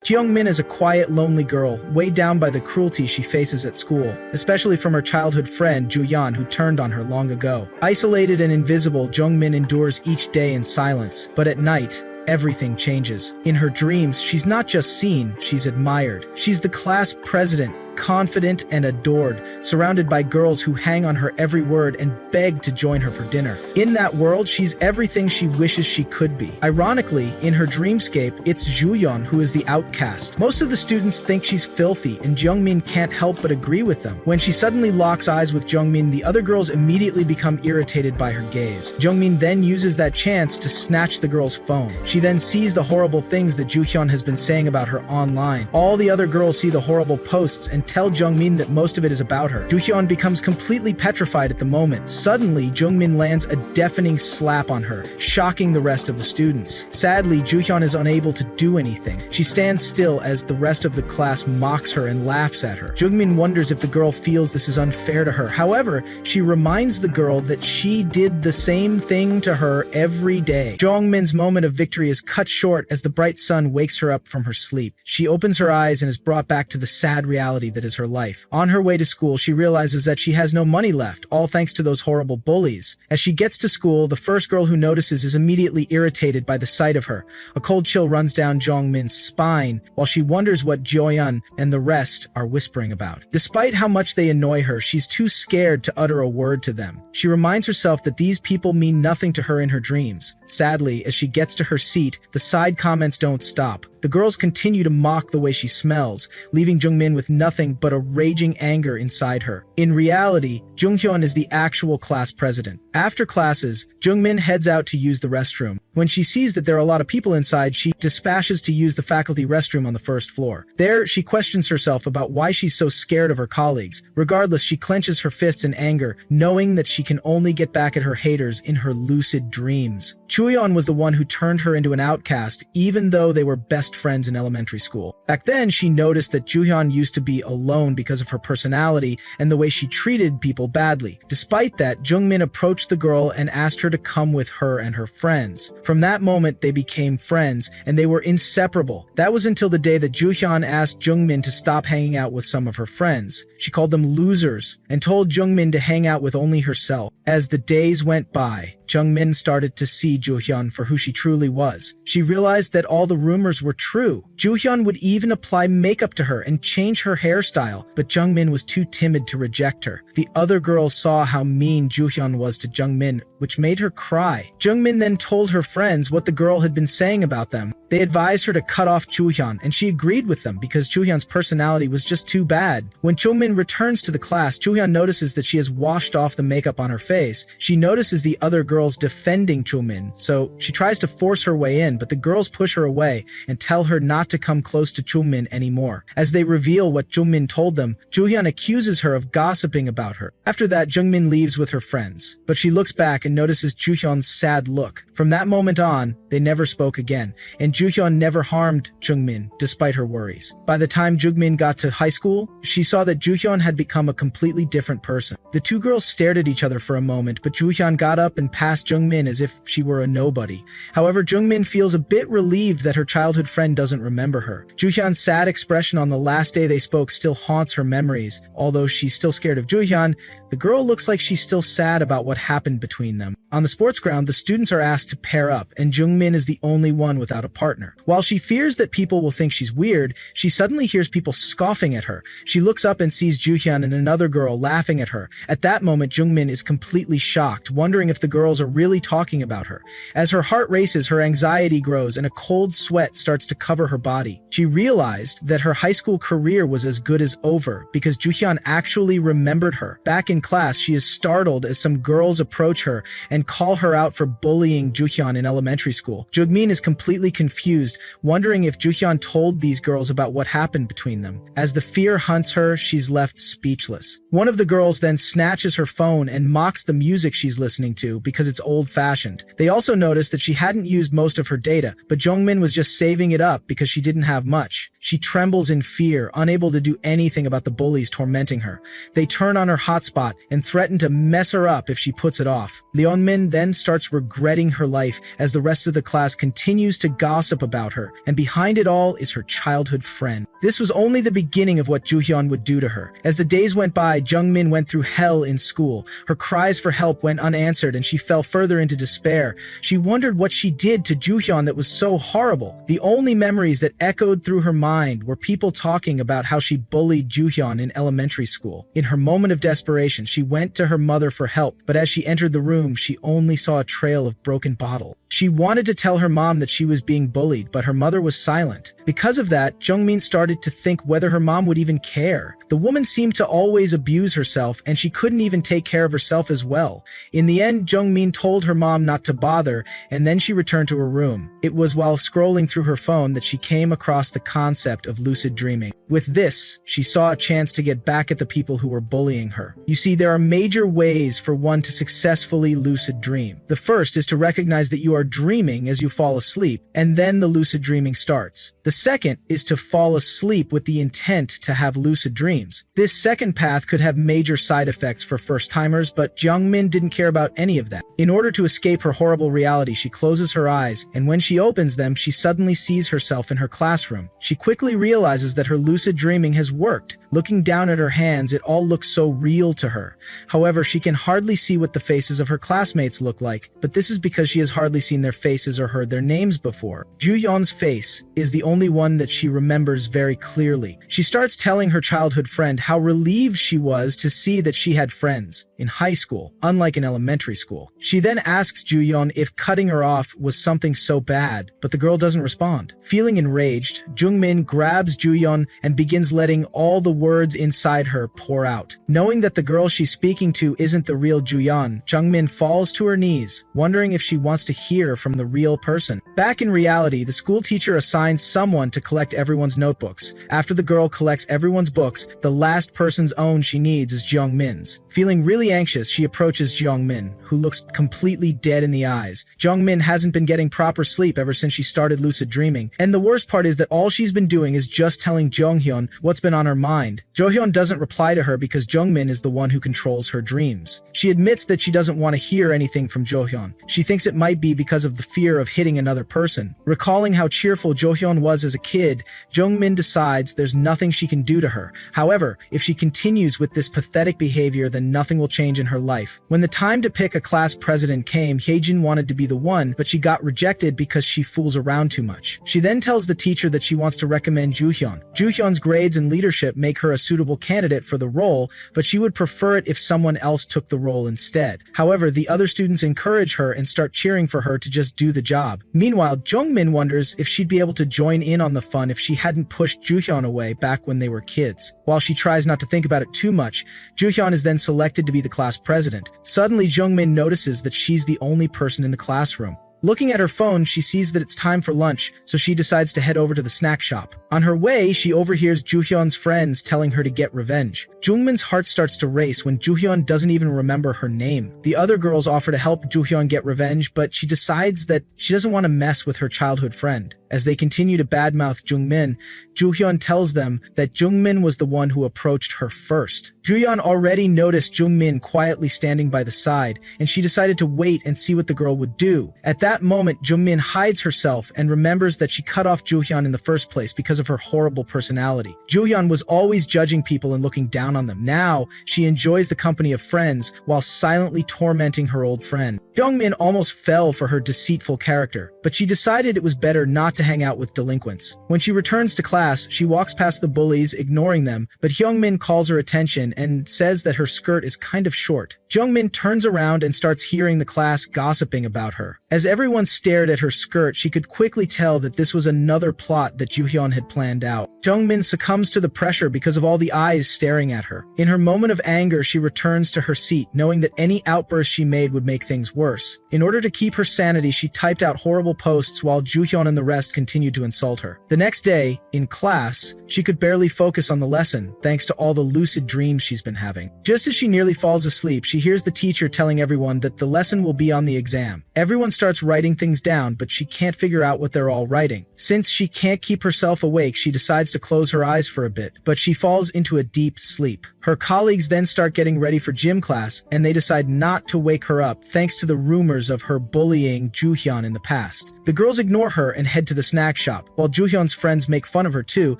Jeongmin is a quiet, lonely girl, weighed down by the cruelty she faces at school, especially from her childhood friend Juyeon, who turned on her long ago. Isolated and invisible, Jeongmin endures each day in silence, but at night, everything changes. In her dreams, she's not just seen, she's admired. She's the class president, confident and adored, surrounded by girls who hang on her every word and beg to join her for dinner. In that world, she's everything she wishes she could be. Ironically, in her dreamscape, it's Juyeon who is the outcast. Most of the students think she's filthy, and Jeongmin can't help but agree with them. When she suddenly locks eyes with Jeongmin, the other girls immediately become irritated by her gaze. Jeongmin then uses that chance to snatch the girl's phone. She then sees the horrible things that Juyeon has been saying about her online. All the other girls see the horrible posts and tell Jeongmin that most of it is about her. Juyeon becomes completely petrified at the moment. Suddenly, Jeongmin lands a deafening slap on her, shocking the rest of the students. Sadly, Juyeon is unable to do anything. She stands still as the rest of the class mocks her and laughs at her. Jeongmin wonders if the girl feels this is unfair to her. However, she reminds the girl that she did the same thing to her every day. Jeongmin's moment of victory is cut short as the bright sun wakes her up from her sleep. She opens her eyes and is brought back to the sad reality that is her life. On her way to school, she realizes that she has no money left, all thanks to those horrible bullies. As she gets to school, the first girl who notices is immediately irritated by the sight of her. A cold chill runs down Jeongmin's spine, while she wonders what Joyeon and the rest are whispering about. Despite how much they annoy her, she's too scared to utter a word to them. She reminds herself that these people mean nothing to her in her dreams. Sadly, as she gets to her seat, the side comments don't stop. The girls continue to mock the way she smells, leaving Jeongmin with nothing but a raging anger inside her. In reality, Junghyun is the actual class president. After classes, Jeongmin heads out to use the restroom. When she sees that there are a lot of people inside, she dispatches to use the faculty restroom on the first floor. There, she questions herself about why she's so scared of her colleagues. Regardless, she clenches her fists in anger, knowing that she can only get back at her haters in her lucid dreams. Chuyeon was the one who turned her into an outcast, even though they were best friends in elementary school. Back then, she noticed that Juyeon used to be alone because of her personality and the way she treated people badly. Despite that, Jeongmin approached the girl and asked her to come with her and her friends. From that moment, they became friends, and they were inseparable. That was until the day that Juyeon asked Jeongmin to stop hanging out with some of her friends. She called them losers, and told Jeongmin to hang out with only herself. As the days went by, Jeongmin started to see Juyeon for who she truly was. She realized that all the rumors were true. Juyeon would even apply makeup to her and change her hairstyle, but Jeongmin was too timid to reject her. The other girls saw how mean Juyeon was to Jeongmin, which made her cry. Jeongmin then told her friends what the girl had been saying about them. They advised her to cut off Juyeon, and she agreed with them because Juyeon's personality was just too bad. When Jeongmin returns to the class, Juyeon notices that she has washed off the makeup on her face. She notices the other girls defending Jeongmin, so she tries to force her way in, but the girls push her away and tell her not to come close to Jeongmin anymore. As they reveal what Jeongmin told them, Juyeon accuses her of gossiping about her. After that, Jeongmin leaves with her friends, but she looks back and notices Juyeon's sad look. From that moment on, they never spoke again, and Juyeon never harmed Jeongmin despite her worries. By the time Jeongmin got to high school, she saw that Juyeon had become a completely different person. The two girls stared at each other for a moment, but Juyeon got up and passed Jeongmin as if she were a nobody. However, Jeongmin feels a bit relieved that her childhood friend doesn't remember her. Juyeon's sad expression on the last day they spoke still haunts her memories. Although she's still scared of Juyeon, the girl looks like she's still sad about what happened between them. On the sports ground, the students are asked to pair up, and Jeongmin is the only one without a partner. While she fears that people will think she's weird, she suddenly hears people scoffing at her. She looks up and sees Juyeon and another girl laughing at her. At that moment, Jeongmin is completely shocked, wondering if the girls are really talking about her. As her heart races, her anxiety grows and a cold sweat starts to cover her body. She realized that her high school career was as good as over because Juyeon actually remembered her. Back in class, she is startled as some girls approach her and call her out for bullying Juyeon in elementary school. Jeongmin is completely confused, wondering if Juyeon told these girls about what happened between them. As the fear hunts her, she's left speechless. One of the girls then snatches her phone and mocks the music she's listening to because it's old-fashioned. They also noticed that she hadn't used most of her data, but Jeongmin was just saving it up because she didn't have much. She trembles in fear, unable to do anything about the bullies tormenting her. They turn on her hotspot and threaten to mess her up if she puts it off. Leonmin then starts regretting her life as the rest of the class continues to gossip about her, and behind it all is her childhood friend. This was only the beginning of what Juhyun would do to her. As the days went by, Jungmin went through hell in school. Her cries for help went unanswered and she fell further into despair. She wondered what she did to Juhyun that was so horrible. The only memories that echoed through her mind were people talking about how she bullied Juhyun in elementary school. In her moment of desperation, she went to her mother for help, but as she entered the room, she only saw a trail of broken bottles. She wanted to tell her mom that she was being bullied, but her mother was silent. Because of that, Jungmin started to think whether her mom would even care. The woman seemed to always abuse herself, and she couldn't even take care of herself as well. In the end, Jungmin told her mom not to bother, and then she returned to her room. It was while scrolling through her phone that she came across the concept of lucid dreaming. With this, she saw a chance to get back at the people who were bullying her. You see, there are major ways for one to successfully lucid dream. The first is to recognize that you are dreaming as you fall asleep, and then the lucid dreaming starts. The second is to fall asleep with the intent to have lucid dreams. This second path could have major side effects for first-timers, but Jungmin didn't care about any of that. In order to escape her horrible reality, she closes her eyes, and when she opens them, she suddenly sees herself in her classroom. She quickly realizes that her lucid dreaming has worked. Looking down at her hands, it all looks so real to her. However, she can hardly see what the faces of her classmates look like, but this is because she has hardly seen their faces or heard their names before. Juyeon's face is the only one that she remembers very clearly. She starts telling her childhood friend how relieved she was to see that she had friends in high school, unlike in elementary school. She then asks Juyeon if cutting her off was something so bad, but the girl doesn't respond. Feeling enraged, Jungmin grabs Juyeon and begins letting all the words inside her pour out. Knowing that the girl she's speaking to isn't the real Juyeon, Jungmin falls to her knees, wondering if she wants to hear from the real person. Back in reality, the school teacher assigns someone to collect everyone's notebooks. After the girl collects everyone's books, the last person's own she needs is Jungmin's. Feeling really anxious, she approaches Jungmin, who looks completely dead in the eyes. Jungmin hasn't been getting proper sleep ever since she started lucid dreaming, and the worst part is that all she's been doing is just telling Jonghyun what's been on her mind. Johyun doesn't reply to her because Jungmin is the one who controls her dreams. She admits that she doesn't want to hear anything from Johyun. She thinks it might be because of the fear of hitting another person. Recalling how cheerful Johyun was as a kid, Jungmin decides there's nothing she can do to her. However, if she continues with this pathetic behavior, then nothing will change in her life. When the time to pick a class president came, Hyejin wanted to be the one, but she got rejected because she fools around too much. She then tells the teacher that she wants to recommend Juhyun. Juhyun's grades and leadership make her a suitable candidate for the role, but she would prefer it if someone else took the role instead. However, the other students encourage her and start cheering for her to just do the job. Meanwhile, Jungmin wonders if she'd be able to join in on the fun if she hadn't pushed Juhyun away back when they were kids. While she tries not to think about it too much, Juhyun is then selected to be the class president. Suddenly, Jungmin notices that she's the only person in the classroom. Looking at her phone, she sees that it's time for lunch, so she decides to head over to the snack shop. On her way, she overhears Juhyun's friends telling her to get revenge. Jungmin's heart starts to race when Juhyun doesn't even remember her name. The other girls offer to help Juhyun get revenge, but she decides that she doesn't want to mess with her childhood friend. As they continue to badmouth Jungmin, Juhyun tells them that Jungmin was the one who approached her first. Juhyun already noticed Jungmin quietly standing by the side, and she decided to wait and see what the girl would do. At that moment, Jungmin hides herself and remembers that she cut off Juhyun in the first place because of her horrible personality. Juhyun was always judging people and looking down on them. Now, she enjoys the company of friends while silently tormenting her old friend. Jungmin almost fell for her deceitful character, but she decided it was better not to hang out with delinquents. When she returns to class, she walks past the bullies, ignoring them, but Hyungmin calls her attention and says that her skirt is kind of short. Jungmin turns around and starts hearing the class gossiping about her. As everyone stared at her skirt, she could quickly tell that this was another plot that Juhyun had planned out. Jungmin succumbs to the pressure because of all the eyes staring at her. In her moment of anger, she returns to her seat, knowing that any outburst she made would make things worse. worse. In order to keep her sanity, she typed out horrible posts while Juhyun and the rest continued to insult her. The next day, in class, she could barely focus on the lesson thanks to all the lucid dreams she's been having. Just as she nearly falls asleep, she hears the teacher telling everyone that the lesson will be on the exam. Everyone starts writing things down, but she can't figure out what they're all writing. Since she can't keep herself awake, she decides to close her eyes for a bit, but she falls into a deep sleep. Her colleagues then start getting ready for gym class, and they decide not to wake her up thanks to the rumors of her bullying Juhyun in the past. The girls ignore her and head to the snack shop. While Juhyun's friends make fun of her too,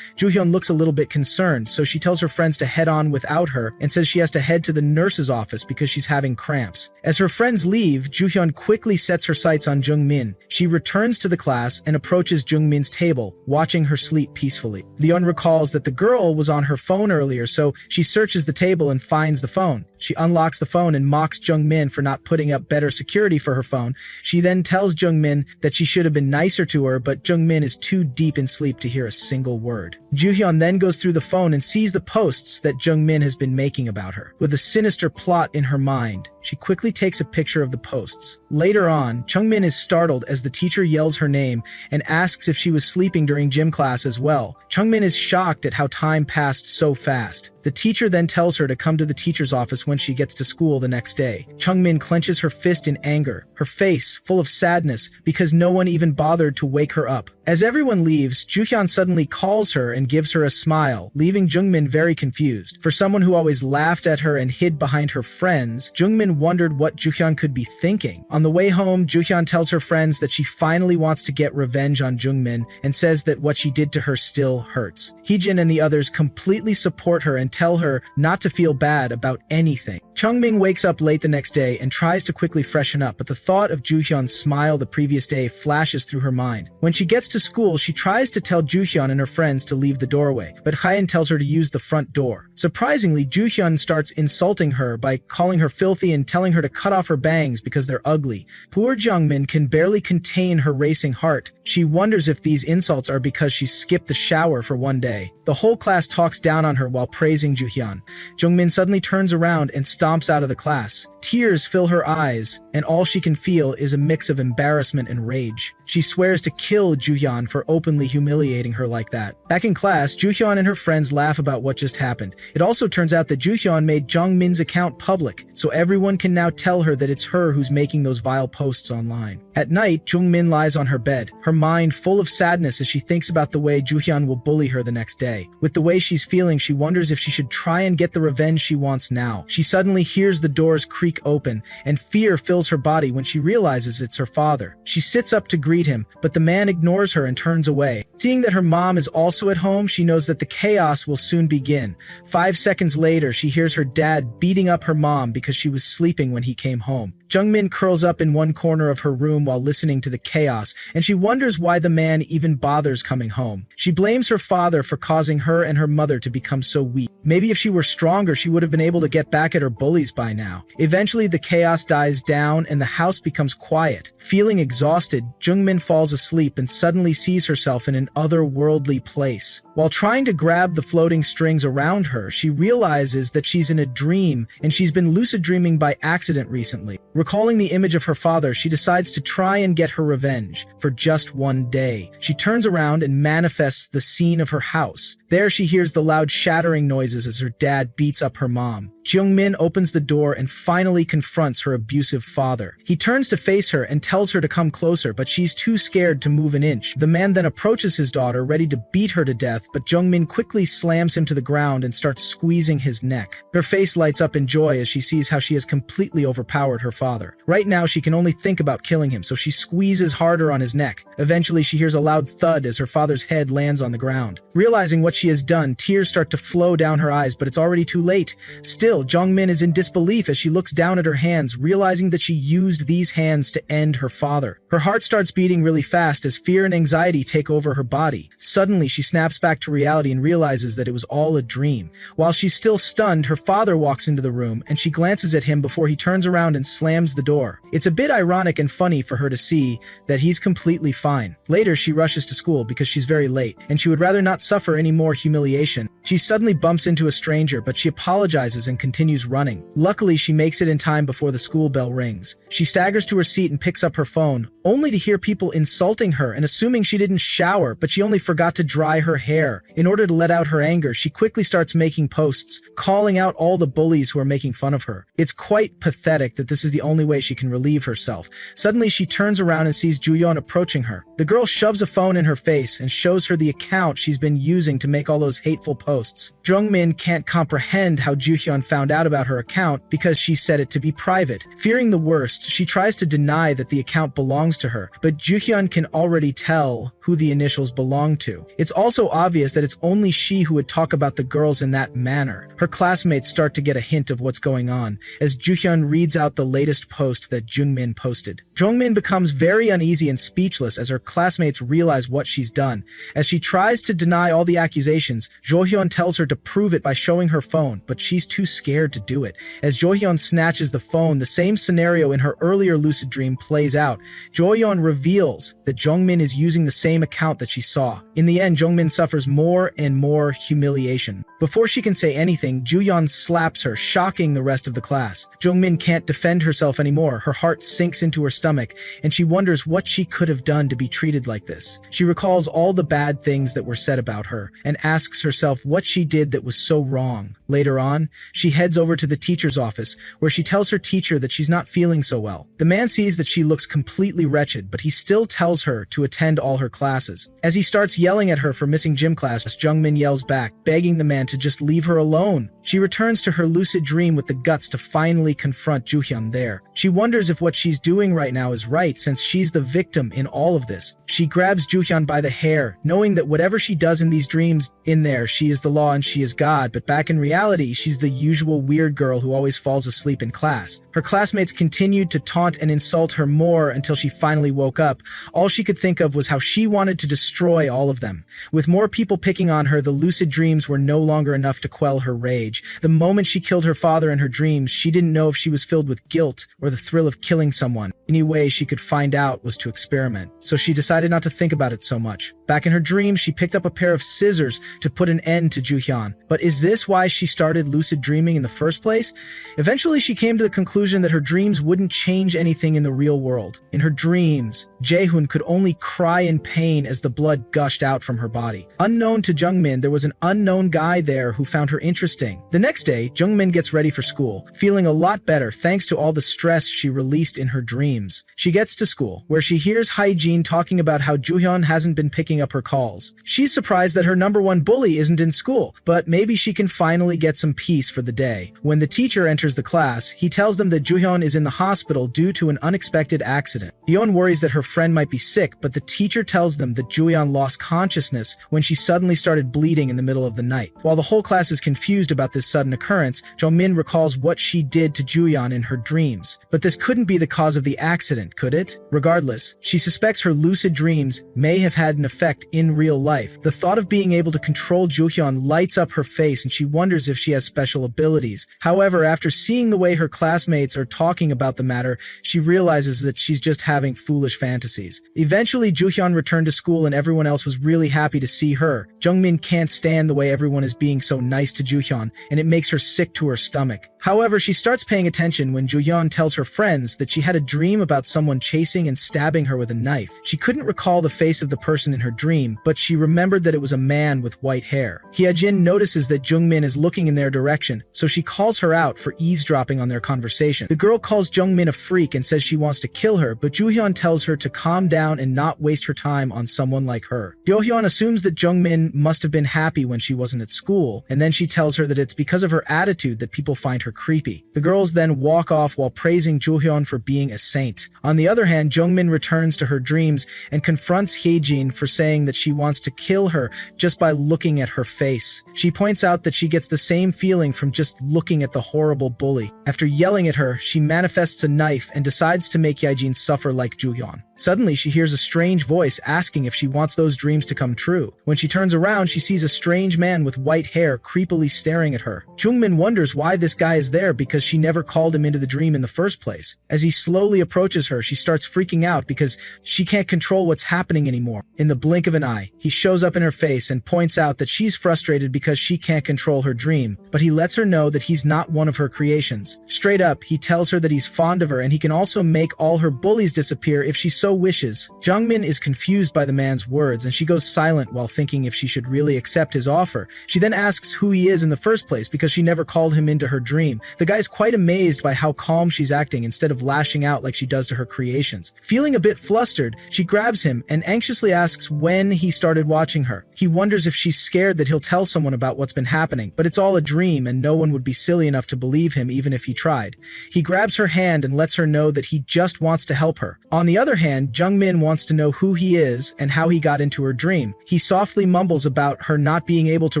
Juhyun looks a little bit concerned, so she tells her friends to head on without her and says she has to head to the nurse's office because she's having cramps. As her friends leave, Juhyun quickly sets her sights on Jungmin. She returns to the class and approaches Jungmin's table, watching her sleep peacefully. Leon recalls that the girl was on her phone earlier, so she searches the table and finds the phone. She unlocks the phone and mocks Jungmin for not putting up better security for her phone. She then tells Jungmin that she should have been nicer to her, but Jungmin is too deep in sleep to hear a single word. Juhyun then goes through the phone and sees the posts that Jungmin has been making about her. With a sinister plot in her mind, she quickly takes a picture of the posts. Later on, Jungmin is startled as the teacher yells her name and asks if she was sleeping during gym class as well. Jungmin is shocked at how time passed so fast. The teacher then tells her to come to the teacher's office when she gets to school the next day. Jungmin clenches her fist in anger, her face full of sadness because no one even bothered to wake her up. As everyone leaves, Juhyun suddenly calls her and gives her a smile, leaving Jungmin very confused. For someone who always laughed at her and hid behind her friends, Jungmin wondered what Juhyun could be thinking. On the way home, Juhyun tells her friends that she finally wants to get revenge on Jungmin and says that what she did to her still hurts. Heejin and the others completely support her and tell her not to feel bad about anything. Jungmin wakes up late the next day and tries to quickly freshen up, but the thought of Juhyun's smile the previous day flashes through her mind. When she gets to school, she tries to tell Juhyun and her friends to leave the doorway, but Hyein tells her to use the front door. Surprisingly, Juhyun starts insulting her by calling her filthy and telling her to cut off her bangs because they're ugly. Poor Jungmin can barely contain her racing heart. She wonders if these insults are because she skipped the shower for one day. The whole class talks down on her while praising Juhyun. Jungmin suddenly turns around and stomps out of the class. Tears fill her eyes, and all she can feel is a mix of embarrassment and rage. She swears to kill Juhyun for openly humiliating her like that. Back in class, Juhyun and her friends laugh about what just happened. It also turns out that Juhyun made Jungmin's account public, so everyone can now tell her that it's her who's making those vile posts online. At night, Jungmin lies on her bed, her mind full of sadness as she thinks about the way Juhyun will bully her the next day. With the way she's feeling, she wonders if she should try and get the revenge she wants now. She suddenly hears the doors creak open, and fear fills her body when she realizes it's her father. She sits up to greet him, but the man ignores her and turns away. Seeing that her mom is also at home, she knows that the chaos will soon begin. 5 seconds later, she hears her dad beating up her mom because she was sleeping when he came home. Jungmin curls up in one corner of her room while listening to the chaos, and she wonders why the man even bothers coming home. She blames her father for causing her and her mother to become so weak. Maybe if she were stronger, she would have been able to get back at her bullies by now. Eventually, the chaos dies down and the house becomes quiet. Feeling exhausted, Jungmin falls asleep and suddenly sees herself in an otherworldly place. While trying to grab the floating strings around her, she realizes that she's in a dream and she's been lucid dreaming by accident recently. Recalling the image of her father, she decides to try and get her revenge for just one day. She turns around and manifests the scene of her house. There she hears the loud shattering noises as her dad beats up her mom. Jungmin opens the door and finally confronts her abusive father. He turns to face her and tells her to come closer, but she's too scared to move an inch. The man then approaches his daughter, ready to beat her to death, but Jungmin quickly slams him to the ground and starts squeezing his neck. Her face lights up in joy as she sees how she has completely overpowered her father. Right now, she can only think about killing him, so she squeezes harder on his neck. Eventually, she hears a loud thud as her father's head lands on the ground. Realizing what she has done, tears start to flow down her eyes, but it's already too late. Still, Jungmin is in disbelief as she looks down at her hands, realizing that she used these hands to end her father. Her heart starts beating really fast as fear and anxiety take over her body. Suddenly, she snaps back to reality and realizes that it was all a dream. While she's still stunned, her father walks into the room, and she glances at him before he turns around and slams slams the door. It's a bit ironic and funny for her to see that he's completely fine. Later, she rushes to school because she's very late, and she would rather not suffer any more humiliation. She suddenly bumps into a stranger, but she apologizes and continues running. Luckily, she makes it in time before the school bell rings. She staggers to her seat and picks up her phone, only to hear people insulting her and assuming she didn't shower, but she only forgot to dry her hair. In order to let out her anger, she quickly starts making posts, calling out all the bullies who are making fun of her. It's quite pathetic that this is the only way she can relieve herself. Suddenly, she turns around and sees Juyeon approaching her. The girl shoves a phone in her face and shows her the account she's been using to make all those hateful posts. Jungmin can't comprehend how Juhyun found out about her account because she set it to be private. Fearing the worst, she tries to deny that the account belongs to her, but Juhyun can already tell who the initials belong to. It's also obvious that it's only she who would talk about the girls in that manner. Her classmates start to get a hint of what's going on as Juhyun reads out the latest post that Jungmin posted. Jungmin becomes very uneasy and speechless as her classmates realize what she's done. As she tries to deny all the accusations, Johyun tells her to prove it by showing her phone, but she's too scared to do it. As Johyun snatches the phone, the same scenario in her earlier lucid dream plays out. Johyun reveals that Jungmin is using the same account that she saw. In the end, Jungmin suffers more and more humiliation. Before she can say anything, Juyeon slaps her, shocking the rest of the class. Jungmin can't defend herself anymore. Her heart sinks into her stomach, and she wonders what she could have done to be treated like this. She recalls all the bad things that were said about her, and asks herself what she did that was so wrong. Later on, she heads over to the teacher's office, where she tells her teacher that she's not feeling so well. The man sees that she looks completely wretched, but he still tells her to attend all her classes. As he starts yelling at her for missing gym class, Jungmin yells back, begging the man to just leave her alone. She returns to her lucid dream with the guts to finally confront Juhyun there. She wonders if what she's doing right now is right, since she's the victim in all of this. She grabs Juhyun by the hair, knowing that whatever she does in these dreams, in there, she is the law and she is God, but back in reality, she's the usual weird girl who always falls asleep in class. Her classmates continued to taunt and insult her more until she finally woke up. All she could think of was how she wanted to destroy all of them. With more people picking on her, the lucid dreams were no longer enough to quell her rage. The moment she killed her father in her dreams, she didn't know if she was filled with guilt or the thrill of killing someone. Any way she could find out was to experiment, so she decided not to think about it so much. Back in her dreams, she picked up a pair of scissors to put an end to Juhyun. But is this why she started lucid dreaming in the first place? Eventually, she came to the conclusion that her dreams wouldn't change anything in the real world. In her dreams, Jaehoon could only cry in pain as the blood gushed out from her body. Unknown to Jungmin, there was an unknown guy there who found her interesting. The next day, Jungmin gets ready for school, feeling a lot better thanks to all the stress she released in her dreams. She gets to school, where she hears Hae-jin talking about how Juhyun hasn't been picking up her calls. She's surprised that her number one bully isn't in school, but maybe she can finally get some peace for the day. When the teacher enters the class, he tells them that Juhyun is in the hospital due to an unexpected accident. Yeon worries that her friend might be sick, but the teacher tells them that Juhyun lost consciousness when she suddenly started bleeding in the middle of the night. While the whole class is confused about this sudden occurrence, Jongmin recalls what she did to Juhyun in her dreams. But this couldn't be the cause of the accident, could it? Regardless, she suspects her lucid dreams may have had an effect in real life. The thought of being able to control Juhyun lights up her face, and she wonders if she has special abilities. However, after seeing the way her classmates are talking about the matter, she realizes that she's just having foolish fantasies. Eventually, Juhyun returned to school and everyone else was really happy to see her. Jungmin can't stand the way everyone is being so nice to Juhyun, and it makes her sick to her stomach. However, she starts paying attention when Juhyun tells her friends that she had a dream about someone chasing and stabbing her with a knife. She couldn't recall the face of the person in her dream, but she remembered that it was a man with white hair. Hyejin notices that Jungmin is looking in their direction, so she calls her out for eavesdropping on their conversation. The girl calls Jungmin a freak and says she wants to kill her, but Juhyun tells her to calm down and not waste her time on someone like her. Hyohyun assumes that Jungmin must have been happy when she wasn't at school, and then she tells her that it's because of her attitude that people find her creepy. The girls then walk off while praising Juhyun for being a saint. On the other hand, Jungmin returns to her dreams and confronts Hyejin for saying that she wants to kill her just by looking at her face. She points out that she gets the same feeling from just looking at the horrible bully. After yelling at her, she manifests a knife and decides to make Hyejin suffer like Juhyun. Suddenly, she hears a strange voice asking if she wants those dreams to come true. When she turns around, she sees a strange man with white hair creepily staring at her. Jungmin wonders why this guy is there because she never called him into the dream in the first place. As he slowly approaches her, she starts freaking out because she can't control what's happening anymore. In the blink of an eye, he shows up in her face and points out that she's frustrated because she can't control her dream, but he lets her know that he's not one of her creations. Straight up, he tells her that he's fond of her and he can also make all her bullies disappear if she so wishes. Jungmin is confused by the man's words and she goes silent while thinking if she should really accept his offer. She then asks who he is in the first place because she never called him into her dream. The guy's quite amazed by how calm she's acting instead of lashing out like she does to her creations. Feeling a bit flustered, she grabs him and anxiously asks when he started watching her. He wonders if she's scared that he'll tell someone about what's been happening, but it's all a dream and no one would be silly enough to believe him even if he tried. He grabs her hand and lets her know that he just wants to help her. On the other hand, Jungmin wants to know who he is and how he got into her dream. He softly mumbles about her not being able to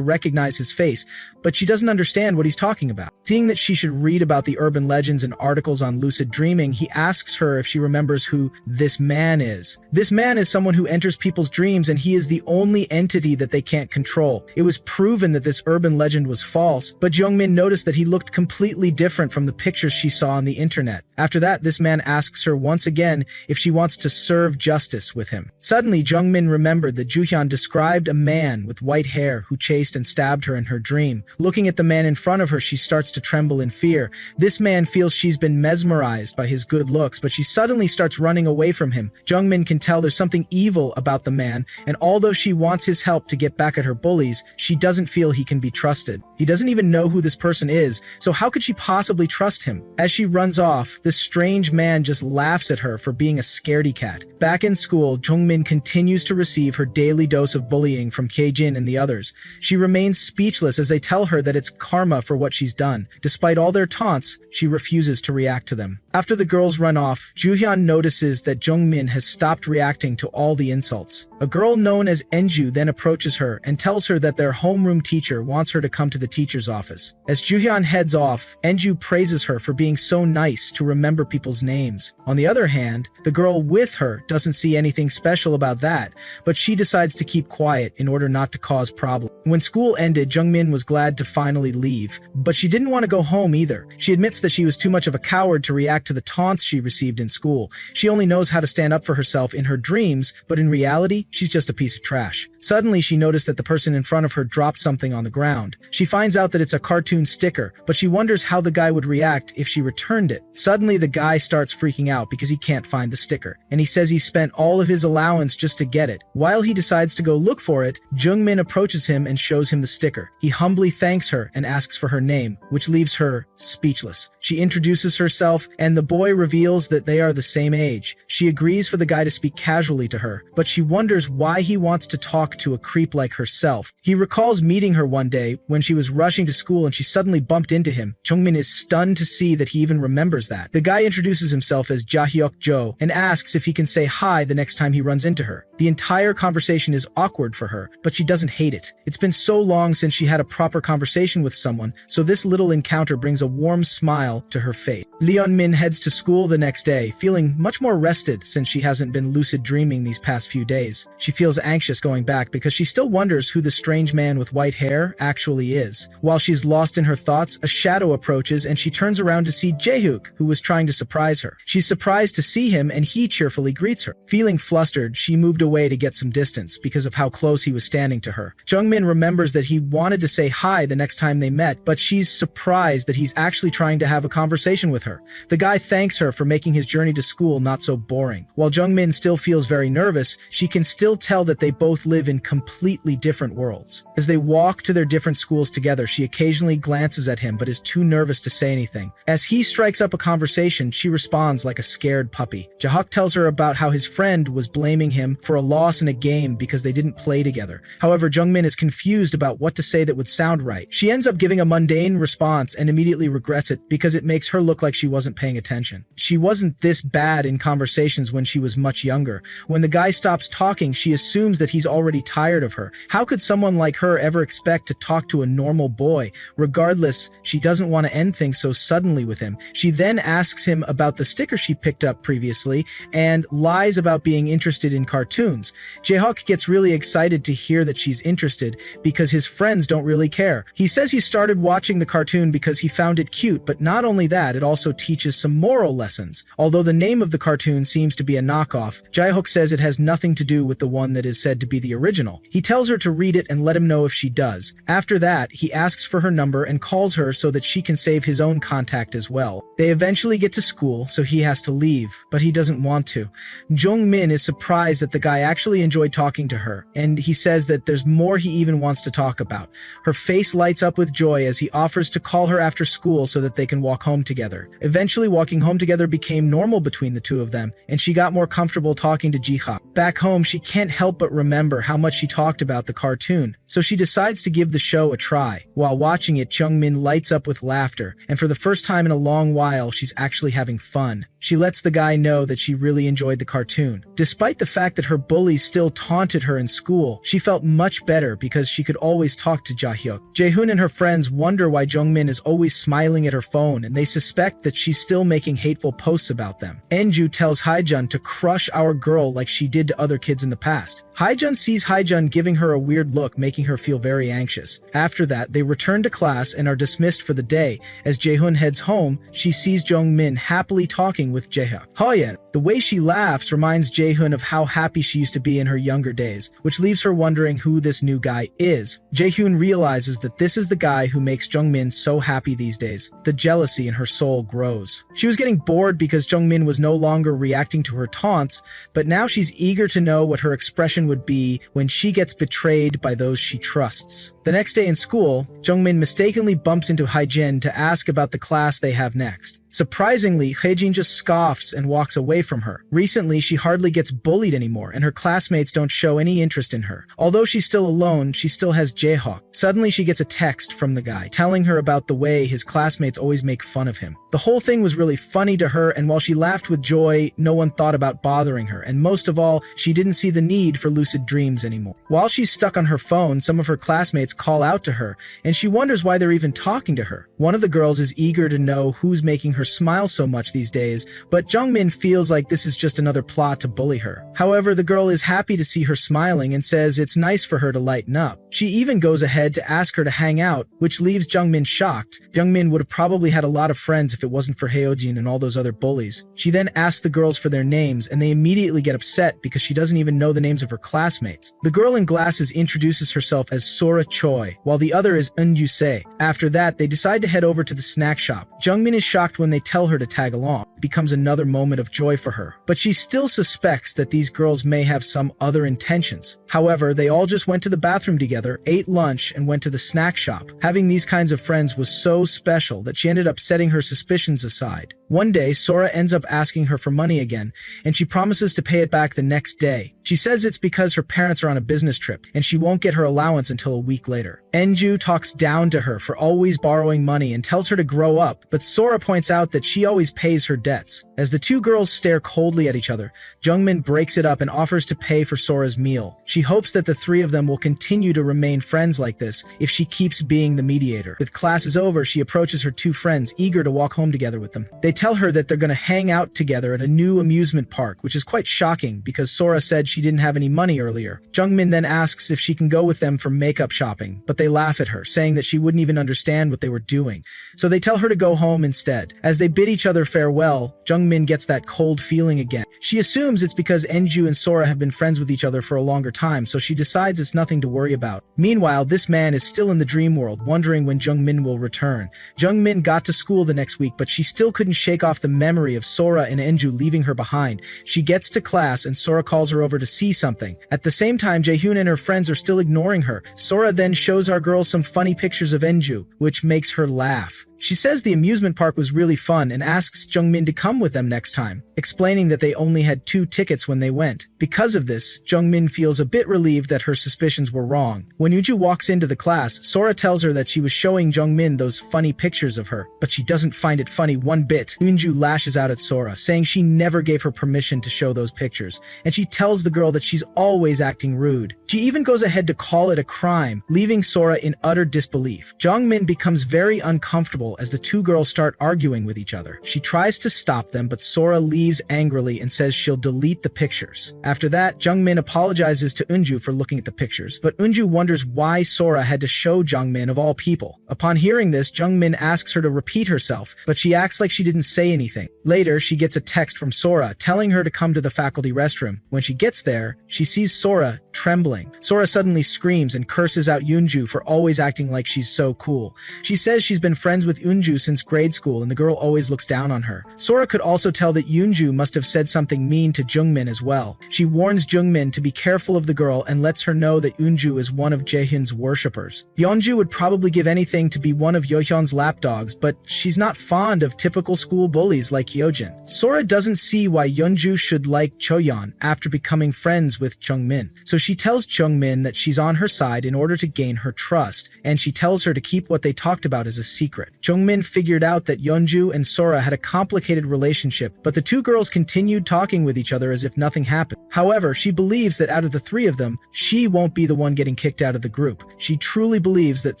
recognize his face, but she doesn't understand what he's talking about. Seeing that she should read about the urban legends and articles on lucid dreaming, he asks her if she remembers who this man is. This man is someone who enters people's dreams and he is the only entity that they can't control. It was proven that this urban legend was false, but Jungmin noticed that he looked completely different from the pictures she saw on the internet. After that, this man asks her once again if she wants to serve justice with him. Suddenly, Jungmin remembered that Juhyun described a man with white hair who chased and stabbed her in her dream. Looking at the man in front of her, she starts to tremble in fear. This man feels she's been mesmerized by his good looks, but she suddenly starts running away from him. Jungmin can tell there's something evil about the man, and although she wants his help to get back at her bullies, she doesn't feel he can be trusted. He doesn't even know who this person is, so how could she possibly trust him? As she runs off, this strange man just laughs at her for being a scaredy cat. Back in school, Jungmin continues to receive her daily dose of bullying from Kejin and the others. She remains speechless as they tell her that it's karma for what she's done. Despite all their taunts, she refuses to react to them. After the girls run off, Juhyun notices that Jungmin has stopped reacting to all the insults. A girl known as Enju then approaches her and tells her that their homeroom teacher wants her to come to the teacher's office. As Juhyun heads off, Enju praises her for being so nice to remember people's names. On the other hand, the girl with her doesn't see anything special about that, but she decides to keep quiet in order not to cause problems. When school ended, Jungmin was glad to finally leave, but she didn't want to go home either. She admits that she was too much of a coward to react to the taunts she received in school. She only knows how to stand up for herself in her dreams, but in reality, she's just a piece of trash. Suddenly, she noticed that the person in front of her dropped something on the ground. She finds out that it's a cartoon sticker, but she wonders how the guy would react if she returned it. Suddenly, the guy starts freaking out because he can't find the sticker, and he says he spent all of his allowance just to get it. While he decides to go look for it, Jungmin approaches him and shows him the sticker. He humbly thanks her and asks for her name, which leaves her speechless. She introduces herself, and the boy reveals that they are the same age. She agrees for the guy to speak casually to her, but she wonders why he wants to talk to a creep like herself. He recalls meeting her one day when she was rushing to school and she suddenly bumped into him. Jungmin is stunned to see that he even remembers that. The guy introduces himself as Jahyuk Jo and asks if he can say hi the next time he runs into her. The entire conversation is awkward for her, but she doesn't hate it. It's been so long since she had a proper conversation with someone, so this little encounter brings a warm smile to her face. Leon Min heads to school the next day, feeling much more rested since she hasn't been lucid dreaming these past few days. She feels anxious going back because she still wonders who the strange man with white hair actually is. While she's lost in her thoughts, a shadow approaches and she turns around to see Jaehook, who was trying to surprise her. She's surprised to see him and he cheerfully greets her. Feeling flustered, she moved away to get some distance because of how close he was standing to her. Jungmin remembers that he wanted to say hi the next time they met, but she's surprised that he's actually trying to have a conversation with her. The guy thanks her for making his journey to school not so boring. While Jungmin still feels very nervous, she can still tell that they both live in completely different worlds. As they walk to their different schools together, she occasionally glances at him but is too nervous to say anything. As he strikes up a conversation, she responds like a scared puppy. Jahyuk tells her about how his friend was blaming him for a loss in a game because they didn't play together. However, Jungmin is confused about what to say that would sound right. She ends up giving a mundane response and immediately regrets it because it makes her look like she wasn't paying attention. She wasn't this bad in conversations when she was much younger. When the guy stops talking, she assumes that he's already tired of her. How could someone like her ever expect to talk to a normal boy? Regardless, she doesn't want to end things so suddenly with him. She then asks him about the sticker she picked up previously and lies about being interested in cartoons cartoons. Jaehook gets really excited to hear that she's interested because his friends don't really care. He says he started watching the cartoon because he found it cute, but not only that, it also teaches some moral lessons. Although the name of the cartoon seems to be a knockoff, Jaehook says it has nothing to do with the one that is said to be the original. He tells her to read it and let him know if she does. After that, he asks for her number and calls her so that she can save his own contact as well. They eventually get to school, so he has to leave, but he doesn't want to. Jung-min is surprised that the guy actually enjoyed talking to her, and he says that there's more he even wants to talk about. Her face lights up with joy as he offers to call her after school so that they can walk home together. Eventually, walking home together became normal between the two of them, and she got more comfortable talking to Jiha. Back home, she can't help but remember how much she talked about the cartoon, so she decides to give the show a try. While watching it, Jung-min lights up with laughter, and for the first time in a long while, she's actually having fun. She lets the guy know that she really enjoyed the cartoon. Despite the fact that her bullies still taunted her in school, she felt much better because she could always talk to Jaehyuk. Jaehoon and her friends wonder why Jung-min is always smiling at her phone, and they suspect that she's still making hateful posts about them. Enju tells Haejun to crush our girl like she did to other kids in the past. Haejun sees Haejun giving her a weird look, making her feel very anxious. After that, they return to class and are dismissed for the day. As Jaehoon heads home, she sees Jung-min happily talking with Jaehyuk. Hoyeon, the way she laughs reminds Jaehoon of how happy she used to be in her younger days, which leaves her wondering who this new guy is. Jaehoon realizes that this is the guy who makes Jung-min so happy these days. The jealousy in her soul grows. She was getting bored because Jung-min was no longer reacting to her taunts, but now she's eager to know what her expression would be when she gets betrayed by those she trusts. The next day in school, Jung-min mistakenly bumps into Haejin to ask about the class they have next. Surprisingly, Haejin just scoffs and walks away from her. Recently, she hardly gets bullied anymore, and her classmates don't show any interest in her. Although she's still alone, she still has Jaehyuk. Suddenly, she gets a text from the guy, telling her about the way his classmates always make fun of him. The whole thing was really funny to her, and while she laughed with joy, no one thought about bothering her, and most of all, she didn't see the need for lucid dreams anymore. While she's stuck on her phone, some of her classmates call out to her, and she wonders why they're even talking to her. One of the girls is eager to know who's making her smile so much these days, but Jung-min feels like this is just another plot to bully her. However, the girl is happy to see her smiling and says it's nice for her to lighten up. She even goes ahead to ask her to hang out, which leaves Jung-min shocked. Jung-min would have probably had a lot of friends if it wasn't for Haejin and all those other bullies. She then asks the girls for their names, and they immediately get upset because she doesn't even know the names of her classmates. The girl in glasses introduces herself as Sora Choi, while the other is Eun Yusei. After that, they decide to head over to the snack shop. Jung-min is shocked when they tell her to tag along. It becomes another moment of joy for her. But she still suspects that these girls may have some other intentions. However, they all just went to the bathroom together, ate lunch, and went to the snack shop. Having these kinds of friends was so special that she ended up setting her suspicions aside. One day, Sora ends up asking her for money again, and she promises to pay it back the next day. She says it's because her parents are on a business trip, and she won't get her allowance until a week later. Enju talks down to her for always borrowing money and tells her to grow up, but Sora points out that she always pays her debts. As the two girls stare coldly at each other, Jung-min breaks it up and offers to pay for Sora's meal. She hopes that the three of them will continue to remain friends like this if she keeps being the mediator. With classes over, she approaches her two friends, eager to walk home together with them. They tell her that they're going to hang out together at a new amusement park, which is quite shocking because Sora said she didn't have any money earlier. Jung-min then asks if she can go with them for makeup shopping, but they laugh at her, saying that she wouldn't even understand what they were doing. So they tell her to go home instead. As they bid each other farewell, Jung-min gets that cold feeling again. She assumes it's because Enju and Sora have been friends with each other for a longer time, so she decides it's nothing to worry about. Meanwhile, this man is still in the dream world, wondering when Jung-min will return. Jung-min got to school the next week, but she still couldn't shake off the memory of Sora and Enju leaving her behind. She gets to class and Sora calls her over to see something. At the same time, Jaehoon and her friends are still ignoring her. Sora then shows our girls some funny pictures of Enju, which makes her laugh. She says the amusement park was really fun and asks Jung-min to come with them next time, explaining that they only had 2 tickets when they went. Because of this, Jung-min feels a bit relieved that her suspicions were wrong. When Yuju walks into the class, Sora tells her that she was showing Jung-min those funny pictures of her, but she doesn't find it funny one bit. Eunju lashes out at Sora, saying she never gave her permission to show those pictures, and she tells the girl that she's always acting rude. She even goes ahead to call it a crime, leaving Sora in utter disbelief. Jung-min becomes very uncomfortable school as the two girls start arguing with each other. She tries to stop them, but Sora leaves angrily and says she'll delete the pictures. After that, Jungmin apologizes to Eunju for looking at the pictures, but Eunju wonders why Sora had to show Jungmin of all people. Upon hearing this, Jungmin asks her to repeat herself, but she acts like she didn't say anything. Later, she gets a text from Sora telling her to come to the faculty restroom. When she gets there, she sees Sora trembling. Sora suddenly screams and curses out Eunju for always acting like she's so cool. She says she's been friends with Eunju since grade school and the girl always looks down on her. Sora could also tell that Eunju must have said something mean to Jungmin as well. She warns Jungmin to be careful of the girl and lets her know that Eunju is one of Jaehyun's worshippers. Yeonju would probably give anything to be one of Yeohyun's lapdogs, but she's not fond of typical school bullies like Yeojin. Sora doesn't see why Yeonju should like Choyeon after becoming friends with Jungmin, so she tells Jungmin that she's on her side in order to gain her trust, and she tells her to keep what they talked about as a secret. Jungmin figured out that Yeonju and Sora had a complicated relationship, but the two girls continued talking with each other as if nothing happened. However, she believes that out of the three of them, she won't be the one getting kicked out of the group. She truly believes that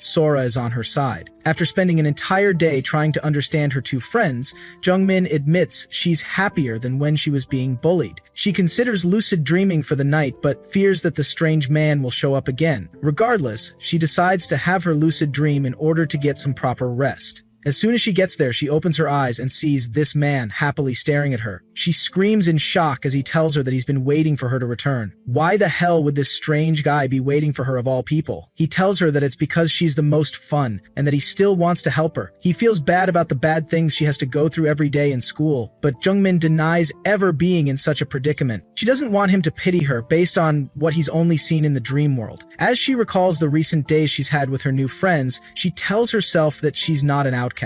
Sora is on her side. After spending an entire day trying to understand her two friends, Jungmin admits she's happier than when she was being bullied. She considers lucid dreaming for the night, but fears that the strange man will show up again. Regardless, she decides to have her lucid dream in order to get some proper rest. As soon as she gets there, she opens her eyes and sees this man happily staring at her. She screams in shock as he tells her that he's been waiting for her to return. Why the hell would this strange guy be waiting for her of all people? He tells her that it's because she's the most fun and that he still wants to help her. He feels bad about the bad things she has to go through every day in school, but Jungmin denies ever being in such a predicament. She doesn't want him to pity her based on what he's only seen in the dream world. As she recalls the recent days she's had with her new friends, she tells herself that she's not an outcast.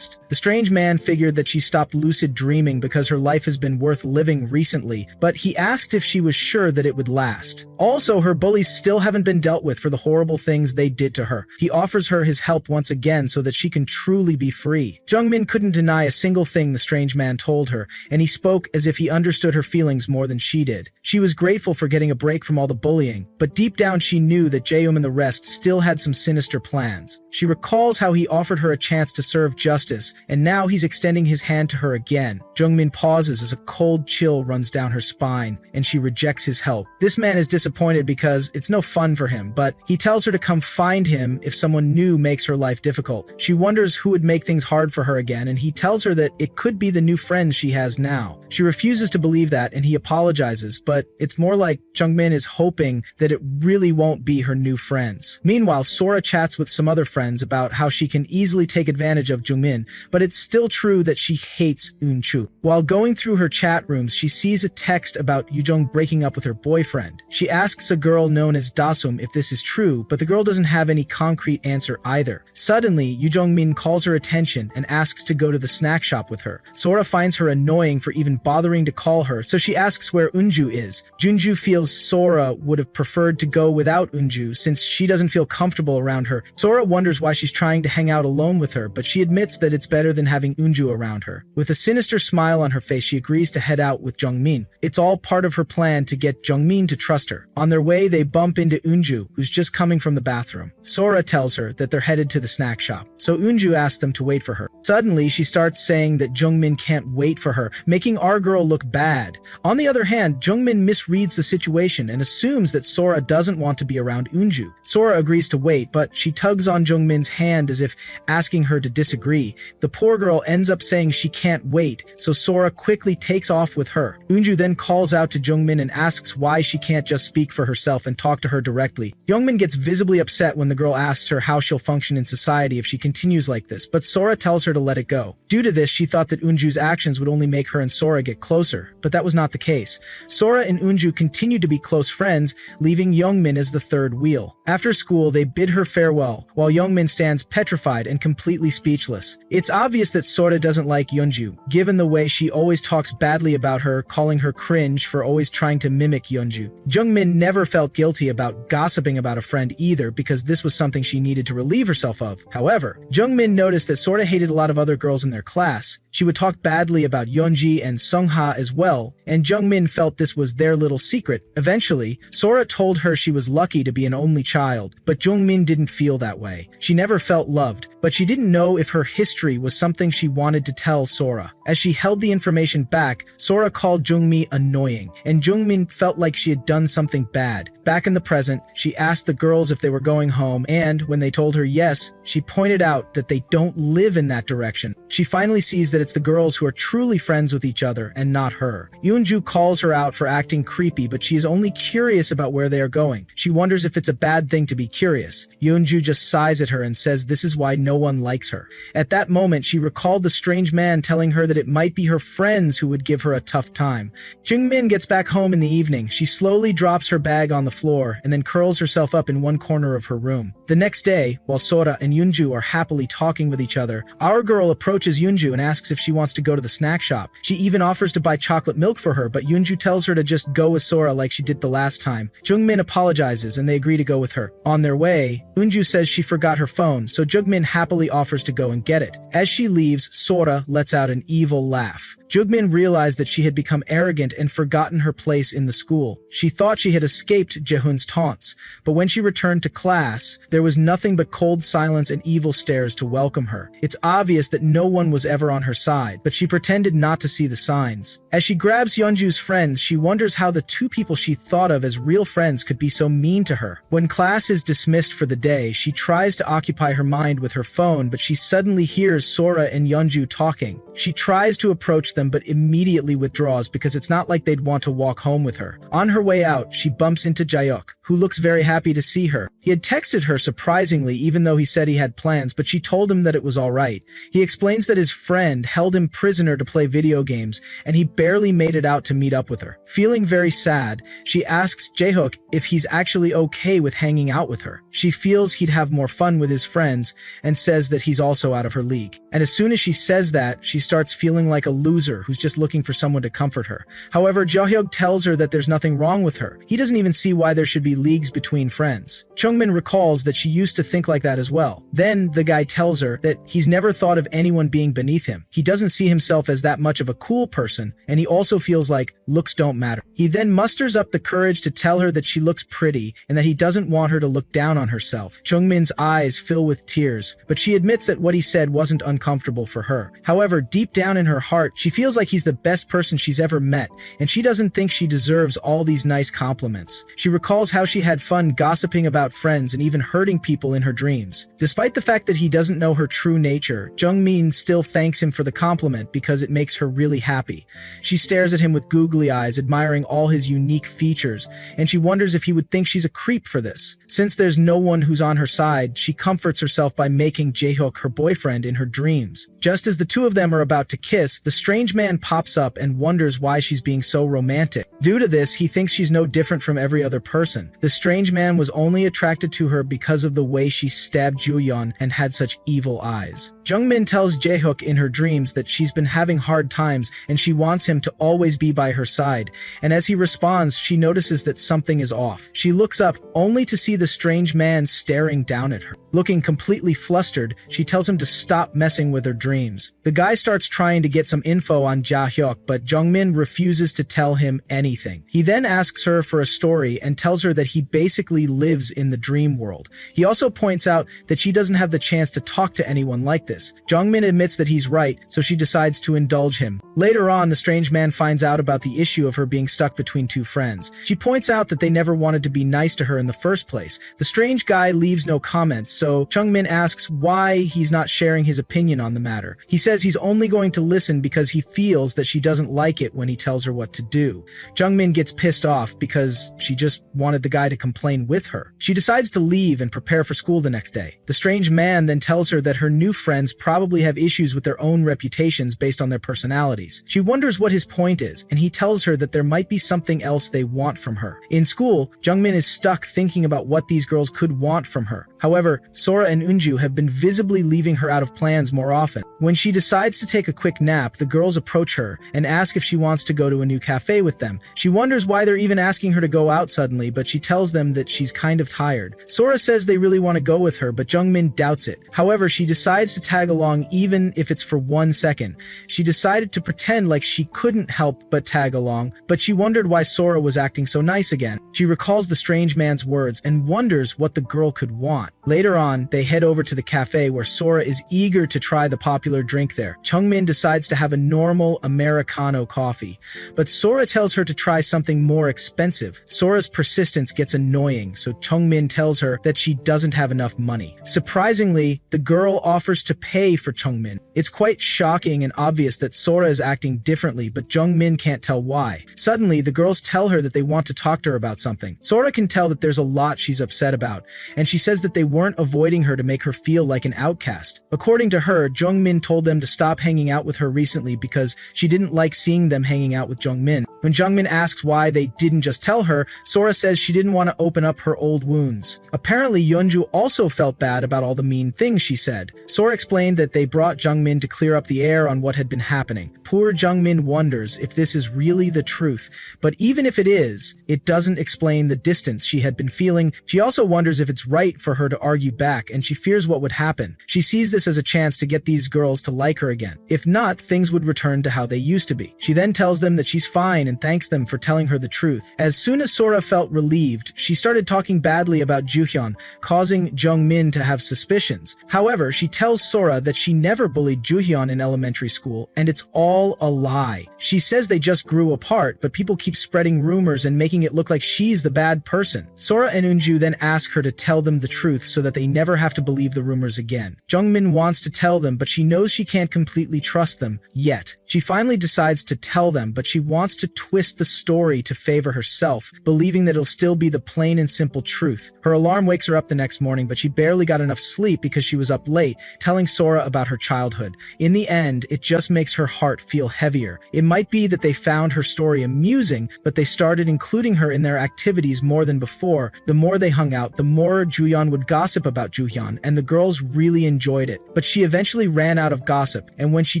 The strange man figured that she stopped lucid dreaming because her life has been worth living recently, but he asked if she was sure that it would last. Also, her bullies still haven't been dealt with for the horrible things they did to her. He offers her his help once again so that she can truly be free. Jungmin couldn't deny a single thing the strange man told her, and he spoke as if he understood her feelings more than she did. She was grateful for getting a break from all the bullying, but deep down she knew that Jaehyun and the rest still had some sinister plans. She recalls how he offered her a chance to serve justice, and now he's extending his hand to her again. Jungmin pauses as a cold chill runs down her spine, and she rejects his help. This man is disappointed because it's no fun for him, but he tells her to come find him if someone new makes her life difficult. She wonders who would make things hard for her again, and he tells her that it could be the new friends she has now. She refuses to believe that, and he apologizes, but it's more like Jungmin is hoping that it really won't be her new friends. Meanwhile, Sora chats with some other friends about how she can easily take advantage of Jungmin, but it's still true that she hates Eunchu. While going through her chat rooms, she sees a text about Yujong breaking up with her boyfriend. She asks a girl known as Dasum if this is true, but the girl doesn't have any concrete answer either. Suddenly, Yujong-min calls her attention and asks to go to the snack shop with her. Sora finds her annoying for even bothering to call her, so she asks where Eunju is. Junju feels Sora would have preferred to go without Eunju since she doesn't feel comfortable around her. Sora wonders why she's trying to hang out alone with her, but she admits that it's better than having Eunju around her. With a sinister smile on her face, she agrees to head out with Jungmin. It's all part of her plan to get Jungmin to trust her. On their way, they bump into Eunju, who's just coming from the bathroom. Sora tells her that they're headed to the snack shop, so Eunju asks them to wait for her. Suddenly, she starts saying that Jungmin can't wait for her, making our girl look bad. On the other hand, Jungmin misreads the situation and assumes that Sora doesn't want to be around Eunju. Sora agrees to wait, but she tugs on Jungmin's hand as if asking her to disagree. The poor girl ends up saying she can't wait, so Sora quickly takes off with her. Eunju then calls out to Jungmin and asks why she can't just speak for herself and talk to her directly. Jungmin gets visibly upset when the girl asks her how she'll function in society if she continues like this, but Sora tells her to let it go. Due to this, she thought that Eunju's actions would only make her and Sora get closer, but that was not the case. Sora and Eunju continue to be close friends, leaving Youngmin as the third wheel. After school, they bid her farewell, while Youngmin stands petrified and completely speechless. It's obvious that Sora doesn't like Yeonju, given the way she always talks badly about her, calling her cringe for always trying to mimic Yeonju. Jungmin never felt guilty about gossiping about a friend either, because this was something she needed to relieve herself of. However, Jungmin noticed that Sora hated a lot of other girls in their class. She would talk badly about Yeonji and Sungha as well, and Jungmin felt this was their little secret. Eventually, Sora told her she was lucky to be an only child, but Jungmin didn't feel that way. She never felt loved, but she didn't know if her history was something she wanted to tell Sora. As she held the information back, Sora called Jungmi annoying, and Jungmin felt like she had done something bad. Back in the present, she asked the girls if they were going home, and when they told her yes, she pointed out that they don't live in that direction. She finally sees that it's the girls who are truly friends with each other and not her. Yoonju calls her out for acting creepy, but she is only curious about where they are going. She wonders if it's a bad thing to be curious. Yoonju just sighs at her and says this is why no one likes her. At that moment, she recalled the strange man telling her that it might be her friends who would give her a tough time. Jungmin gets back home in the evening. She slowly drops her bag on the floor and then curls herself up in one corner of her room. The next day, while Sora and Yoonju are happily talking with each other, our girl approaches Yoonju and asks if she wants to go to the snack shop. She even offers to buy chocolate milk for her, but Yoonju tells her to just go with Sora like she did the last time. Jungmin apologizes and they agree to go with her. On their way, Yoonju says she forgot her phone, so Jungmin happily offers to go and get it. As she leaves, Sora lets out an evil laugh. Jungmin realized that she had become arrogant and forgotten her place in the school. She thought she had escaped Jaehoon's taunts, but when she returned to class, there was nothing but cold silence and evil stares to welcome her. It's obvious that no one was ever on her side, but she pretended not to see the signs. As she grabs Yeonju's friends, she wonders how the two people she thought of as real friends could be so mean to her. When class is dismissed for the day, she tries to occupy her mind with her phone, but she suddenly hears Sora and Yeonju talking. She tries to approach them but immediately withdraws because it's not like they'd want to walk home with her. On her way out, she bumps into Jaehyuk, who looks very happy to see her. He had texted her surprisingly even though he said he had plans, but she told him that it was alright. He explains that his friend held him prisoner to play video games and he barely made it out to meet up with her. Feeling very sad, she asks Jaehyuk if he's actually okay with hanging out with her. She feels he'd have more fun with his friends and says that he's also out of her league. And as soon as she says that, she starts feeling like a loser who's just looking for someone to comfort her. However, Jaehyuk tells her that there's nothing wrong with her. He doesn't even see why there should be leagues between friends. Jungmin recalls that she used to think like that as well. Then the guy tells her that he's never thought of anyone being beneath him. He doesn't see himself as that much of a cool person, and he also feels like looks don't matter. He then musters up the courage to tell her that she looks pretty and that he doesn't want her to look down on herself. Jungmin's eyes fill with tears, but she admits that what he said wasn't uncomfortable for her. However, deep down in her heart, she feels like he's the best person she's ever met, and she doesn't think she deserves all these nice compliments. She recalls how she had fun gossiping about friends and even hurting people in her dreams. Despite the fact that he doesn't know her true nature, Jungmin still thanks him for the compliment because it makes her really happy. She stares at him with googly eyes, admiring all his unique features, and she wonders if he would think she's a creep for this. Since there's no one who's on her side, she comforts herself by making Jaehyuk her boyfriend in her dreams. Just as the two of them are about to kiss, the strange man pops up and wonders why she's being so romantic. Due to this, he thinks she's no different from every other person. The strange man was only attracted to her because of the way she stabbed Juyeon and had such evil eyes. Jungmin tells Jaehyuk in her dreams that she's been having hard times and she wants him to always be by her side, and as he responds, she notices that something is off. She looks up only to see the strange man staring down at her. Looking completely flustered, she tells him to stop messing with her dreams. The guy starts trying to get some info on Jaehyuk, but Jungmin refuses to tell him anything. He then asks her for a story and tells her that he basically lives in the dream world. He also points out that she doesn't have the chance to talk to anyone like this. Jungmin admits that he's right, so she decides to indulge him. Later on, the strange man finds out about the issue of her being stuck between two friends. She points out that they never wanted to be nice to her in the first place. The strange guy leaves no comments, so Jungmin asks why he's not sharing his opinion on the matter. He says he's only going to listen because he feels that she doesn't like it when he tells her what to do. Jungmin gets pissed off because she just wanted the guy to complain with her. She decides to leave and prepare for school the next day. The strange man then tells her that her new friends probably have issues with their own reputations based on their personalities. She wonders what his point is, and he tells her that there might be something else they want from her. In school, Jungmin is stuck thinking about what these girls could want from her. However, Sora and Eunju have been visibly leaving her out of plans more often. When she decides to take a quick nap, the girls approach her and ask if she wants to go to a new cafe with them. She wonders why they're even asking her to go out suddenly, but she tells them that she's kind of tired. Sora says they really want to go with her, but Jungmin doubts it. However, she decides to tag along even if it's for 1 second. She decided to pretend like she couldn't help but tag along, but she wondered why Sora was acting so nice again. She recalls the strange man's words and wonders what the girl could want. Later on, they head over to the cafe where Sora is eager to try the popular drink there. Chungmin decides to have a normal Americano coffee, but Sora tells her to try something more expensive. Sora's persistence gets annoying, so Chungmin tells her that she doesn't have enough money. Surprisingly, the girl offers to pay for Chungmin. It's quite shocking and obvious that Sora is acting differently, but Jungmin can't tell why. Suddenly, the girls tell her that they want to talk to her about something. Sora can tell that there's a lot she's upset about, and she says that they weren't avoiding her to make her feel like an outcast. According to her, Jungmin told them to stop hanging out with her recently because she didn't like seeing them hanging out with Jungmin. When Jungmin asks why they didn't just tell her, Sora says she didn't want to open up her old wounds. Apparently, Yeonju also felt bad about all the mean things she said. Sora explained that they brought Jungmin to clear up the air on what had been happening. Poor Jungmin wonders if this is really the truth, but even if it is, it doesn't explain the distance she had been feeling. She also wonders if it's right for her to argue back, and she fears what would happen. She sees this as a chance to get these girls to like her again. If not, things would return to how they used to be. She then tells them that she's fine and thanks them for telling her the truth. As soon as Sora felt relieved, she started talking badly about Juhyun, causing Jungmin to have suspicions. However, she tells Sora that she never bullied Juhyun in elementary school, and it's all a lie. She says they just grew apart, but people keep spreading rumors and making it look like she's the bad person. Sora and Eunju then ask her to tell them the truth so that they never have to believe the rumors again. Jungmin wants to tell them, but she knows she can't completely trust them yet. She finally decides to tell them, but she wants to twist the story to favor herself, believing that it'll still be the plain and simple truth. Her alarm wakes her up the next morning, but she barely got enough sleep because she was up late, telling Sora about her childhood. In the end, it just makes her heart feel heavier. It might be that they found her story amusing, but they started including her in their activities more than before. The more they hung out, the more Juhyun would gossip about Juhyun, and the girls really enjoyed it. But she eventually ran out of gossip, and when she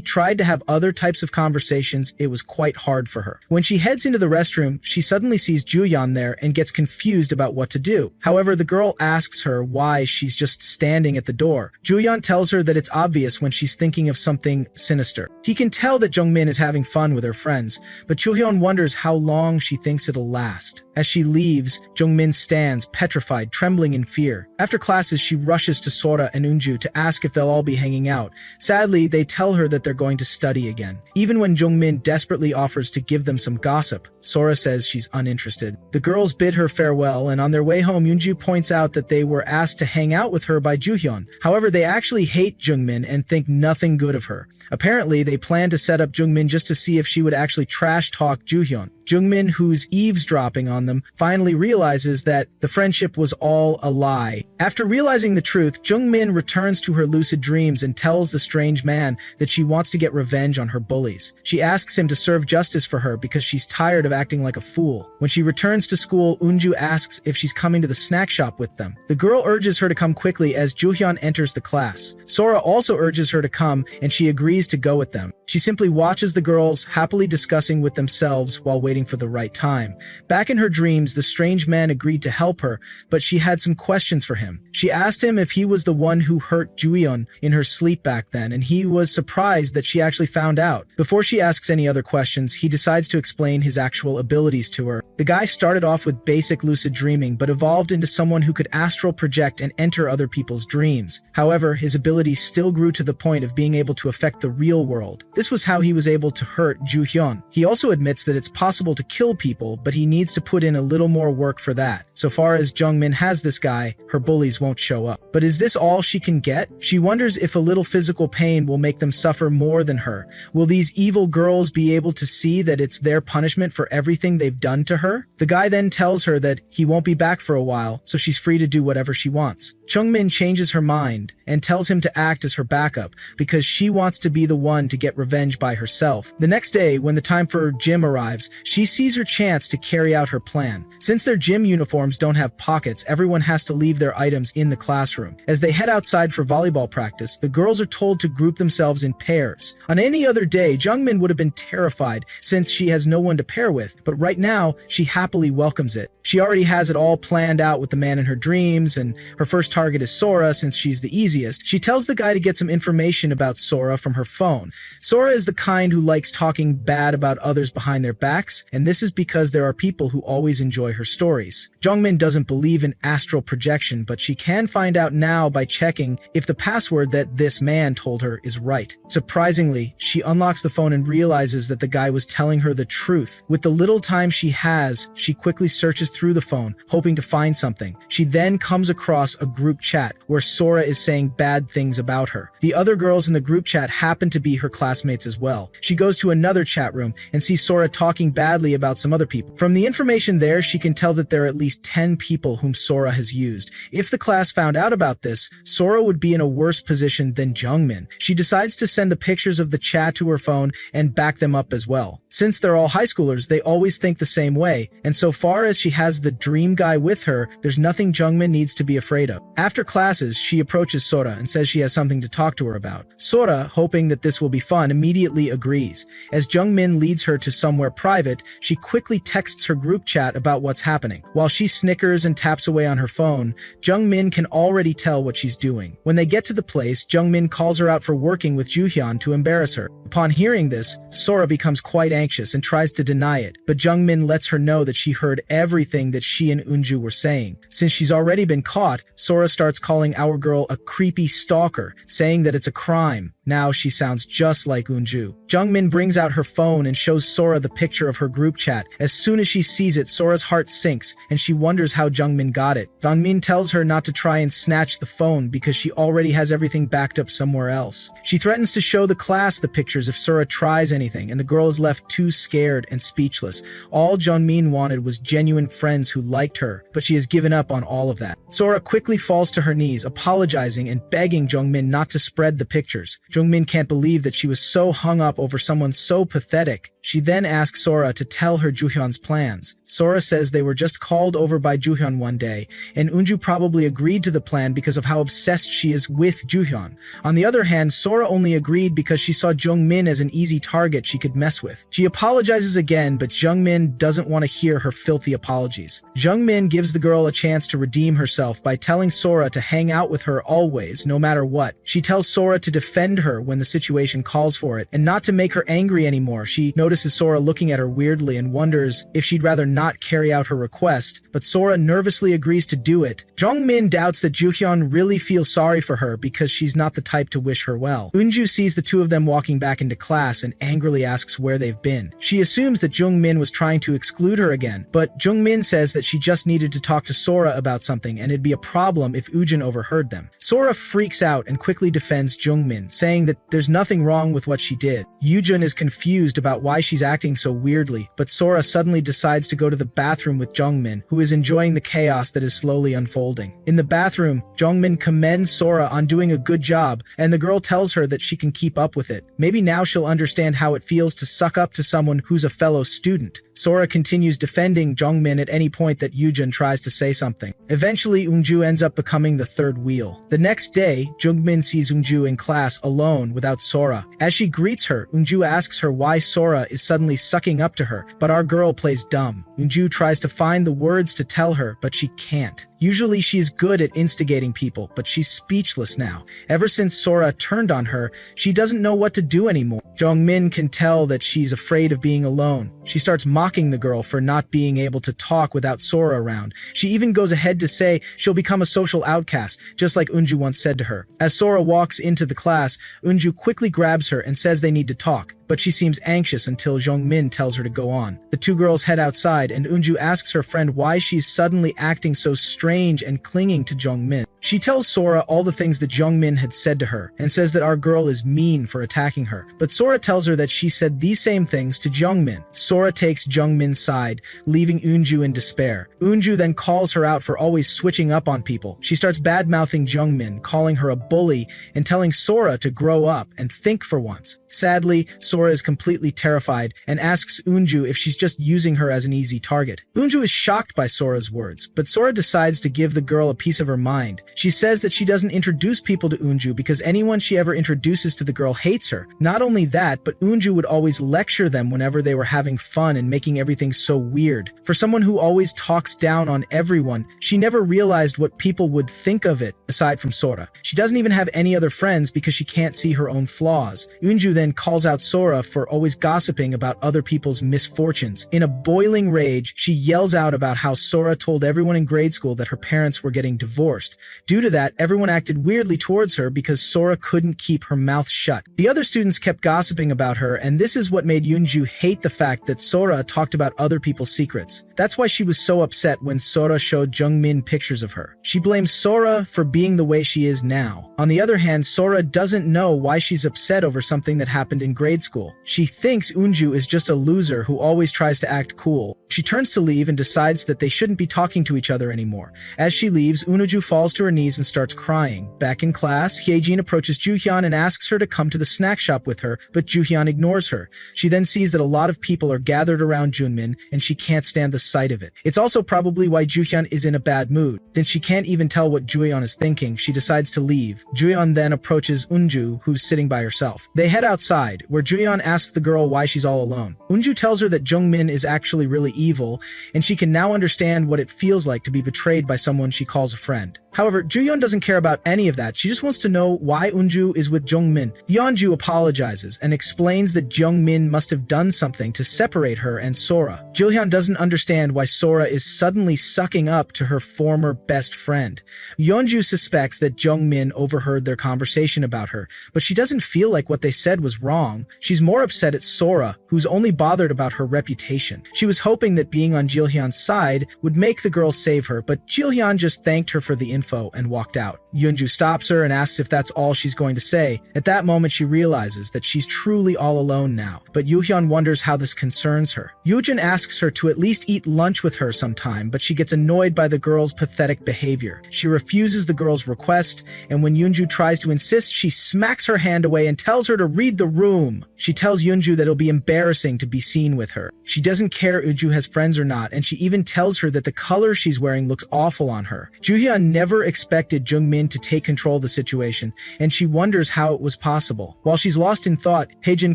tried to have other types of conversations, it was quite hard for her. When she heads into the restroom, she suddenly sees Juhyun there and gets confused about what to do. However, the girl asks her why she's just standing at the door. Juhyun tells her that it's obvious when she's thinking of something sinister. He can tell that Jungmin is having fun with her friends, but Juhyun wonders how long she thinks it'll last. As she leaves, Jungmin stands, petrified, trembling in fear. After classes, she rushes to Sora and Eunju to ask if they'll all be hanging out. Sadly, they tell her that they're going to study again. Even when Jungmin desperately offers to give them some gossip, Sora says she's uninterested. The girls bid her farewell, and on their way home, Eunju points out that they were asked to hang out with her by Juhyun. However, they actually hate Jungmin and think nothing good of her. Apparently, they plan to set up Jungmin just to see if she would actually trash-talk Juhyun. Jungmin, who's eavesdropping on them, finally realizes that the friendship was all a lie. After realizing the truth, Jungmin returns to her lucid dreams and tells the strange man that she wants to get revenge on her bullies. She asks him to serve justice for her because she's tired of acting like a fool. When she returns to school, Eunju asks if she's coming to the snack shop with them. The girl urges her to come quickly as Juhyun enters the class. Sora also urges her to come, and she agrees to go with them. She simply watches the girls happily discussing with themselves while waiting for the right time. Back in her dreams, the strange man agreed to help her, but she had some questions for him. She asked him if he was the one who hurt Juhyun in her sleep back then, and he was surprised that she actually found out. Before she asks any other questions, he decides to explain his actual abilities to her. The guy started off with basic lucid dreaming, but evolved into someone who could astral project and enter other people's dreams. However, his abilities still grew to the point of being able to affect the real world. This was how he was able to hurt Juhyun. He also admits that it's possible to kill people, but he needs to put in a little more work for that. So far as Jungmin has this guy, her bullies won't show up. But is this all she can get? She wonders if a little physical pain will make them suffer more than her. Will these evil girls be able to see that it's their punishment for everything they've done to her? The guy then tells her that he won't be back for a while, so she's free to do whatever she wants. Jungmin changes her mind and tells him to act as her backup because she wants to be the one to get revenge by herself. The next day, when the time for gym arrives, she sees her chance to carry out her plan. Since their gym uniforms don't have pockets, everyone has to leave their items in the classroom. As they head outside for volleyball practice, the girls are told to group themselves in pairs. On any other day, Jungmin would have been terrified since she has no one to pair with, but right now, she happily welcomes it. She already has it all planned out with the man in her dreams, and her first target is Sora since she's the easiest. She tells the guy to get some information about Sora from her phone. Sora is the kind who likes talking bad about others behind their backs, and this is because there are people who always enjoy her stories. Jungmin doesn't believe in astral projection, but she can find out now by checking if the password that this man told her is right. Surprisingly, she unlocks the phone and realizes that the guy was telling her the truth. With the little time she has, she quickly searches through the phone, hoping to find something. She then comes across a group chat where Sora is saying bad things about her. The other girls in the group chat happen to be her classmates as well. She goes to another chat room and sees Sora talking badly about some other people. From the information there, she can tell that there are at least 10 people whom Sora has used. If the class found out about this, Sora would be in a worse position than Jungmin. She decides to send the pictures of the chat to her phone and back them up as well. Since they're all high schoolers, they always think the same way, and so far as she has the dream guy with her, there's nothing Jungmin needs to be afraid of. After classes, she approaches Sora and says she has something to talk to her about. Sora, hoping that this will be fun, immediately agrees. As Jungmin leads her to somewhere private, she quickly texts her group chat about what's happening. While she snickers and taps away on her phone, Jungmin can already tell what she's doing. When they get to the place, Jungmin calls her out for working with Juhyun to embarrass her. Upon hearing this, Sora becomes quite anxious and tries to deny it, but Jungmin lets her know that she heard everything that she and Eunju were saying. Since she's already been caught, Sora starts calling our girl a creepy stalker, saying that it's a crime. Now she sounds just like Eunju. Jungmin brings out her phone and shows Sora the picture of her group chat. As soon as she sees it, Sora's heart sinks, and she wonders how Jungmin got it. Jungmin tells her not to try and snatch the phone because she already has everything backed up somewhere else. She threatens to show the class the pictures if Sora tries anything, and the girl is left too scared and speechless. All Jungmin wanted was genuine friends who liked her, but she has given up on all of that. Sora quickly falls to her knees, apologizing and begging Jungmin not to spread the pictures. Jungmin can't believe that she was so hung up over someone so pathetic. She then asks Sora to tell her Juhyun's plans. Sora says they were just called over by Juhyun one day, and Eunju probably agreed to the plan because of how obsessed she is with Juhyun. On the other hand, Sora only agreed because she saw Jungmin as an easy target she could mess with. She apologizes again, but Jungmin doesn't want to hear her filthy apologies. Jungmin gives the girl a chance to redeem herself by telling Sora to hang out with her always, no matter what. She tells Sora to defend her when the situation calls for it, and not to make her angry anymore. She notices Sora looking at her weirdly and wonders if she'd rather not carry out her request, but Sora nervously agrees to do it. Jungmin doubts that Juhyun really feels sorry for her because she's not the type to wish her well. Eunju sees the two of them walking back into class and angrily asks where they've been. She assumes that Jungmin was trying to exclude her again, but Jungmin says that she just needed to talk to Sora about something and it'd be a problem if Eunjun overheard them. Sora freaks out and quickly defends Jungmin, saying that there's nothing wrong with what she did. Eunjun is confused about why she's acting so weirdly, but Sora suddenly decides to go to the bathroom with Jungmin, who is enjoying the chaos that is slowly unfolding. In the bathroom, Jungmin commends Sora on doing a good job, and the girl tells her that she can keep up with it. Maybe now she'll understand how it feels to suck up to someone who's a fellow student. Sora continues defending Jungmin at any point that Eunjun tries to say something. Eventually, Eunju ends up becoming the third wheel. The next day, Jungmin sees Eunju in class alone without Sora. As she greets her, Eunju asks her why Sora is suddenly sucking up to her, but our girl plays dumb. Eunju tries to find the words to tell her, but she can't. Usually she's good at instigating people, but she's speechless now. Ever since Sora turned on her, she doesn't know what to do anymore. Jungmin can tell that she's afraid of being alone. She starts mocking the girl for not being able to talk without Sora around. She even goes ahead to say she'll become a social outcast, just like Eunju once said to her. As Sora walks into the class, Eunju quickly grabs her and says they need to talk, but she seems anxious until Jungmin tells her to go on. The two girls head outside, and Eunju asks her friend why she's suddenly acting so strange and clinging to Jungmin. She tells Sora all the things that Jungmin had said to her, and says that our girl is mean for attacking her. But Sora tells her that she said these same things to Jungmin. Sora takes Jungmin's side, leaving Eunju in despair. Eunju then calls her out for always switching up on people. She starts bad-mouthing Jungmin, calling her a bully, and telling Sora to grow up and think for once. Sadly, Sora is completely terrified and asks Unju if she's just using her as an easy target. Unju is shocked by Sora's words, but Sora decides to give the girl a piece of her mind. She says that she doesn't introduce people to Unju because anyone she ever introduces to the girl hates her. Not only that, but Unju would always lecture them whenever they were having fun and making everything so weird. For someone who always talks down on everyone, she never realized what people would think of it, aside from Sora. She doesn't even have any other friends because she can't see her own flaws. Unju then calls out Sora for always gossiping about other people's misfortunes. In a boiling rage, she yells out about how Sora told everyone in grade school that her parents were getting divorced. Due to that, everyone acted weirdly towards her because Sora couldn't keep her mouth shut. The other students kept gossiping about her, and this is what made Unju hate the fact that Sora talked about other people's secrets. That's why she was so upset when Sora showed Jungmin pictures of her. She blames Sora for being the way she is now. On the other hand, Sora doesn't know why she's upset over something that happened in grade school. She thinks Unju is just a loser who always tries to act cool. She turns to leave and decides that they shouldn't be talking to each other anymore. As she leaves, Unju falls to her knees and starts crying. Back in class, Hyejin approaches Juhyun and asks her to come to the snack shop with her, but Juhyun ignores her. She then sees that a lot of people are gathered around Junmin, and she can't stand the sight of it. It's also probably why Juhyun is in a bad mood. Since she can't even tell what Juhyun is thinking, she decides to leave. Juhyun then approaches Unju, who's sitting by herself. They head outside, where Juhyun asks the girl why she's all alone. Unju tells her that Jungmin is actually really evil, and she can now understand what it feels like to be betrayed by someone she calls a friend. However, Juhyun doesn't care about any of that. She just wants to know why Unju is with Jungmin. Yeonju apologizes and explains that Jungmin must have done something to separate her and Sora. Juhyun doesn't understand why Sora is suddenly sucking up to her former best friend. Yeonju suspects that Jungmin overheard their conversation about her, but she doesn't feel like what they said was wrong. She's more upset at Sora, who's only bothered about her reputation. She was hoping that being on Jilhyun's side would make the girl save her, but Jilhyun just thanked her for the info and walked out. Yeonju stops her and asks if that's all she's going to say. At that moment, she realizes that she's truly all alone now, but Yuhyun wonders how this concerns her. Yujin asks her to at least eat lunch with her sometime, but she gets annoyed by the girl's pathetic behavior. She refuses the girl's request, and when Yeonju tries to insist, she smacks her hand away and tells her to read the room. She tells Yeonju that it'll be embarrassing to be seen with her. She doesn't care if Yeonju has friends or not, and she even tells her that the color she's wearing looks awful on her. Juhyun never expected Jungmin to take control of the situation, and she wonders how it was possible. While she's lost in thought, Haejin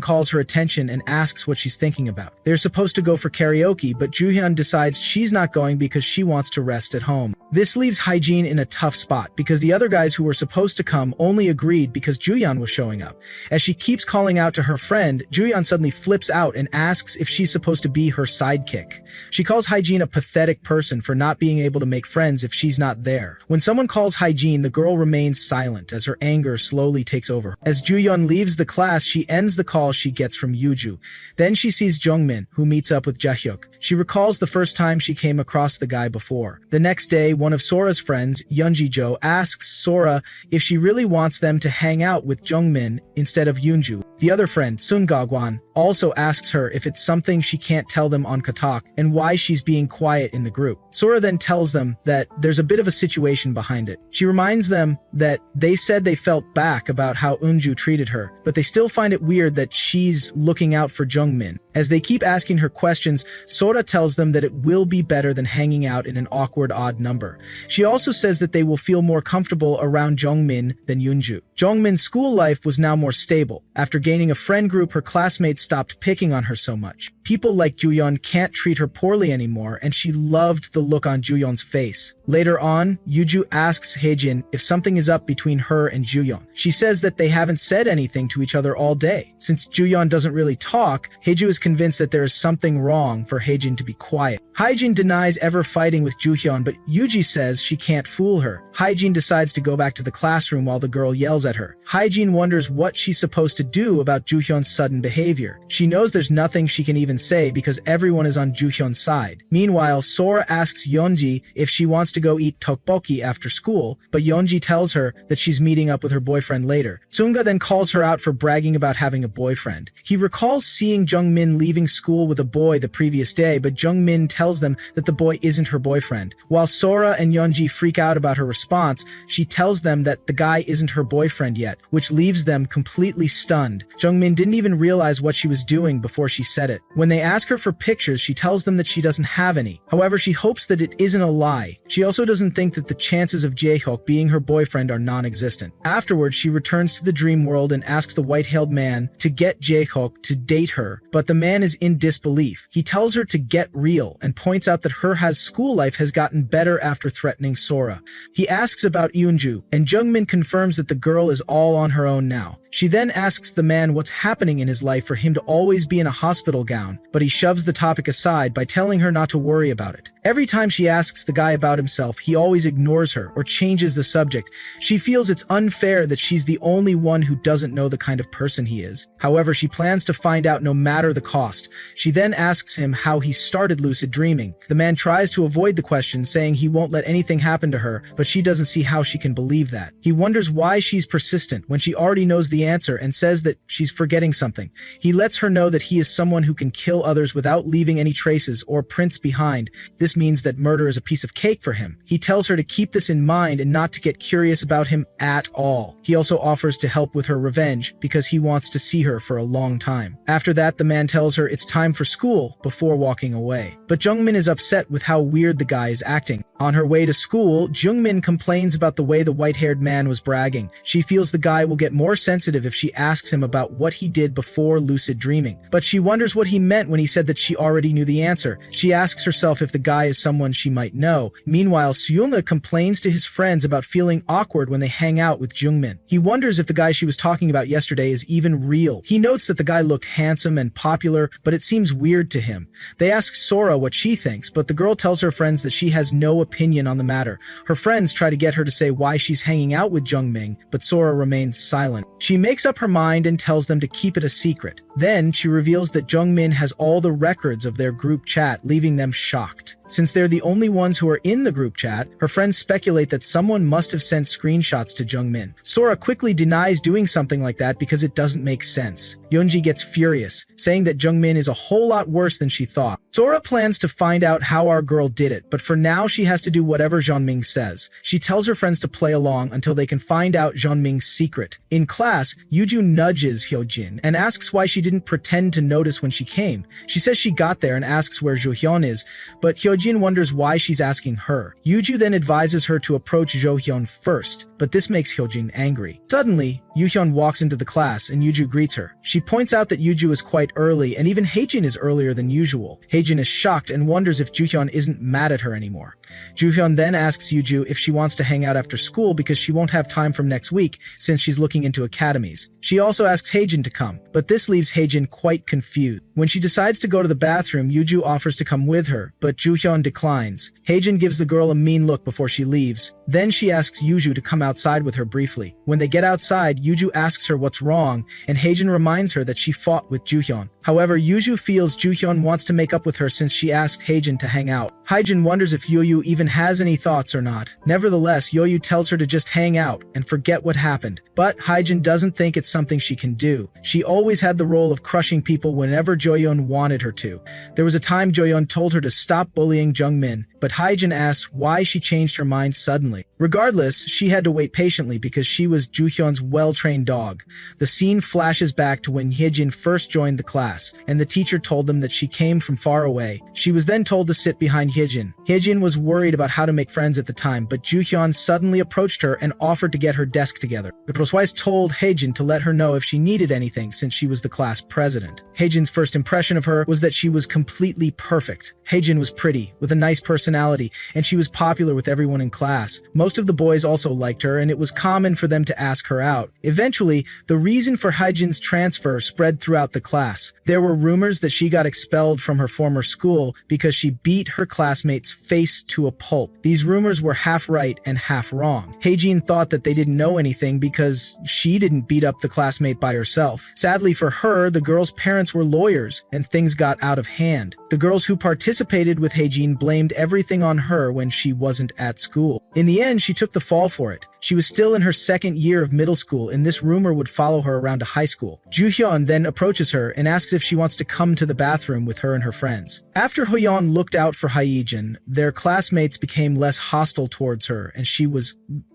calls her attention and asks what she's thinking about. They're supposed to go for karaoke, but Juhyun decides she's not going because she wants to rest at home. This leaves Haejin in a tough spot because the other guys who were supposed to come only agreed because Juhyun was showing up. As she keeps calling out to her friend, Juhyun suddenly flips out and asks if she's supposed to be her sidekick. She calls Haejin a pathetic person for not being able to make friends if she's not there. When someone calls Haejin, the girl remains silent as her anger slowly takes over. As Juhyun leaves the class, she ends the call she gets from Yuju. Then she sees Jungmin, who meets up with Jaehyuk. She recalls the first time she came across the guy before. The next day, one of Sora's friends, Yeonji-jo, asks Sora if she really wants them to hang out with Jungmin instead of Yoonju. The other friend, Sun Gagwan, also asks her if it's something she can't tell them on Katak and why she's being quiet in the group. Sora then tells them that there's a bit of a situation behind it. She reminds them that they said they felt back about how Unju treated her, but they still find it weird that she's looking out for Jungmin. As they keep asking her questions, Sora tells them that it will be better than hanging out in an awkward odd number. She also says that they will feel more comfortable around Jungmin than Yoonju. Jungmin's school life was now more stable. After gaining a friend group, her classmates stopped picking on her so much. People like Juhyun can't treat her poorly anymore, and she loved the look on Juhyun's face. Later on, Yuju asks Haejin if something is up between her and Juhyun. She says that they haven't said anything to each other all day. Since Juhyun doesn't really talk, Haeju is convinced that there is something wrong for Haejin to be quiet. Haejin denies ever fighting with Juhyun, but Yuji says she can't fool her. Haejin decides to go back to the classroom while the girl yells at her. Haejin wonders what she's supposed to do about Juhyun's sudden behavior. She knows there's nothing she can even say because everyone is on Juhyun's side. Meanwhile, Sora asks Yeonji if she wants to go eat tteokbokki after school, but Yeonji tells her that she's meeting up with her boyfriend later. Sunga then calls her out for bragging about having a boyfriend. He recalls seeing Jungmin leaving school with a boy the previous day, but Jungmin tells tells them that the boy isn't her boyfriend. While Sora and Yeonji freak out about her response, she tells them that the guy isn't her boyfriend yet, which leaves them completely stunned. Jungmin didn't even realize what she was doing before she said it. When they ask her for pictures, she tells them that she doesn't have any. However, she hopes that it isn't a lie. She also doesn't think that the chances of Jaehyuk being her boyfriend are non-existent. Afterwards, she returns to the dream world and asks the white-haired man to get Jaehyuk to date her, but the man is in disbelief. He tells her to get real and points out that her school life has gotten better after threatening Sora. He asks about Eunju, and Jungmin confirms that the girl is all on her own now. She then asks the man what's happening in his life for him to always be in a hospital gown, but he shoves the topic aside by telling her not to worry about it. Every time she asks the guy about himself, he always ignores her or changes the subject. She feels it's unfair that she's the only one who doesn't know the kind of person he is. However, she plans to find out no matter the cost. She then asks him how he started lucid dreaming. The man tries to avoid the question, saying he won't let anything happen to her, but she doesn't see how she can believe that. He wonders why she's persistent when she already knows the answer and says that she's forgetting something. He lets her know that he is someone who can kill others without leaving any traces or prints behind. This means that murder is a piece of cake for him. He tells her to keep this in mind and not to get curious about him at all. He also offers to help with her revenge because he wants to see her for a long time. After that, the man tells her it's time for school before walking away. But Jungmin is upset with how weird the guy is acting. On her way to school, Jungmin complains about the way the white-haired man was bragging. She feels the guy will get more sensitive if she asks him about what he did before lucid dreaming. But she wonders what he meant when he said that she already knew the answer. She asks herself if the guy is someone she might know. Meanwhile, Seulna complains to his friends about feeling awkward when they hang out with Jungmin. He wonders if the guy she was talking about yesterday is even real. He notes that the guy looked handsome and popular, but it seems weird to him. They ask Sora what she thinks, but the girl tells her friends that she has no opinion on the matter. Her friends try to get her to say why she's hanging out with Jungmin, but Sora remains silent. She makes up her mind and tells them to keep it a secret. Then she reveals that Jungmin has all the records of their group chat, leaving them shocked. Since they're the only ones who are in the group chat, her friends speculate that someone must have sent screenshots to Jungmin. Sora quickly denies doing something like that because it doesn't make sense. Yeonji gets furious, saying that Jungmin is a whole lot worse than she thought. Sora plans to find out how our girl did it, but for now she has to do whatever Jeonming says. She tells her friends to play along until they can find out Jeonming's secret. In class, Yuju nudges Hyojin and asks why she didn't pretend to notice when she came. She says she got there and asks where Johyun is, but Hyojin wonders why she's asking her. Yuju then advises her to approach Johyun first, but this makes Hyojin angry. Suddenly, Yuhyun walks into the class and Yuju greets her. She points out that Yuju is quite early and even Haejin is earlier than usual. Haejin is shocked and wonders if Juhyun isn't mad at her anymore. Juhyun then asks Yuju if she wants to hang out after school because she won't have time from next week since she's looking into academies. She also asks Haejin to come, but this leaves Haejin quite confused. When she decides to go to the bathroom, Yuju offers to come with her, but Juhyun declines. Haejin gives the girl a mean look before she leaves. Then she asks Yuju to come outside with her briefly. When they get outside, Yuju asks her what's wrong, and Haejin reminds her that she fought with Juhyun. However, Yuju feels Juhyun wants to make up with her since she asked Haejin to hang out. Haejin wonders if Yoyu even has any thoughts or not. Nevertheless, Yoyu tells her to just hang out and forget what happened. But Haejin doesn't think it's something she can do. She always had the role of crushing people whenever Joyeon wanted her to. There was a time Joyeon told her to stop bullying Jungmin, but Haejin asks why she changed her mind suddenly. Regardless, she had to wait patiently because she was Juhyun's well-trained dog. The scene flashes back to when Haejin first joined the class, and the teacher told them that she came from far away. She was then told to sit behind Haejin. Haejin was worried about how to make friends at the time, but Juhyun suddenly approached her and offered to get her desk together. But Roswise told Haejin to let her know if she needed anything since she was the class president. Haejin's first impression of her was that she was completely perfect. Haejin was pretty, with a nice personality, and she was popular with everyone in class. Most of the boys also liked her, and it was common for them to ask her out. Eventually, the reason for Haejin's transfer spread throughout the class. There were rumors that she got expelled from her former school because she beat her classmates' face to a pulp. These rumors were half right and half wrong. Haejin thought that they didn't know anything because she didn't beat up the classmate by herself. Sadly for her, the girl's parents were lawyers, and things got out of hand. The girls who participated with Haejin blamed everything on her when she wasn't at school. In the end, she took the fall for it. She was still in her second year of middle school, and this rumor would follow her around to high school. Juhyun then approaches her and asks asks if she wants to come to the bathroom with her and her friends. After Hoyeon looked out for Haejin, their classmates became less hostile towards her, and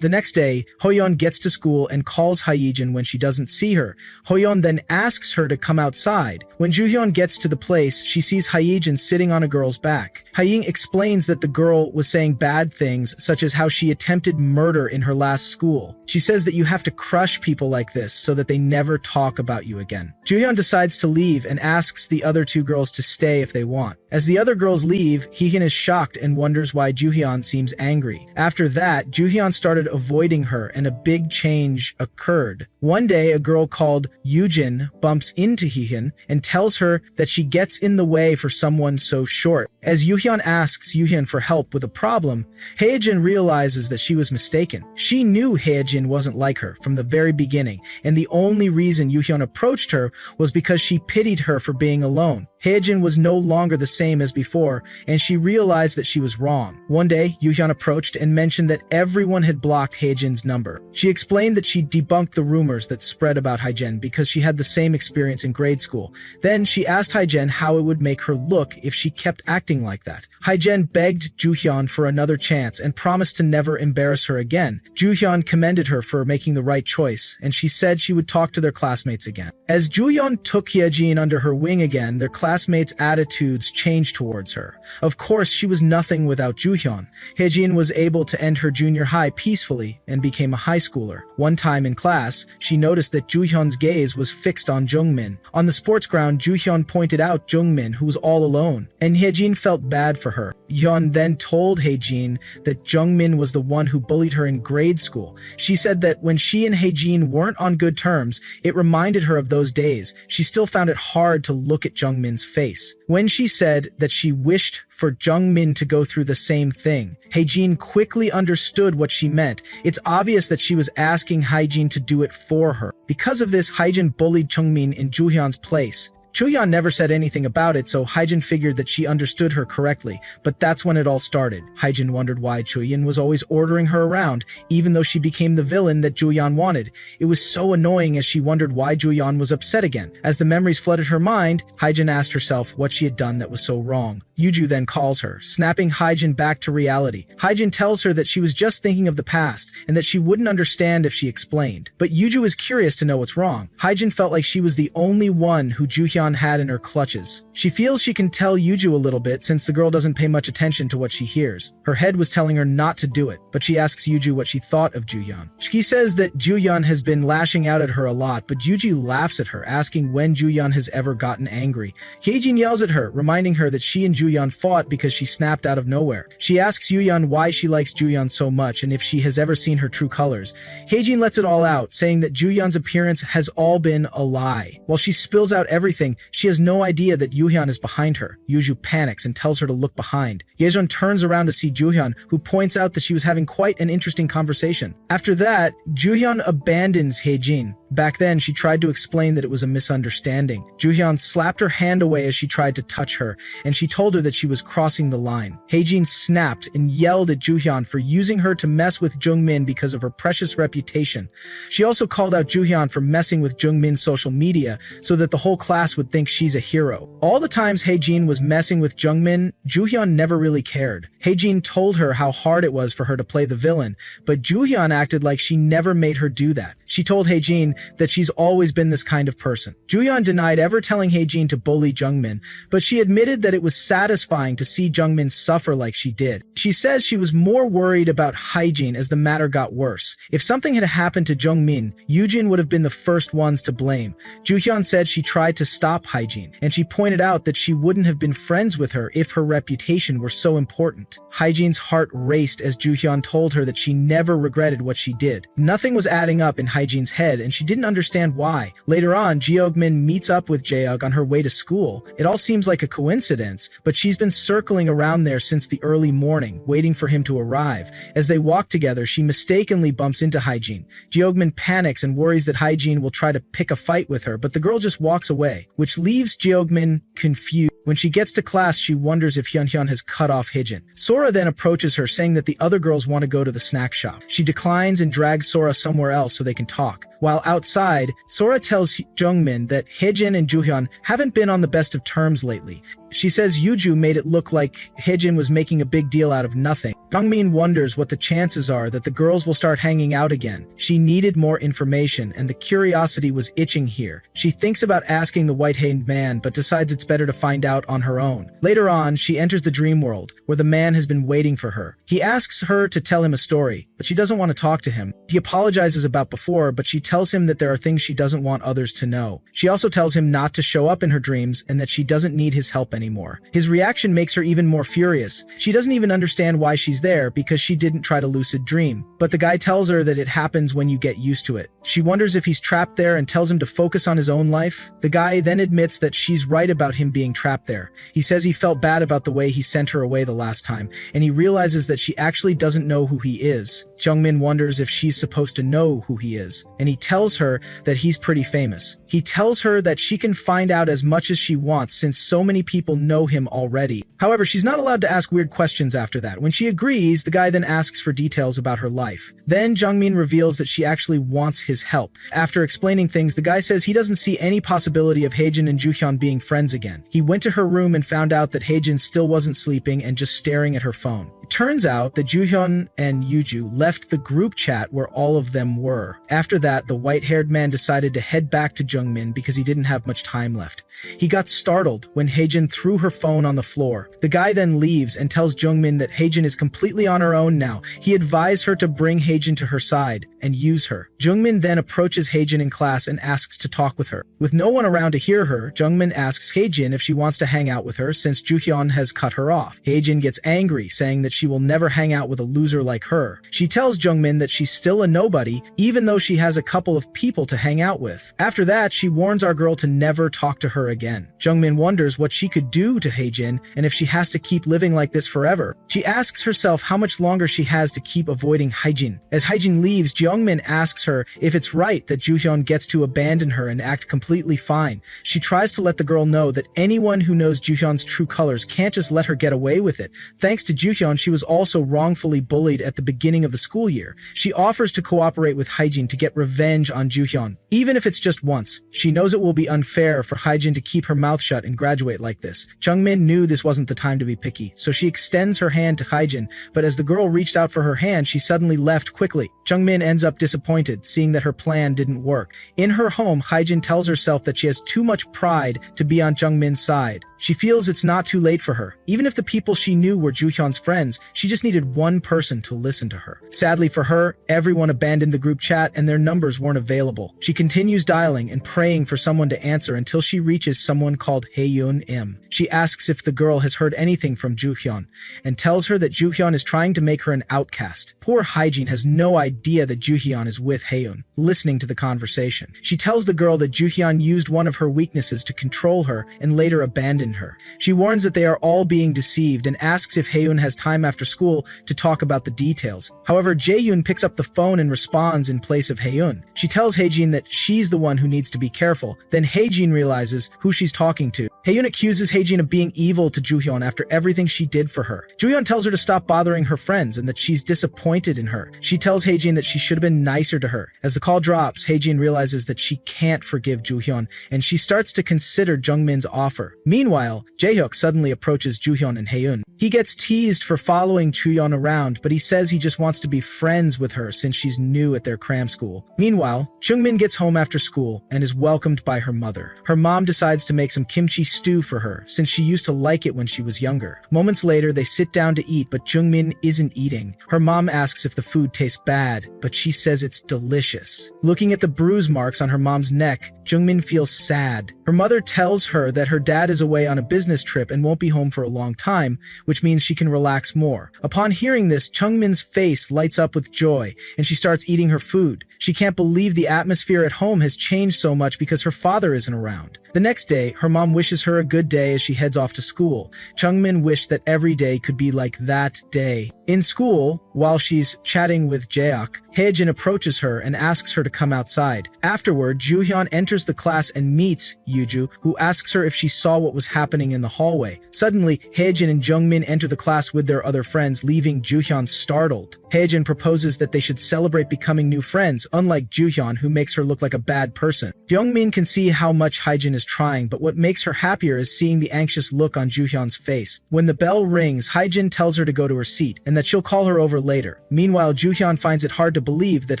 the next day, Hoyeon gets to school and calls Haejin when she doesn't see her. Hoyeon then asks her to come outside. When Juhyun gets to the place, she sees Haejin sitting on a girl's back. Haejin explains that the girl was saying bad things, such as how she attempted murder in her last school. She says that you have to crush people like this so that they never talk about you again. Juhyun decides to leave and asks the other two girls to stay if they want. As the other girls leave, Heehyun is shocked and wonders why Juhyun seems angry. After that, Juhyun started avoiding her and a big change occurred. One day, a girl called Yujin bumps into Heehyun and tells her that she gets in the way for someone so short. As Yuhyun asks Yuhyun for help with a problem, Haejin realizes that she was mistaken. She knew Haejin wasn't like her from the very beginning, and the only reason Yuhyun approached her was because she pitied her for being alone. Haejin was no longer the same as before, and she realized that she was wrong. One day, Yuhyun approached and mentioned that everyone had blocked Haejin's number. She explained that she debunked the rumors that spread about Haejin because she had the same experience in grade school. Then she asked Haejin how it would make her look if she kept acting like that. Haejin begged Juhyun for another chance and promised to never embarrass her again. Juhyun commended her for making the right choice, and she said she would talk to their classmates again. As Juhyun took Haejin under her wing again, their classmates' attitudes changed towards her. Of course, she was nothing without Juhyun. Haejin was able to end her junior high peacefully and became a high schooler. One time in class, she noticed that Juhyun's gaze was fixed on Jungmin. On the sports ground, Juhyun pointed out Jungmin, who was all alone, and Haejin felt bad for her. Hyun then told Haejin that Jungmin was the one who bullied her in grade school. She said that when she and Haejin weren't on good terms, it reminded her of those days. She still found it hard to look at Jungmin's face. When she said that she wished for Jungmin to go through the same thing, Haejin quickly understood what she meant. It's obvious that she was asking Haejin to do it for her. Because of this, Haejin bullied Jungmin in Juhyun's place. Juhyun never said anything about it, so Haejin figured that she understood her correctly, but that's when it all started. Haejin wondered why Juhyun was always ordering her around, even though she became the villain that Juhyun wanted. It was so annoying as she wondered why Juhyun was upset again. As the memories flooded her mind, Haejin asked herself what she had done that was so wrong. Yuju then calls her, snapping Haejin back to reality. Haejin tells her that she was just thinking of the past, and that she wouldn't understand if she explained. But Yuju is curious to know what's wrong. Haejin felt like she was the only one who Juhyun had in her clutches. She feels she can tell Yuju a little bit since the girl doesn't pay much attention to what she hears. Her head was telling her not to do it, but she asks Yuju what she thought of Juhyun. She says that Juhyun has been lashing out at her a lot, but Yuju laughs at her, asking when Juhyun has ever gotten angry. Haejin yells at her, reminding her that she and Juhyun fought because she snapped out of nowhere. She asks Juhyun why she likes Juhyun so much and if she has ever seen her true colors. Haejin lets it all out, saying that Juhyun's appearance has all been a lie. While she spills out everything, she has no idea that Juhyun is behind her. Yuju panics and tells her to look behind. Yejun turns around to see Juhyun, who points out that she was having quite an interesting conversation. After that, Juhyun abandons Haejin. Back then, she tried to explain that it was a misunderstanding. Juhyun slapped her hand away as she tried to touch her, and she told her that she was crossing the line. Haejin snapped and yelled at Juhyun for using her to mess with Jungmin because of her precious reputation. She also called out Juhyun for messing with Jungmin's social media so that the whole class would think she's a hero. All the times Haejin was messing with Jungmin, Juhyun never really cared. Haejin told her how hard it was for her to play the villain, but Juhyun acted like she never made her do that. She told Haejin that she's always been this kind of person. Juhyun denied ever telling Haejin to bully Jungmin, but she admitted that it was satisfying to see Jungmin suffer like she did. She says she was more worried about Haejin as the matter got worse. If something had happened to Jungmin, Yujin would have been the first ones to blame. Juhyun said she tried to stop Haejin, and she pointed out that she wouldn't have been friends with her if her reputation were so important. Haejin's heart raced as Juhyun told her that she never regretted what she did. Nothing was adding up in Haejin's head, and she didn't understand why. Later on, Jeogmin meets up with Jaeug on her way to school. It all seems like a coincidence, but she's been circling around there since the early morning, waiting for him to arrive. As they walk together, she mistakenly bumps into Haejin. Jeogmin panics and worries that Haejin will try to pick a fight with her, but the girl just walks away. which leaves Jeongmin confused. When she gets to class, she wonders if Hyunhyun has cut off Hijin. Sora then approaches her, saying that the other girls want to go to the snack shop. She declines and drags Sora somewhere else so they can talk. While outside, Sora tells Jeongmin that Hijin and Juhyun haven't been on the best of terms lately. She says Yuju made it look like Hijin was making a big deal out of nothing. Jeongmin wonders what the chances are that the girls will start hanging out again. She needed more information, and the curiosity was itching here. She thinks about asking the white-haired man, but decides it's better to find out on her own. Later on, she enters the dream world, where the man has been waiting for her. He asks her to tell him a story, but she doesn't want to talk to him. He apologizes about before, but she tells him that there are things she doesn't want others to know. She also tells him not to show up in her dreams and that she doesn't need his help anymore. His reaction makes her even more furious. She doesn't even understand why she's there because she didn't try to lucid dream. But the guy tells her that it happens when you get used to it. She wonders if he's trapped there and tells him to focus on his own life. The guy then admits that she's right about him being trapped there. He says he felt bad about the way he sent her away the last time, and he realizes that she actually doesn't know who he is. Jeongmin wonders if she's supposed to know who he is, and he tells her that he's pretty famous. He tells her that she can find out as much as she wants since so many people know him already. However, she's not allowed to ask weird questions after that. When she agrees, the guy then asks for details about her life. Then Jeongmin reveals that she actually wants his help. After explaining things, the guy says he doesn't see any possibility of Haejin and Juhyun being friends again. He went to her room and found out that Haejin still wasn't sleeping and just staring at her phone. It turns out that Juhyun and Yuju left the group chat where all of them were. After that, the white-haired man decided to head back to Jeongmin because he didn't have much time left. He got startled when Haejin threw her phone on the floor. The guy then leaves and tells Jeongmin that Haejin is completely on her own now. He advised her to bring Haejin to her side and use her. Jeongmin then approaches Haejin in class and asks to talk with her. With no one around to hear her, Jeongmin asks Haejin if she wants to hang out with her since Juhyun has cut her off. Haejin gets angry, saying that she will never hang out with a loser like her. She tells Jeongmin that she's still a nobody, even though she has a couple of people to hang out with. After that, she warns our girl to never talk to her again. Jeongmin wonders what she could do to Haejin and if she has to keep living like this forever. She asks herself how much longer she has to keep avoiding Haejin. As Haejin leaves, Jeongmin asks her if it's right that Juhyun gets to abandon her and act completely fine. She tries to let the girl know that anyone who knows Juhyun's true colors can't just let her get away with it. Thanks to Juhyun, she was also wrongfully bullied at the beginning of the school year. She offers to cooperate with Haejin to get revenge on Juhyun, even if it's just once. She knows it will be unfair for Haejin to keep her mouth shut and graduate like this. Jeongmin knew this wasn't the time to be picky, so she extends her hand to Haejin, but as the girl reached out for her hand, she suddenly left quickly. Jeongmin ends up disappointed, seeing that her plan didn't work. In her home, Haejin tells herself that she has too much pride to be on Jeongmin's side. She feels it's not too late for her. Even if the people she knew were Juhyun's friends, she just needed one person to listen to her. Sadly for her, everyone abandoned the group chat and their numbers weren't available. She continues dialing and praying for someone to answer until she reaches someone called Haeyoon Im. She asks if the girl has heard anything from Juhyun and tells her that Juhyun is trying to make her an outcast. Poor Haejin has no idea that Juhyun is with Haeyoon, listening to the conversation. She tells the girl that Juhyun used one of her weaknesses to control her and later abandoned her. She warns that they are all being deceived and asks if Haeyoon has time after school to talk about the details. However, Jaeyoon picks up the phone and responds in place of Haeyoon. She tells Haejin that she's the one who needs to be careful. Then Haejin realizes who she's talking to. Haeyoon accuses Haejin of being evil to Juhyun after everything she did for her. Juhyun tells her to stop bothering her friends and that she's disappointed in her. She tells Haejin that she should have been nicer to her. As the call drops, Haejin realizes that she can't forgive Juhyun, and she starts to consider Jeongmin's offer. Meanwhile, Jaehyuk suddenly approaches Juhyun and Haeyoon. He gets teased for following Juhyun around, but he says he just wants to be friends with her since she's new at their cram school. Meanwhile, Jungmin gets home after school and is welcomed by her mother. Her mom decides to make some kimchi stew for her since she used to like it when she was younger. Moments later, they sit down to eat, but Jungmin isn't eating. Her mom asks if the food tastes bad, but she says it's delicious. Looking at the bruise marks on her mom's neck, Jungmin feels sad. Her mother tells her that her dad is away on a business trip and won't be home for a long time, which means she can relax more. Upon hearing this, Jungmin's face lights up with joy, and she starts eating her food. She can't believe the atmosphere at home has changed so much because her father isn't around. The next day, her mom wishes her a good day as she heads off to school. Jungmin wished that every day could be like that day. In school, while she's chatting with Jaeok, Haejin approaches her and asks her to come outside. Afterward, Joohyun enters the class and meets Yuju, who asks her if she saw what was happening in the hallway. Suddenly, Haejin and Jungmin enter the class with their other friends, leaving Joohyun startled. Haejin proposes that they should celebrate becoming new friends, unlike Joohyun, who makes her look like a bad person. Jungmin can see how much Haejin is trying, but what makes her happier is seeing the anxious look on Joohyun's face. When the bell rings, Haejin tells her to go to her seat, and that she'll call her over later. Meanwhile, Joohyun finds it hard to believe that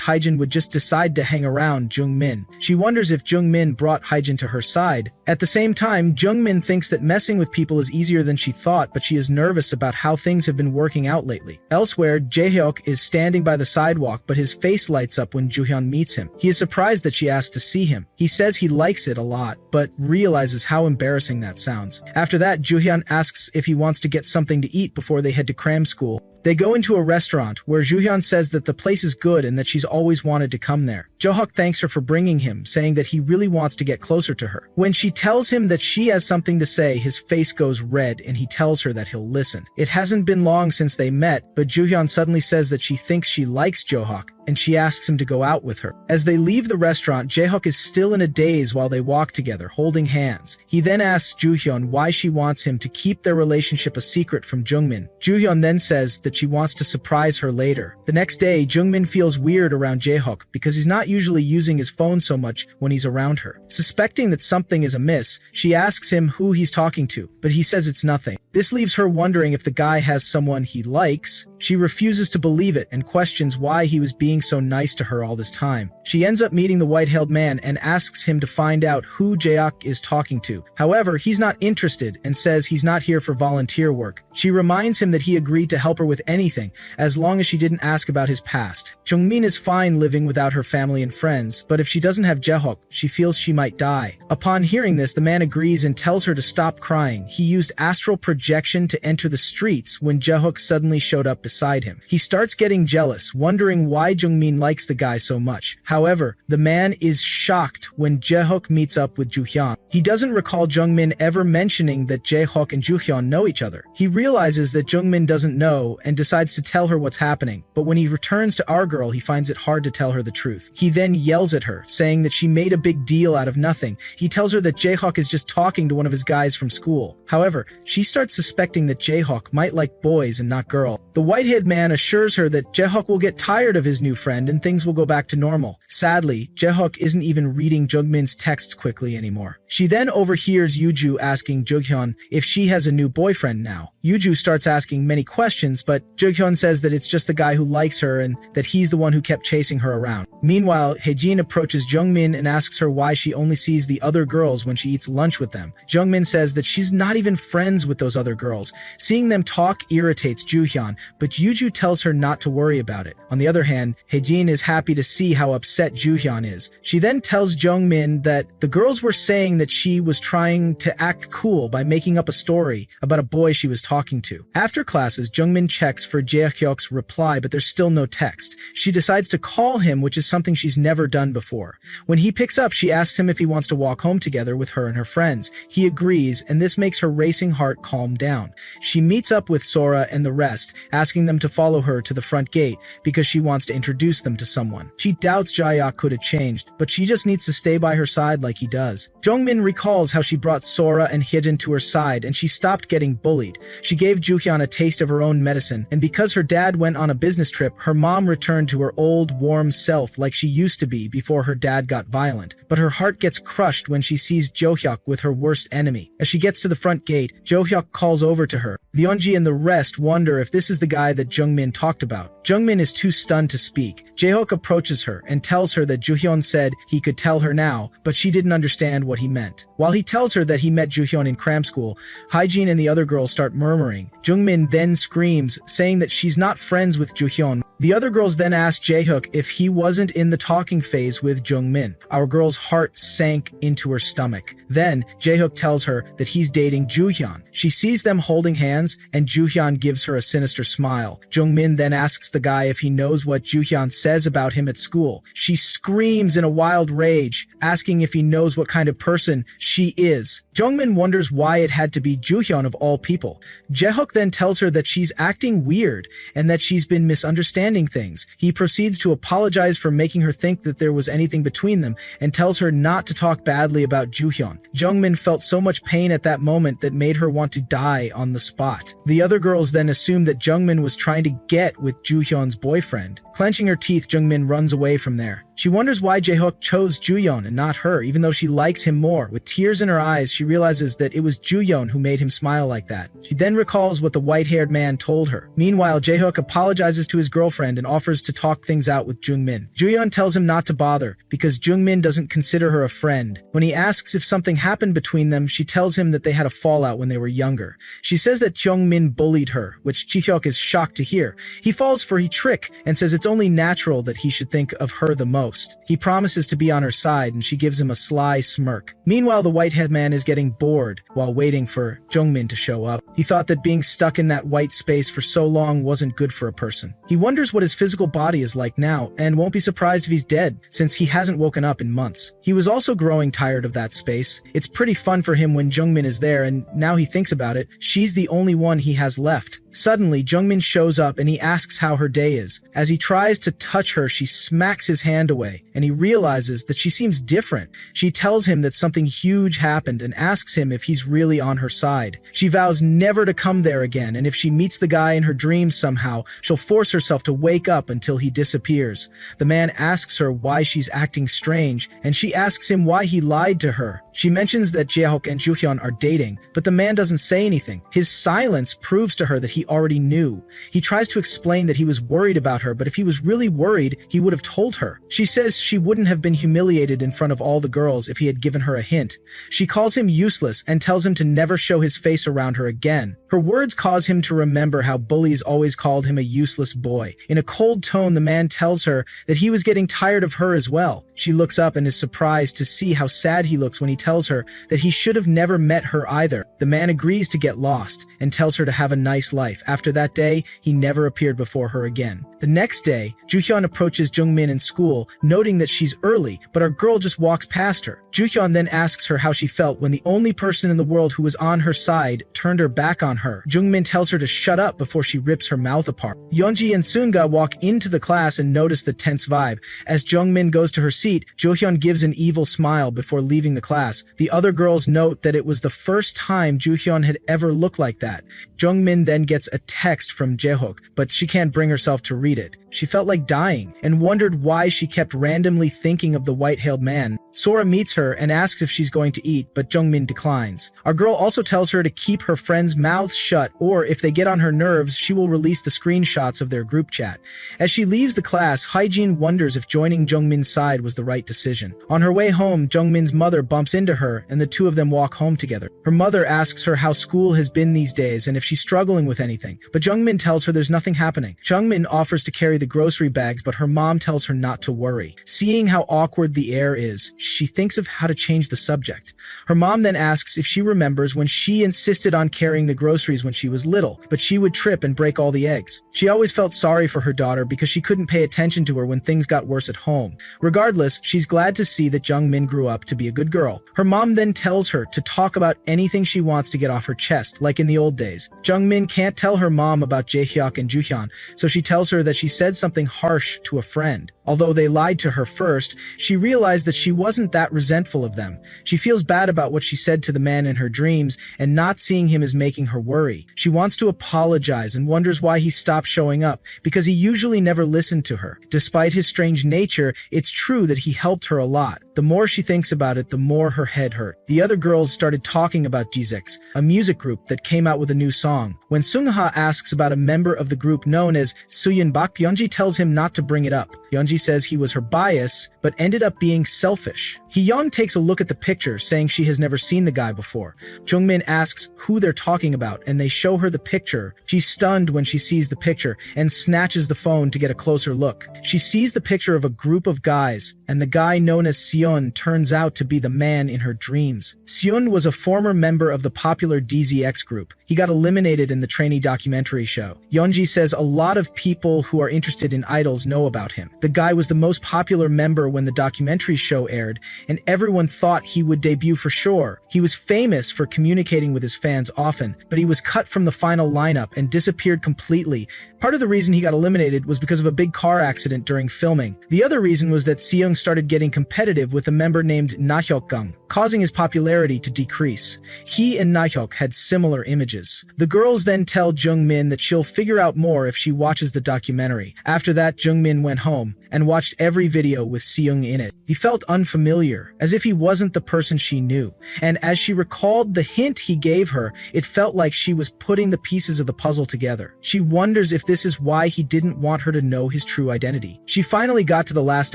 Haejin would just decide to hang around Jungmin. She wonders if Jungmin brought Haejin to her side. At the same time, Jungmin thinks that messing with people is easier than she thought, but she is nervous about how things have been working out lately. Elsewhere, Jaehyuk is standing by the sidewalk, but his face lights up when Joohyun meets him. He is surprised that she asked to see him. He says he likes it a lot, but realizes how embarrassing that sounds. After that, Joohyun asks if he wants to get something to eat before they head to cram school. They go into a restaurant where Joohyun says that the place is good and that she's always wanted to come there. Jaehyuk thanks her for bringing him, saying that he really wants to get closer to her. When she tells him that she has something to say, his face goes red and he tells her that he'll listen. It hasn't been long since they met, but Joohyun suddenly says that she thinks she likes Jaehyuk, and she asks him to go out with her. As they leave the restaurant, Jaehyuk is still in a daze while they walk together, holding hands. He then asks Joohyun why she wants him to keep their relationship a secret from Jungmin. Joohyun then says that she wants to surprise her later. The next day, Jungmin feels weird around Jaehyuk because he's not usually using his phone so much when he's around her. Suspecting that something is amiss, she asks him who he's talking to, but he says it's nothing. This leaves her wondering if the guy has someone he likes. She refuses to believe it and questions why he was being so nice to her all this time. She ends up meeting the white-haired man and asks him to find out who Jaehyuk is talking to. However, he's not interested and says he's not here for volunteer work. She reminds him that he agreed to help her with anything, as long as she didn't ask about his past. Jungmin is fine living without her family and friends, but if she doesn't have Jaehyuk, she feels she might die. Upon hearing this, the man agrees and tells her to stop crying. He used astral projection to enter the streets when Jaehyuk suddenly showed up beside him. He starts getting jealous, wondering why Jungmin likes the guy so much. However, the man is shocked when Jaehyuk meets up with Joohyun. He doesn't recall Jungmin ever mentioning that Jaehyuk and Joohyun know each other. He realizes that Jungmin doesn't know and decides to tell her what's happening, but when he returns to our girl, he finds it hard to tell her the truth. He then yells at her, saying that she made a big deal out of nothing. He tells her that Jaehyuk is just talking to one of his guys from school. However, she starts suspecting that Jaehyuk might like boys and not girls. The white-haired man assures her that Jaehyuk will get tired of his new friend and things will go back to normal. Sadly, Jaehyuk isn't even reading Jungmin's texts quickly anymore. She then overhears Yuju asking Joohyun if she has a new boyfriend now. Yuju starts asking many questions, but Joohyun says that it's just the guy who likes her and that he's the one who kept chasing her around. Meanwhile, Haejin approaches Jungmin and asks her why she only sees the other girls when she eats lunch with them. Jungmin says that she's not even friends with those other girls. Seeing them talk irritates Joohyun, but Yuju tells her not to worry about it. On the other hand, Haejin is happy to see how upset Joohyun is. She then tells Jungmin that the girls were saying that she was trying to act cool by making up a story about a boy she was talking to. After classes, Jungmin checks for Jaehyuk's reply, but there's still no text. She decides to call him, which is something she's never done before. When he picks up, she asks him if he wants to walk home together with her and her friends. He agrees, and this makes her racing heart calm down. She meets up with Sora and the rest, asking them to follow her to the front gate because she wants to introduce them to someone. She doubts Jaehyuk could have changed, but she just needs to stay by her side like he does. Jungmin recalls how she brought Sora and Hyejin to her side and she stopped getting bullied. She gave Joohyun a taste of her own medicine, and because her dad went on a business trip, her mom returned to her old, warm self like she used to be before her dad got violent. But her heart gets crushed when she sees Jaehyuk with her worst enemy. As she gets to the front gate, Jaehyuk calls over to her. Yeonji and the rest wonder if this is the guy that Jungmin talked about. Jungmin is too stunned to speak. Jaehyuk approaches her and tells her that Joohyun said he could tell her now, but she didn't understand what he meant. While he tells her that he met Joohyun in cram school, Haejin and the other girls start murmuring. Jungmin then screams, saying that she's not friends with Joohyun. The other girls then ask Jaehook if he wasn't in the talking phase with Jungmin. Our girl's heart sank into her stomach. Then, Jaehook tells her that he's dating Joohyun. She sees them holding hands, and Joohyun gives her a sinister smile. Jungmin then asks the guy if he knows what Joohyun says about him at school. She screams in a wild rage, asking if he knows what kind of person she is. Jungmin wonders why it had to be Joohyun of all people. Jaehook then tells her that she's acting weird, and that she's been misunderstanding things. He proceeds to apologize for making her think that there was anything between them, and tells her not to talk badly about Joohyun. Jungmin felt so much pain at that moment that made her want to die on the spot. The other girls then assume that Jungmin was trying to get with Joohyun's boyfriend. Clenching her teeth, Jungmin runs away from there. She wonders why Jaehook chose Joohyun and not her, even though she likes him more. With tears in her eyes, she realizes that it was Joohyun who made him smile like that. She then recalls what the white-haired man told her. Meanwhile, Jaehook apologizes to his girlfriend and offers to talk things out with Jungmin. Joohyun tells him not to bother, because Jungmin doesn't consider her a friend. When he asks if something happened between them, she tells him that they had a fallout when they were younger. She says that Jungmin bullied her, which Jaehook is shocked to hear. He falls for her trick and says it's only natural that he should think of her the most. He promises to be on her side, and she gives him a sly smirk. Meanwhile, the white-haired man is getting bored while waiting for Jungmin to show up. He thought that being stuck in that white space for so long wasn't good for a person. He wonders what his physical body is like now, and won't be surprised if he's dead, since he hasn't woken up in months. He was also growing tired of that space. It's pretty fun for him when Jungmin is there, and now he thinks about it, she's the only one he has left. Suddenly, Jungmin shows up and he asks how her day is. As he tries to touch her, she smacks his hand away, and he realizes that she seems different. She tells him that something huge happened and asks him if he's really on her side. She vows never to come there again, and if she meets the guy in her dreams somehow, she'll force herself to wake up until he disappears. The man asks her why she's acting strange, and she asks him why he lied to her. She mentions that Jaehook and Joohyun are dating, but the man doesn't say anything. His silence proves to her that he already knew. He tries to explain that he was worried about her, but if he was really worried, he would have told her. She says she wouldn't have been humiliated in front of all the girls if he had given her a hint. She calls him useless and tells him to never show his face around her again. Her words cause him to remember how bullies always called him a useless boy. In a cold tone, the man tells her that he was getting tired of her as well. She looks up and is surprised to see how sad he looks when he tells her that he should have never met her either. The man agrees to get lost and tells her to have a nice life. After that day, he never appeared before her again. The next day, Joohyun approaches Jungmin in school, noting that she's early, but our girl just walks past her. Joohyun then asks her how she felt when the only person in the world who was on her side turned her back on her. Jungmin tells her to shut up before she rips her mouth apart. Yeonji and Sunga walk into the class and notice the tense vibe. As Jungmin goes to her seat, Joohyun gives an evil smile before leaving the class. The other girls note that it was the first time Joohyun had ever looked like that. Jungmin then gets a text from Jaehook, but she can't bring herself to read it. She felt like dying and wondered why she kept randomly thinking of the white-haired man. Sora meets her and asks if she's going to eat, but Jungmin declines. Our girl also tells her to keep her friends' mouths shut, or if they get on her nerves, she will release the screenshots of their group chat. As she leaves the class, Haejin wonders if joining Jungmin's side was the right decision. On her way home, Jungmin's mother bumps into her, and the two of them walk home together. Her mother asks her how school has been these days and if she's struggling with anything, but Jungmin tells her there's nothing happening. Jungmin offers to carry the grocery bags, but her mom tells her not to worry. Seeing how awkward the air is, she thinks of how to change the subject. Her mom then asks if she remembers when she insisted on carrying the groceries when she was little, but she would trip and break all the eggs. She always felt sorry for her daughter because she couldn't pay attention to her when things got worse at home. Regardless, she's glad to see that Jungmin grew up to be a good girl. Her mom then tells her to talk about anything she wants to get off her chest, like in the old days. Jungmin can't tell her mom about Jaehyuk and Joohyun, so she tells her that she said something harsh to a friend. Although they lied to her first, she realized that she wasn't that resentful of them. She feels bad about what she said to the man in her dreams, and not seeing him is making her worry. She wants to apologize and wonders why he stopped showing up, because he usually never listened to her. Despite his strange nature, it's true that he helped her a lot. The more she thinks about it, the more her head hurt. The other girls started talking about G6, a music group that came out with a new song. When Sungha asks about a member of the group known as Suyun Bak, Yeonji tells him not to bring it up. Yeonji says he was her bias, but ended up being selfish. Hee-young takes a look at the picture, saying she has never seen the guy before. Jungmin asks who they're talking about, and they show her the picture. She's stunned when she sees the picture and snatches the phone to get a closer look. She sees the picture of a group of guys, and the guy known as Seon turns out to be the man in her dreams. Seon was a former member of the popular DZX group. He got eliminated in the trainee documentary show. Yeonji says a lot of people who are interested in idols know about him. The guy was the most popular member when the documentary show aired, and everyone thought he would debut for sure. He was famous for communicating with his fans often, but he was cut from the final lineup and disappeared completely. Part of the reason he got eliminated was because of a big car accident during filming. The other reason was that Seong started getting competitive with a member named Nahyuk-gung, causing his popularity to decrease. He and Nahyuk had similar images. The girls then tell Jungmin that she'll figure out more if she watches the documentary. After that, Jungmin went home and watched every video with Seong in it. He felt unfamiliar, as if he wasn't the person she knew. And as she recalled the hint he gave her, it felt like she was putting the pieces of the puzzle together. She wonders if this is why he didn't want her to know his true identity. She finally got to the last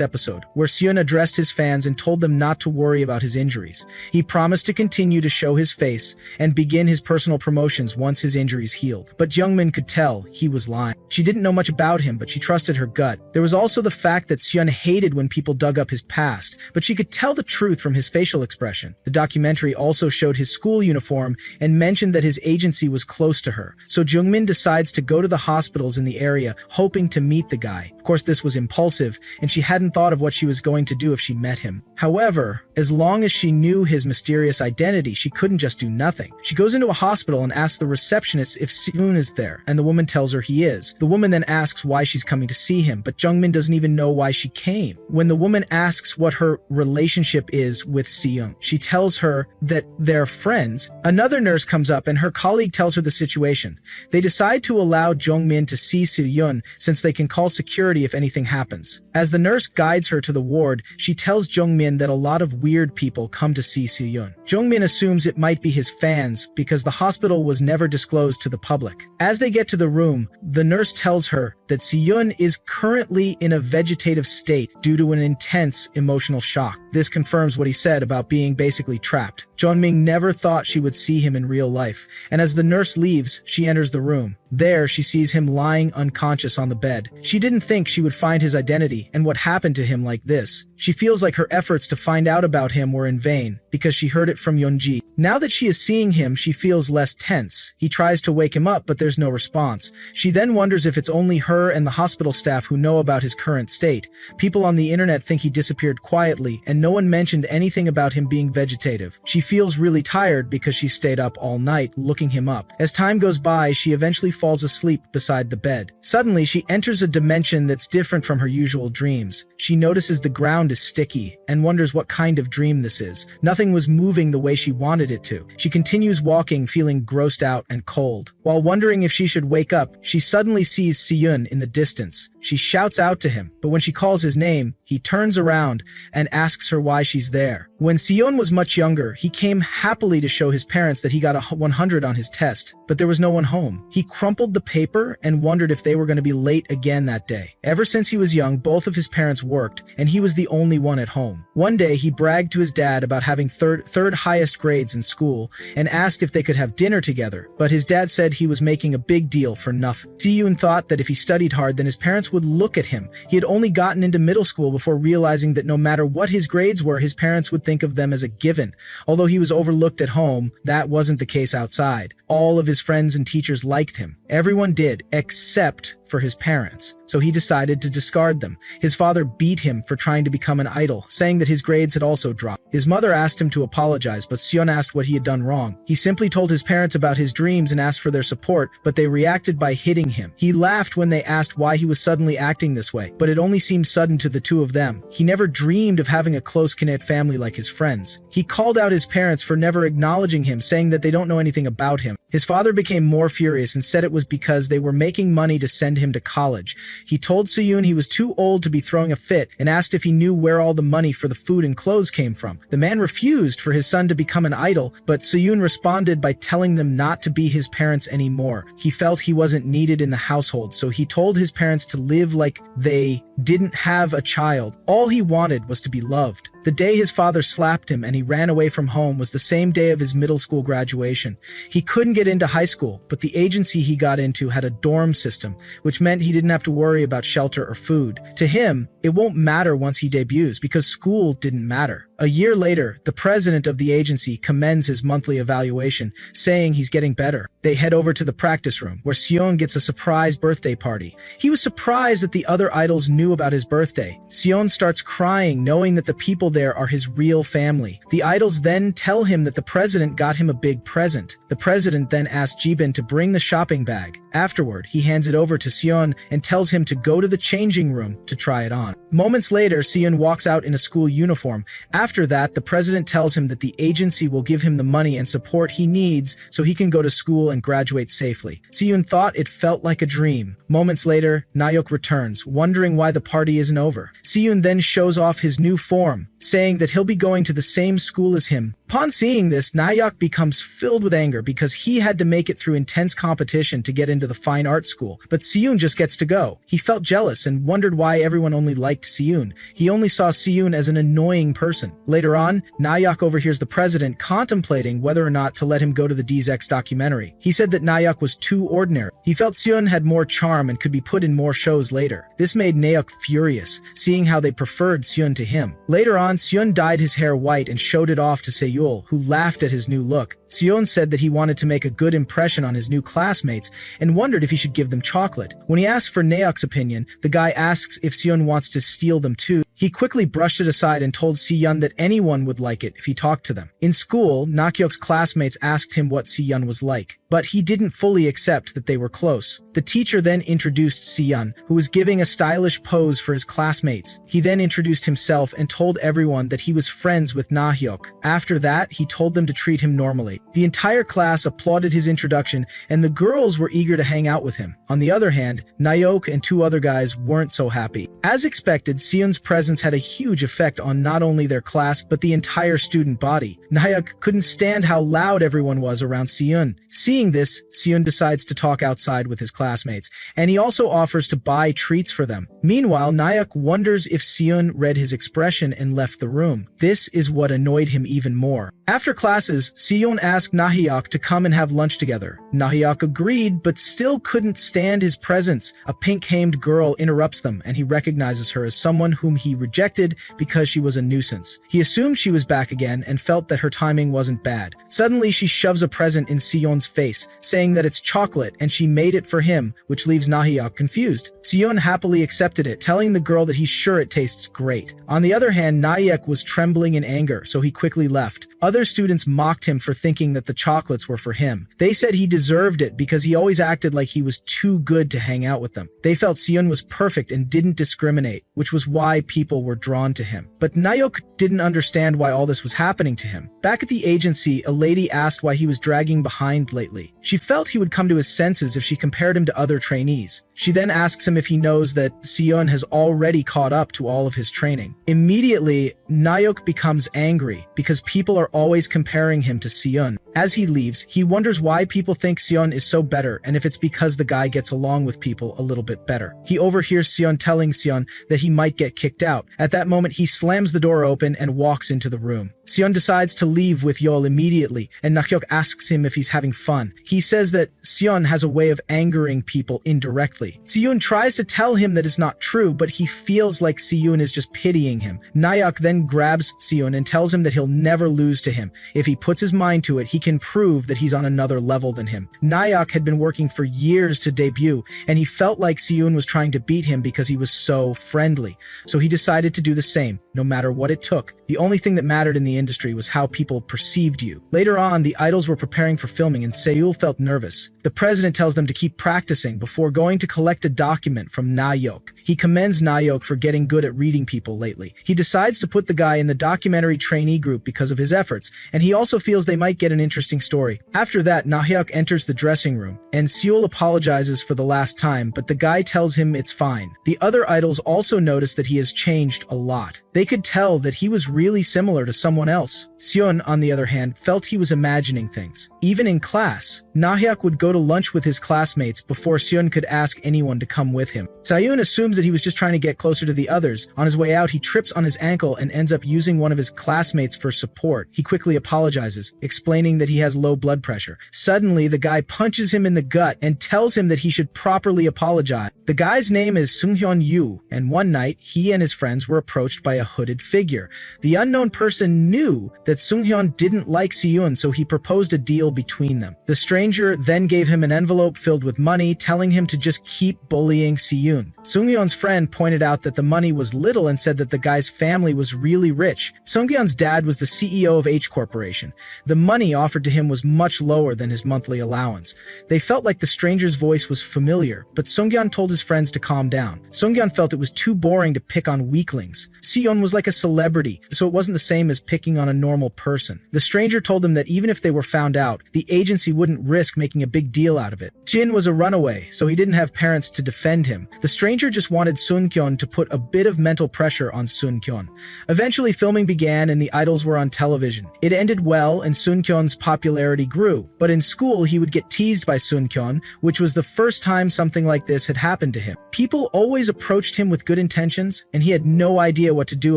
episode, where Seon addressed his fans and told them not to worry about his injuries. He promised to continue to show his face and begin his personal promotions once his injuries healed. But Jungmin could tell he was lying. She didn't know much about him, but she trusted her gut. There was also the fact that Seon hated when people dug up his past, but she could tell the truth from his facial expression. The documentary also showed his school uniform and mentioned that his agency was close to her. So Jungmin decides to go to the hospitals in the area, hoping to meet the guy. Of course, this was impulsive, and she hadn't thought of what she was going to do if she met him. However, as long as she knew his mysterious identity, she couldn't just do nothing. She goes into a hospital and asks the receptionist if Seon is there, and the woman tells her he is. The woman then asks why she's coming to see him, but Jungmin doesn't even know why she came. When the woman asks what her relationship is with Seon, she tells her that they're friends. Another nurse comes up and her colleague tells her the situation. They decide to allow Jungmin to see Seon since they can call security if anything happens. As the nurse guides her to the ward, she tells Jungmin that a lot of weird people come to see Seon. Jungmin assumes it might be his fans because the hospital was never disclosed to the public. As they get to the room, the nurse tells her that Seon is currently in a vegetative state due to an intense emotional shock. This confirms what he said about being basically trapped. Jungmin never thought she would see him in real life, and as the nurse leaves, she enters the room. There, she sees him lying unconscious on the bed. She didn't think she would find his identity and what happened to him like this. She feels like her efforts to find out about him were in vain because she heard it from Yeonji. Now that she is seeing him, she feels less tense. He tries to wake him up, but there's no response. She then wonders if it's only her and the hospital staff who know about his current state. People on the internet think he disappeared quietly, and no one mentioned anything about him being vegetative. She feels really tired because she stayed up all night looking him up. As time goes by, she eventually falls asleep beside the bed. Suddenly, she enters a dimension that's different from her usual dreams. She notices the ground is sticky and wonders what kind of dream this is. Nothing was moving the way she wanted it to. She continues walking, feeling grossed out and cold. While wondering if she should wake up, she suddenly sees Seon in the distance. She shouts out to him, but when she calls his name, he turns around and asks her why she's there. When Seon was much younger, he came happily to show his parents that he got a 100 on his test, but there was no one home. He crumpled the paper and wondered if they were going to be late again that day. Ever since he was young, both of his parents worked, and he was the only one at home. One day, he bragged to his dad about having third highest grades in school and asked if they could have dinner together, but his dad said he was making a big deal for nothing. Seon thought that if he studied hard, then his parents would look at him. He had only gotten into middle school before realizing that no matter what his grades were, his parents would think of them as a given. Although he was overlooked at home, that wasn't the case outside. All of his friends and teachers liked him. Everyone did, except for his parents. So he decided to discard them. His father beat him for trying to become an idol, saying that his grades had also dropped. His mother asked him to apologize, but Seon asked what he had done wrong. He simply told his parents about his dreams and asked for their support, but they reacted by hitting him. He laughed when they asked why he was suddenly acting this way, but it only seemed sudden to the two of them. He never dreamed of having a close-knit family like his friends. He called out his parents for never acknowledging him, saying that they don't know anything about him. His father became more furious and said it was because they were making money to send him to college. He told Seyun he was too old to be throwing a fit and asked if he knew where all the money for the food and clothes came from. The man refused for his son to become an idol, but Seyun responded by telling them not to be his parents anymore. He felt he wasn't needed in the household, so he told his parents to live like they didn't have a child. All he wanted was to be loved. The day his father slapped him and he ran away from home was the same day of his middle school graduation. He couldn't get into high school, but the agency he got into had a dorm system, which meant he didn't have to worry about shelter or food. To him, it won't matter once he debuts because school didn't matter. A year later, the president of the agency commends his monthly evaluation, saying he's getting better. They head over to the practice room, where Seon gets a surprise birthday party. He was surprised that the other idols knew about his birthday. Seon starts crying, knowing that the people there are his real family. The idols then tell him that the president got him a big present. The president then asks Jibin to bring the shopping bag. Afterward, he hands it over to Seon and tells him to go to the changing room to try it on. Moments later, Seon walks out in a school uniform. After that, the president tells him that the agency will give him the money and support he needs so he can go to school and graduate safely. Seon thought it felt like a dream. Moments later, Nayeok returns, wondering why the party isn't over. Seon then shows off his new form, saying that he'll be going to the same school as him. Upon seeing this, Nayeok becomes filled with anger because he had to make it through intense competition to get into the fine art school, but Seon just gets to go. He felt jealous and wondered why everyone only liked Seon. He only saw Seon as an annoying person. Later on, Nayeok overhears the president contemplating whether or not to let him go to the DZX documentary. He said that Nayeok was too ordinary. He felt Seon had more charm and could be put in more shows later. This made Nayeok furious, seeing how they preferred Seon to him. Later on, Seon dyed his hair white and showed it off to Seyul, who laughed at his new look. Seon said that he wanted to make a good impression on his new classmates and wondered if he should give them chocolate. When he asked for Nayeok's opinion, the guy asks if Seon wants to steal them too. He quickly brushed it aside and told Seyun that anyone would like it if he talked to them. In school, Nakyok's classmates asked him what Seyun was like, but he didn't fully accept that they were close. The teacher then introduced Seyun, who was giving a stylish pose for his classmates. He then introduced himself and told everyone that he was friends with Nahyok. After that, he told them to treat him normally. The entire class applauded his introduction, and the girls were eager to hang out with him. On the other hand, Nayeok and two other guys weren't so happy. As expected, Seyun's presence had a huge effect on not only their class, but the entire student body. Nayeok couldn't stand how loud everyone was around Seyun. Seeing this, Seyun decides to talk outside with his classmates, and he also offers to buy treats for them. Meanwhile, Nayeok wonders if Seyun read his expression and left the room. This is what annoyed him even more. After classes, Seyun asked Nahyok to come and have lunch together. Nahyok agreed, but still couldn't stand his presence. A pink-hamed girl interrupts them, and he recognizes her as someone whom he rejected because she was a nuisance. He assumed she was back again and felt that her timing wasn't bad. Suddenly, she shoves a present in Seyun's face, saying that it's chocolate and she made it for him, which leaves Nahyok confused. Seyun happily accepted it, telling the girl that he's sure it tastes great. On the other hand, Nayeok was trembling in anger, so he quickly left. Other students mocked him for thinking that the chocolates were for him. They said he deserved it because he always acted like he was too good to hang out with them. They felt Seyun was perfect and didn't discriminate, which was why people were drawn to him. But Nayeok didn't understand why all this was happening to him. Back at the agency, a lady asked why he was dragging behind lately. She felt he would come to his senses if she compared him to other trainees. She then asks him if he knows that Seyun has already caught up to all of his training. Immediately, Nayeok becomes angry because people are always comparing him to Seyun. As he leaves, he wonders why people think Seyun is so better and if it's because the guy gets along with people a little bit better. He overhears Seyun telling Seyun that he might get kicked out. At that moment, he slams the door open and walks into the room. Seyun decides to leave with Yeol immediately, and Nahyok asks him if he's having fun. He says that Seyun has a way of angering people indirectly. Seyun tries to tell him that it's not true, but he feels like Seyun is just pitying him. Nayeok then grabs Seyun and tells him that he'll never lose to him. If he puts his mind to it, he can prove that he's on another level than him. Nayeok had been working for years to debut, and he felt like Seyun was trying to beat him because he was so friendly. So he decided to do the same, no matter what it took. The only thing that mattered in the industry was how people perceived you. Later on, the idols were preparing for filming and Seul felt nervous. The president tells them to keep practicing before going to collect a document from Na-hyuk. He commends Na-hyuk for getting good at reading people lately. He decides to put the guy in the documentary trainee group because of his efforts, and he also feels they might get an interesting story. After that, Na-hyuk enters the dressing room, and Seol apologizes for the last time, but the guy tells him it's fine. The other idols also notice that he has changed a lot. They could tell that he was really similar to someone else. Seon, on the other hand, felt he was imagining things. Even in class, Na-hyuk would go to lunch with his classmates before Seon could ask anyone to come with him. Sayun assumes that he was just trying to get closer to the others. On his way out, he trips on his ankle and ends up using one of his classmates for support. He quickly apologizes, explaining that he has low blood pressure. Suddenly, the guy punches him in the gut and tells him that he should properly apologize. The guy's name is Sunghyun Yu, and one night, he and his friends were approached by a hooded figure. The unknown person knew that Sunghyun didn't like Seon, so he proposed a deal between them. The stranger then gave him an envelope filled with money, telling him to just keep bullying Seon. Sunghyun's friend pointed out that the money was little and said that the guy's family was really rich. Sunghyun's dad was the CEO of H Corporation. The money offered to him was much lower than his monthly allowance. They felt like the stranger's voice was familiar, but Sunghyun told his friends to calm down. Sunghyun felt it was too boring to pick on weaklings. Seon was like a celebrity, so it wasn't the same as picking on a normal person. The stranger told him that even if they were found out, the agency wouldn't risk making a big deal out of it. Jin was a runaway, so he didn't have parents to defend him. The stranger just wanted Sunkyun to put a bit of mental pressure on Sunkyun. Eventually, filming began and the idols were on television. It ended well and Sunkyun's popularity grew, but in school he would get teased by Sunkyun, which was the first time something like this had happened to him. People always approached him with good intentions, and he had no idea what to do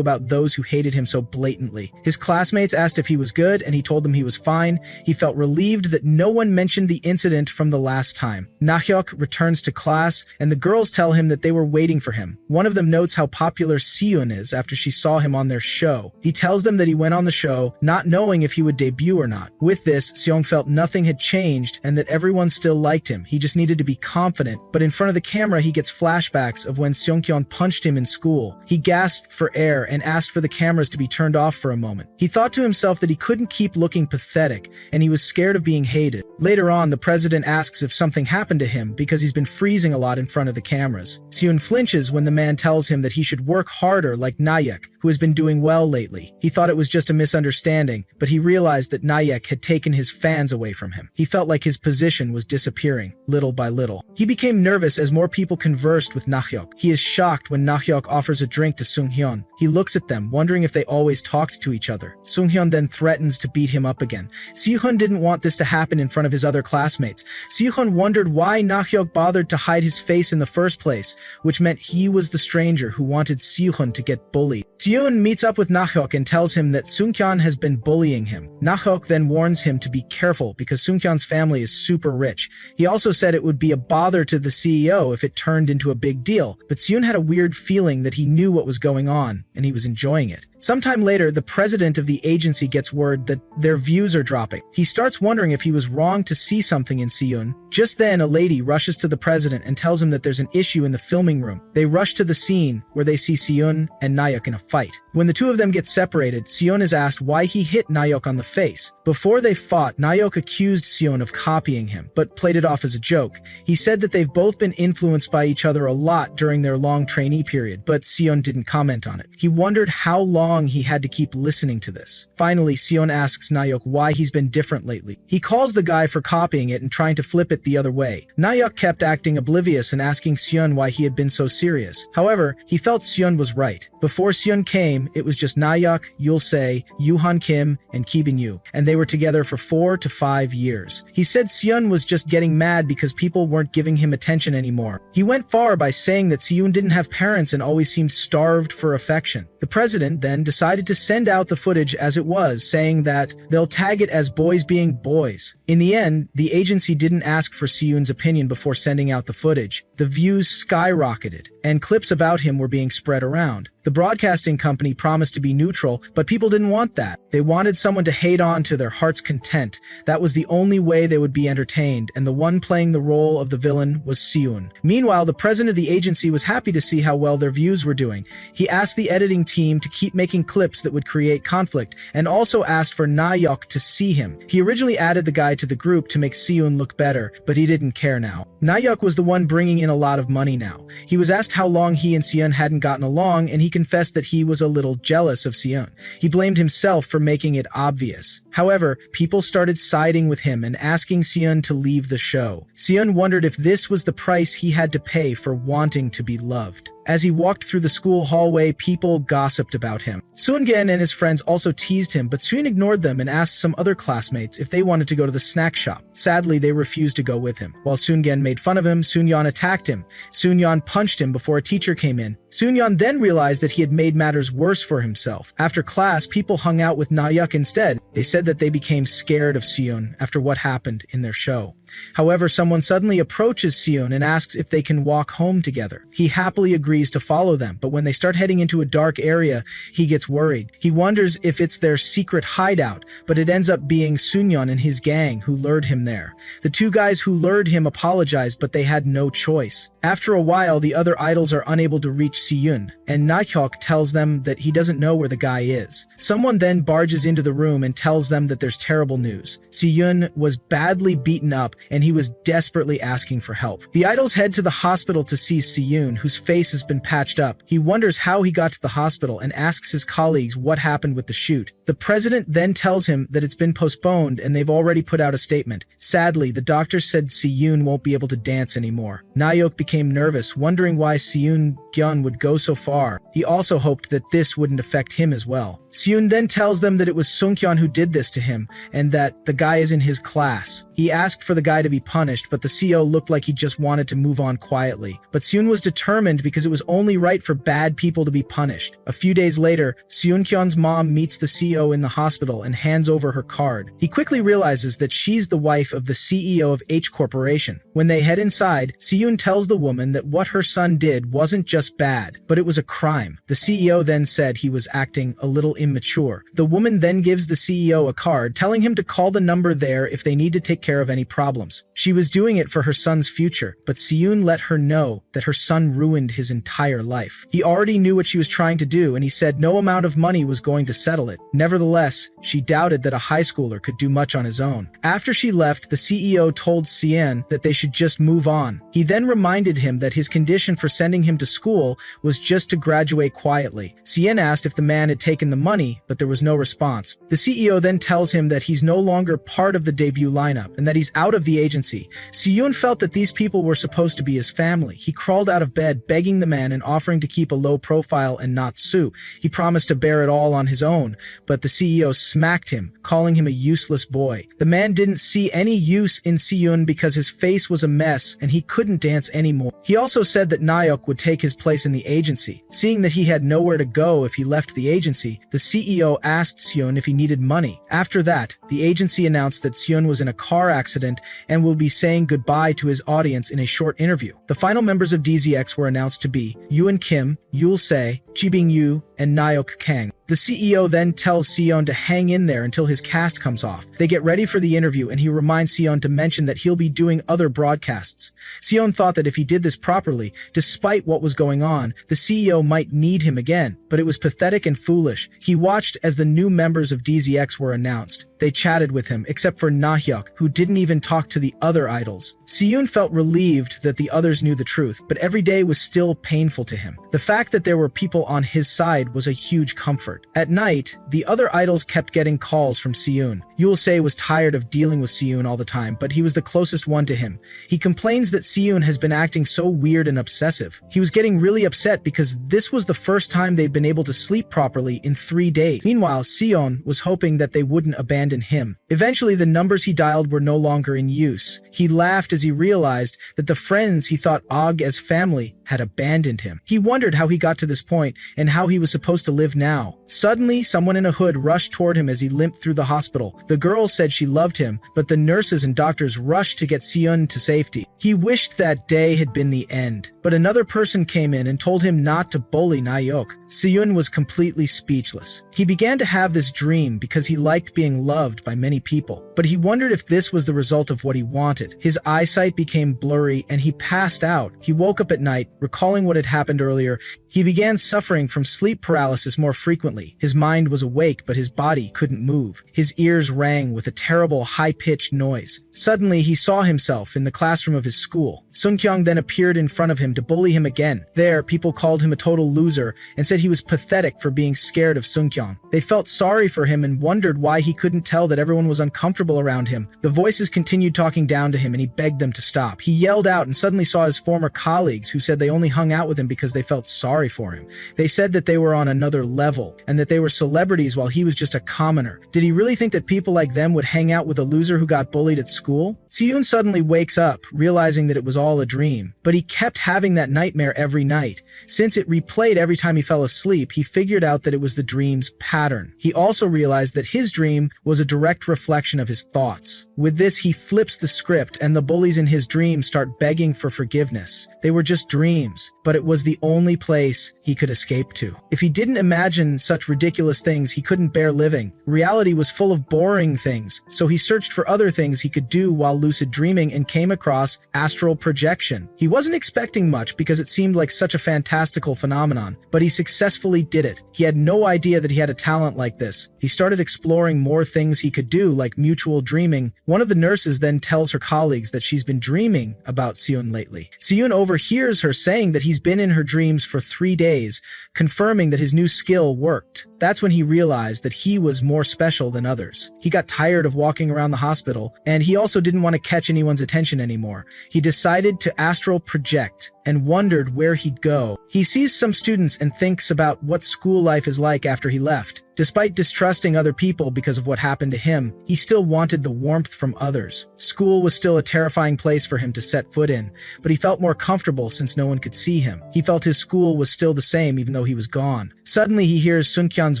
about those who hated him so blatantly. His classmates asked if he was good, and he told them he was fine. He felt relieved that no one mentioned the incident from the last time. Na-hyuk returns to class, and the girls tell him that they were waiting for him. One of them notes how popular Seon is after she saw him on their show. He tells them that he went on the show, not knowing if he would debut or not. With this, Seong felt nothing had changed and that everyone still liked him. He just needed to be confident, but in front of the camera he gets flashbacks of when Seongkyeon punched him in school. He gasped for air and asked for the cameras to be turned off for a moment. He thought to himself that he couldn't keep looking pathetic, and he was scared of being hated. Later on, the president asks if something happened to him because he's been freezing a lot in front of the cameras. Seon flinches when the man tells him that he should work harder like Nayak, who has been doing well lately. He thought it was just a misunderstanding, but he realized that Nayak had taken his fans away from him. He felt like his position was disappearing, little by little. He became nervous as more people conversed with Nahyuk. He is shocked when Nahyuk offers a drink to Sunghyun. He looks at them, wondering if they always talked to each other. Sunghyun then threatens to beat him up again. Sihun didn't want this to happen in front of his other classmates. Sihun wondered why Nahyuk bothered to hide his face in the first place, which meant he was the stranger who wanted Sihun to get bullied. Seon meets up with Nahyuk and tells him that Sunghyun has been bullying him. Nahyuk then warns him to be careful because Sunghyun's family is super rich. He also said it would be a bother to the CEO if it turned into a big deal, but Seon had a weird feeling that he knew what was going on, and he was enjoying it. Sometime later, the president of the agency gets word that their views are dropping. He starts wondering if he was wrong to see something in Seon. Just then, a lady rushes to the president and tells him that there's an issue in the filming room. They rush to the scene where they see Seon and Nayak in a fight. When the two of them get separated, Seon is asked why he hit Nayak on the face. Before they fought, Nayak accused Seon of copying him, but played it off as a joke. He said that they've both been influenced by each other a lot during their long trainee period, but Seon didn't comment on it. He wondered how long he had to keep listening to this. Finally, Seon asks Nayak why he's been different lately. He calls the guy for copying it and trying to flip it the other way. Nayak kept acting oblivious and asking Seon why he had been so serious. However, he felt Seon was right. Before Seon came, it was just Nayak, Yulse, Yuhan Kim, and Kibin Yu, and they were together for 4 to 5 years. He said Seon was just getting mad because people weren't giving him attention anymore. He went far by saying that Seon didn't have parents and always seemed starved for affection. The president then decided to send out the footage as it was, saying that they'll tag it as boys being boys. In the end, the agency didn't ask for Seon's opinion before sending out the footage. The views skyrocketed, and clips about him were being spread around. The broadcasting company promised to be neutral, but people didn't want that. They wanted someone to hate on to their heart's content. That was the only way they would be entertained, and the one playing the role of the villain was Seon. Meanwhile, the president of the agency was happy to see how well their views were doing. He asked the editing team to keep making clips that would create conflict, and also asked for Nahyuk to see him. He originally added the guy to the group to make Seon look better, but he didn't care now. Nahyuk was the one bringing in a lot of money now. He was asked how long he and Seon hadn't gotten along, and he confessed that he was a little jealous of Seon. He blamed himself for making it obvious. However, people started siding with him and asking Seon to leave the show. Seon wondered if this was the price he had to pay for wanting to be loved. As he walked through the school hallway, people gossiped about him. Seongen and his friends also teased him, but Seon ignored them and asked some other classmates if they wanted to go to the snack shop. Sadly, they refused to go with him. While Seongen made fun of him, Seonyeon attacked him. Seonyeon punched him before a teacher came in. Seonyeon then realized that he had made matters worse for himself. After class, people hung out with Nahyuk instead. They said that they became scared of Seon after what happened in their show. However, someone suddenly approaches Seon and asks if they can walk home together. He happily agrees to follow them, but when they start heading into a dark area, he gets worried. He wonders if it's their secret hideout, but it ends up being Seonyeon and his gang who lured him there. The two guys who lured him apologized, but they had no choice. After a while, the other idols are unable to reach Seon, and Nahyuk tells them that he doesn't know where the guy is. Someone then barges into the room and tells them that there's terrible news. Seon was badly beaten up, and he was desperately asking for help. The idols head to the hospital to see Seon, whose face has been patched up. He wonders how he got to the hospital and asks his colleagues what happened with the shoot. The president then tells him that it's been postponed and they've already put out a statement. Sadly, the doctor said Seon won't be able to dance anymore. Nahyuk became nervous, wondering why Seon-gyeon would go so far. He also hoped that this wouldn't affect him as well. Seon then tells them that it was Seonkyun who did this to him, and that the guy is in his class. He asked for the guy to be punished, but the CEO looked like he just wanted to move on quietly. But Seon was determined because it was only right for bad people to be punished. A few days later, Seonkyun's mom meets the CEO in the hospital and hands over her card. He quickly realizes that she's the wife of the CEO of H Corporation. When they head inside, Seon tells the woman that what her son did wasn't just bad, but it was a crime. The CEO then said he was acting a little immature. The woman then gives the CEO a card, telling him to call the number there if they need to take care of any problems. She was doing it for her son's future, but Seon let her know that her son ruined his entire life. He already knew what she was trying to do, and he said no amount of money was going to settle it. Nevertheless, she doubted that a high schooler could do much on his own. After she left, the CEO told Seon that they should just move on. He then reminded him that his condition for sending him to school was just to graduate quietly. Seon asked if the man had taken the money, but there was no response. The CEO then tells him that he's no longer part of the debut lineup and that he's out of the agency. Seon felt that these people were supposed to be his family. He crawled out of bed, begging the man and offering to keep a low profile and not sue. He promised to bear it all on his own, but the CEO smacked him, calling him a useless boy. The man didn't see any use in Seon because his face was a mess and he couldn't dance anymore. He also said that Nahyuk would take his place in the agency. Seeing that he had nowhere to go if he left the agency, the CEO asked Seon if he needed money. After that, the agency announced that Seon was in a car accident and will be saying goodbye to his audience in a short interview. The final members of DZX were announced to be Yoon Kim, Yul Se, Jibing Yu, and Nahyuk Kang. The CEO then tells Seon to hang in there until his cast comes off. They get ready for the interview and he reminds Seon to mention that he'll be doing other broadcasts. Seon thought that if he did this properly, despite what was going on, the CEO might need him again, but it was pathetic and foolish. He watched as the new members of DZX were announced. They chatted with him, except for Nahyuk, who didn't even talk to the other idols. Seon felt relieved that the others knew the truth, but every day was still painful to him. The fact that there were people on his side was a huge comfort. At night, the other idols kept getting calls from Seon. Yul Se was tired of dealing with Seon all the time, but he was the closest one to him. He complains that Seon has been acting so weird and obsessive. He was getting really upset because this was the first time they'd been able to sleep properly in 3 days. Meanwhile, Seon was hoping that they wouldn't abandon him. Eventually, the numbers he dialed were no longer in use. He laughed as he realized that the friends he thought Og as family had abandoned him. He wondered how he got to this point and how he was supposed to live now. Suddenly, someone in a hood rushed toward him as he limped through the hospital. The girl said she loved him, but the nurses and doctors rushed to get Seon to safety. He wished that day had been the end, but another person came in and told him not to bully Nayeok. Seon was completely speechless. He began to have this dream because he liked being loved by many people, but he wondered if this was the result of what he wanted. His eyesight became blurry and he passed out. He woke up at night, recalling what had happened earlier. He began suffering from sleep paralysis more frequently. His mind was awake, but his body couldn't move. His ears rang with a terrible, high-pitched noise. Suddenly, he saw himself in the classroom of his school. Sungkyung then appeared in front of him to bully him again. There, people called him a total loser and said he was pathetic for being scared of Sungkyung. They felt sorry for him and wondered why he couldn't tell that everyone was uncomfortable around him. The voices continued talking down to him and he begged them to stop. He yelled out and suddenly saw his former colleagues who said they only hung out with him because they felt sorry for him. They said that they were on another level and that they were celebrities while he was just a commoner. Did he really think that people like them would hang out with a loser who got bullied at school? Seon suddenly wakes up, realizing that it was all a dream, but he kept having that nightmare every night. Since it replayed every time he fell asleep, he figured out that it was the dream's pattern. He also realized that his dream was a direct reflection of his thoughts. With this, he flips the script and the bullies in his dream start begging for forgiveness. They were just dreams, but it was the only place he could escape to. If he didn't imagine such ridiculous things, he couldn't bear living. Reality was full of boring things, so he searched for other things he could do while lucid dreaming and came across astral projection. He wasn't expecting much because it seemed like such a fantastical phenomenon, but he successfully did it. He had no idea that he had a talent like this. He started exploring more things he could do, like mutual dreaming. One of the nurses then tells her colleagues that she's been dreaming about Seon lately. Seon overhears her saying that he's been in her dreams for 3 days, confirming that his new skill worked. That's when he realized that he was more special than others. He got tired of walking around the hospital, and he also didn't want to catch anyone's attention anymore. He decided to astral project and wondered where he'd go. He sees some students and thinks about what school life is like after he left. Despite distrusting other people because of what happened to him, he still wanted the warmth from others. School was still a terrifying place for him to set foot in, but he felt more comfortable since no one could see him. He felt his school was still the same even though he was gone. Suddenly he hears Sunkyun's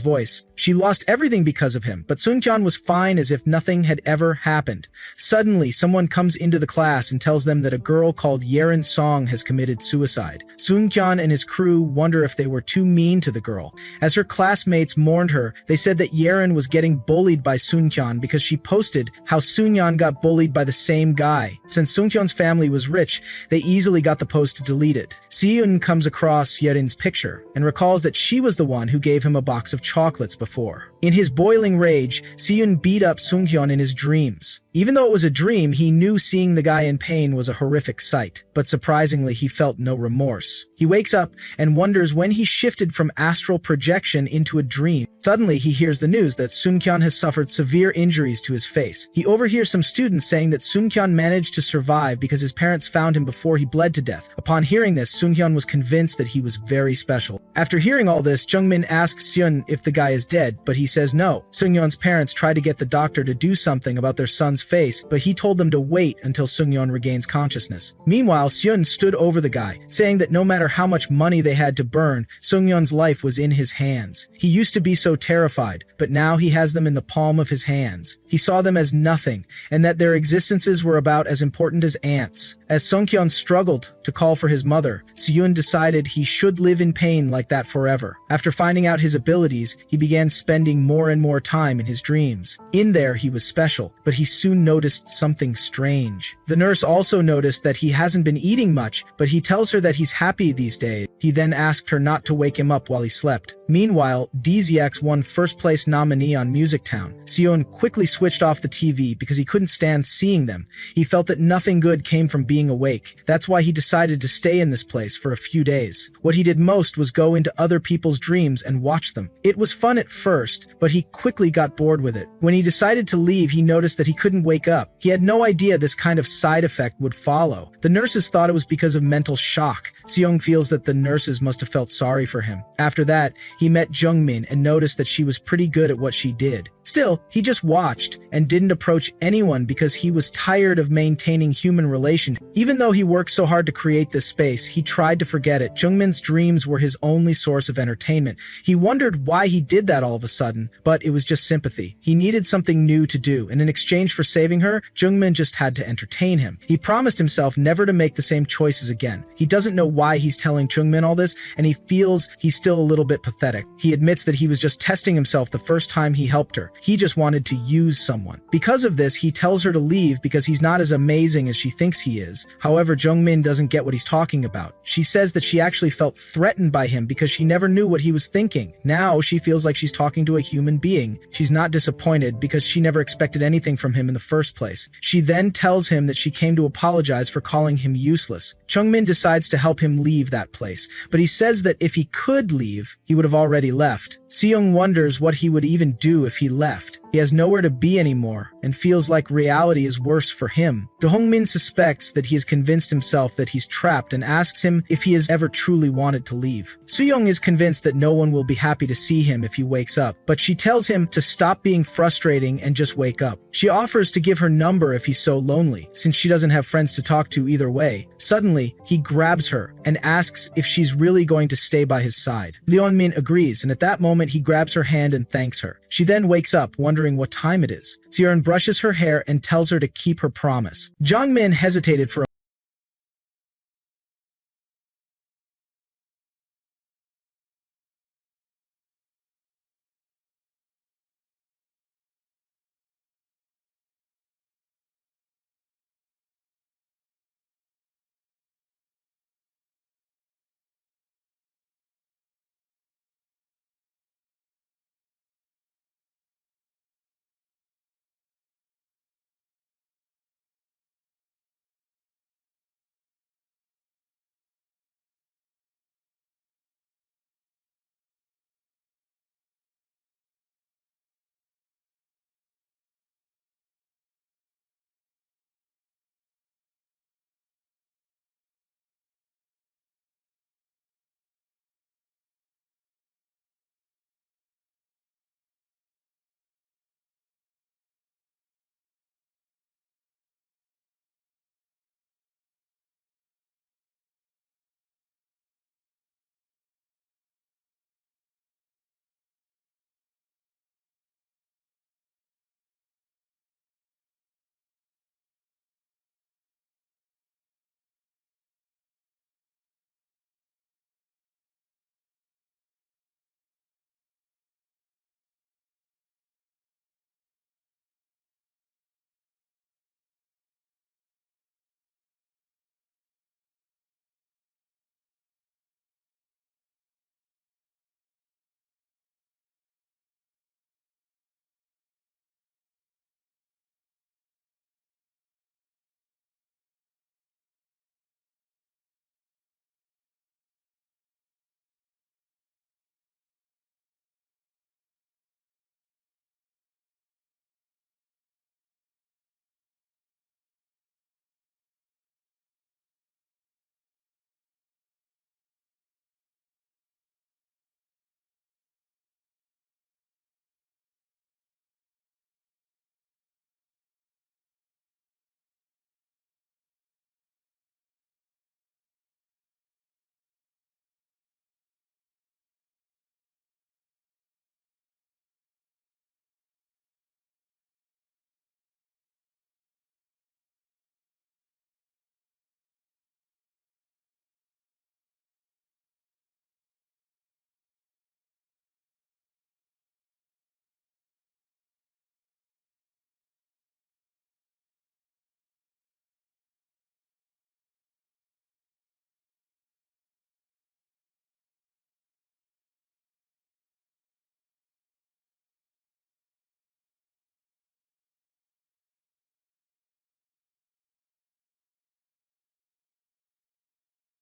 voice. She lost everything because of him, but Sunkyun was fine as if nothing had ever happened. Suddenly, someone comes into the class and tells them that a girl called Yerin Song has committed suicide. Sunkyun and his crew wonder if they were too mean to the girl. As her classmates mourned her, they said that Yerin was getting bullied by Sunkyun because she posted how Sunkyun got bullied by the same guy. Since Sunkyun's family was rich, they easily got the post deleted. Seon comes across Yerin's picture and recalls that she was the one who gave him a box of chocolates before. In his boiling rage, Seon beat up Sunkyun in his dreams. Even though it was a dream, he knew seeing the guy in pain was a horrific sight, but surprisingly, he felt no remorse. He wakes up and wonders when he shifted from astral projection into a dream. Suddenly, he hears the news that Sunkyun has suffered severe injuries to his face. He overhears some students saying that Sunkyun managed to survive because his parents found him before he bled to death. Upon hearing this, Sunkyun was convinced that he was very special. After hearing all this, Jungmin asks Seon if the guy is dead, but he says no. Sungyun's parents try to get the doctor to do something about their son's face, but he told them to wait until Sungyun regains consciousness. Meanwhile, Seon stood over the guy, saying that no matter how much money they had to burn, Sungyun's life was in his hands. He used to be so terrified, but now he has them in the palm of his hands. He saw them as nothing, and that their existences were about as important as ants. As Sunkyun struggled to call for his mother, Seon decided he should live in pain like that forever. After finding out his abilities, he began spending more and more time in his dreams. In there, he was special, but he soon noticed something strange. The nurse also noticed that he hasn't been eating much, but he tells her that he's happy these days. He then asked her not to wake him up while he slept. Meanwhile, DZX won first place nominee on Music Town. Seon quickly switched off the TV because he couldn't stand seeing them. He felt that nothing good came from being awake. That's why he decided to stay in this place for a few days. What he did most was go into other people's dreams and watch them. It was fun at first, but he quickly got bored with it. When he decided to leave, he noticed that he couldn't wake up. He had no idea this kind of side effect would follow. The nurses thought it was because of mental shock. Seong feels that the nurses must have felt sorry for him. After that, he met Jungmin and noticed that she was pretty good at what she did. Still, he just watched and didn't approach anyone because he was tired of maintaining human relations. Even though he worked so hard to create this space, he tried to forget it. Jungmin's dreams were his only source of entertainment. He wondered why he did that all of a sudden, but it was just sympathy. He needed something new to do, and in exchange for saving her, Jungmin just had to entertain him. He promised himself never to make the same choices again. He doesn't know why he's telling Jungmin all this, and he feels he's still a little bit pathetic. He admits that he was just testing himself the first time he helped her. He just wanted to use someone. Because of this, he tells her to leave because he's not as amazing as she thinks he is. However, Jungmin doesn't get what he's talking about. She says that she actually felt threatened by him because she never knew what he was thinking. Now she feels like she's talking to a human being. She's not disappointed because she never expected anything from him in the first place. She then tells him that she came to apologize for calling him useless. Jungmin decides to help him leave that place, but he says that if he could leave, he would have already left. Seong wonders what he would even do if he left. He has nowhere to be anymore and feels like reality is worse for him. Do-hongmin suspects that he has convinced himself that he's trapped and asks him if he has ever truly wanted to leave. Soo-young is convinced that no one will be happy to see him if he wakes up, but she tells him to stop being frustrating and just wake up. She offers to give her number if he's so lonely, since she doesn't have friends to talk to either way. Suddenly, he grabs her and asks if she's really going to stay by his side. Leonmin agrees, and at that moment he grabs her hand and thanks her. She then wakes up, wondering what time it is. Seon brushes her hair and tells her to keep her promise. Jungmin hesitated for a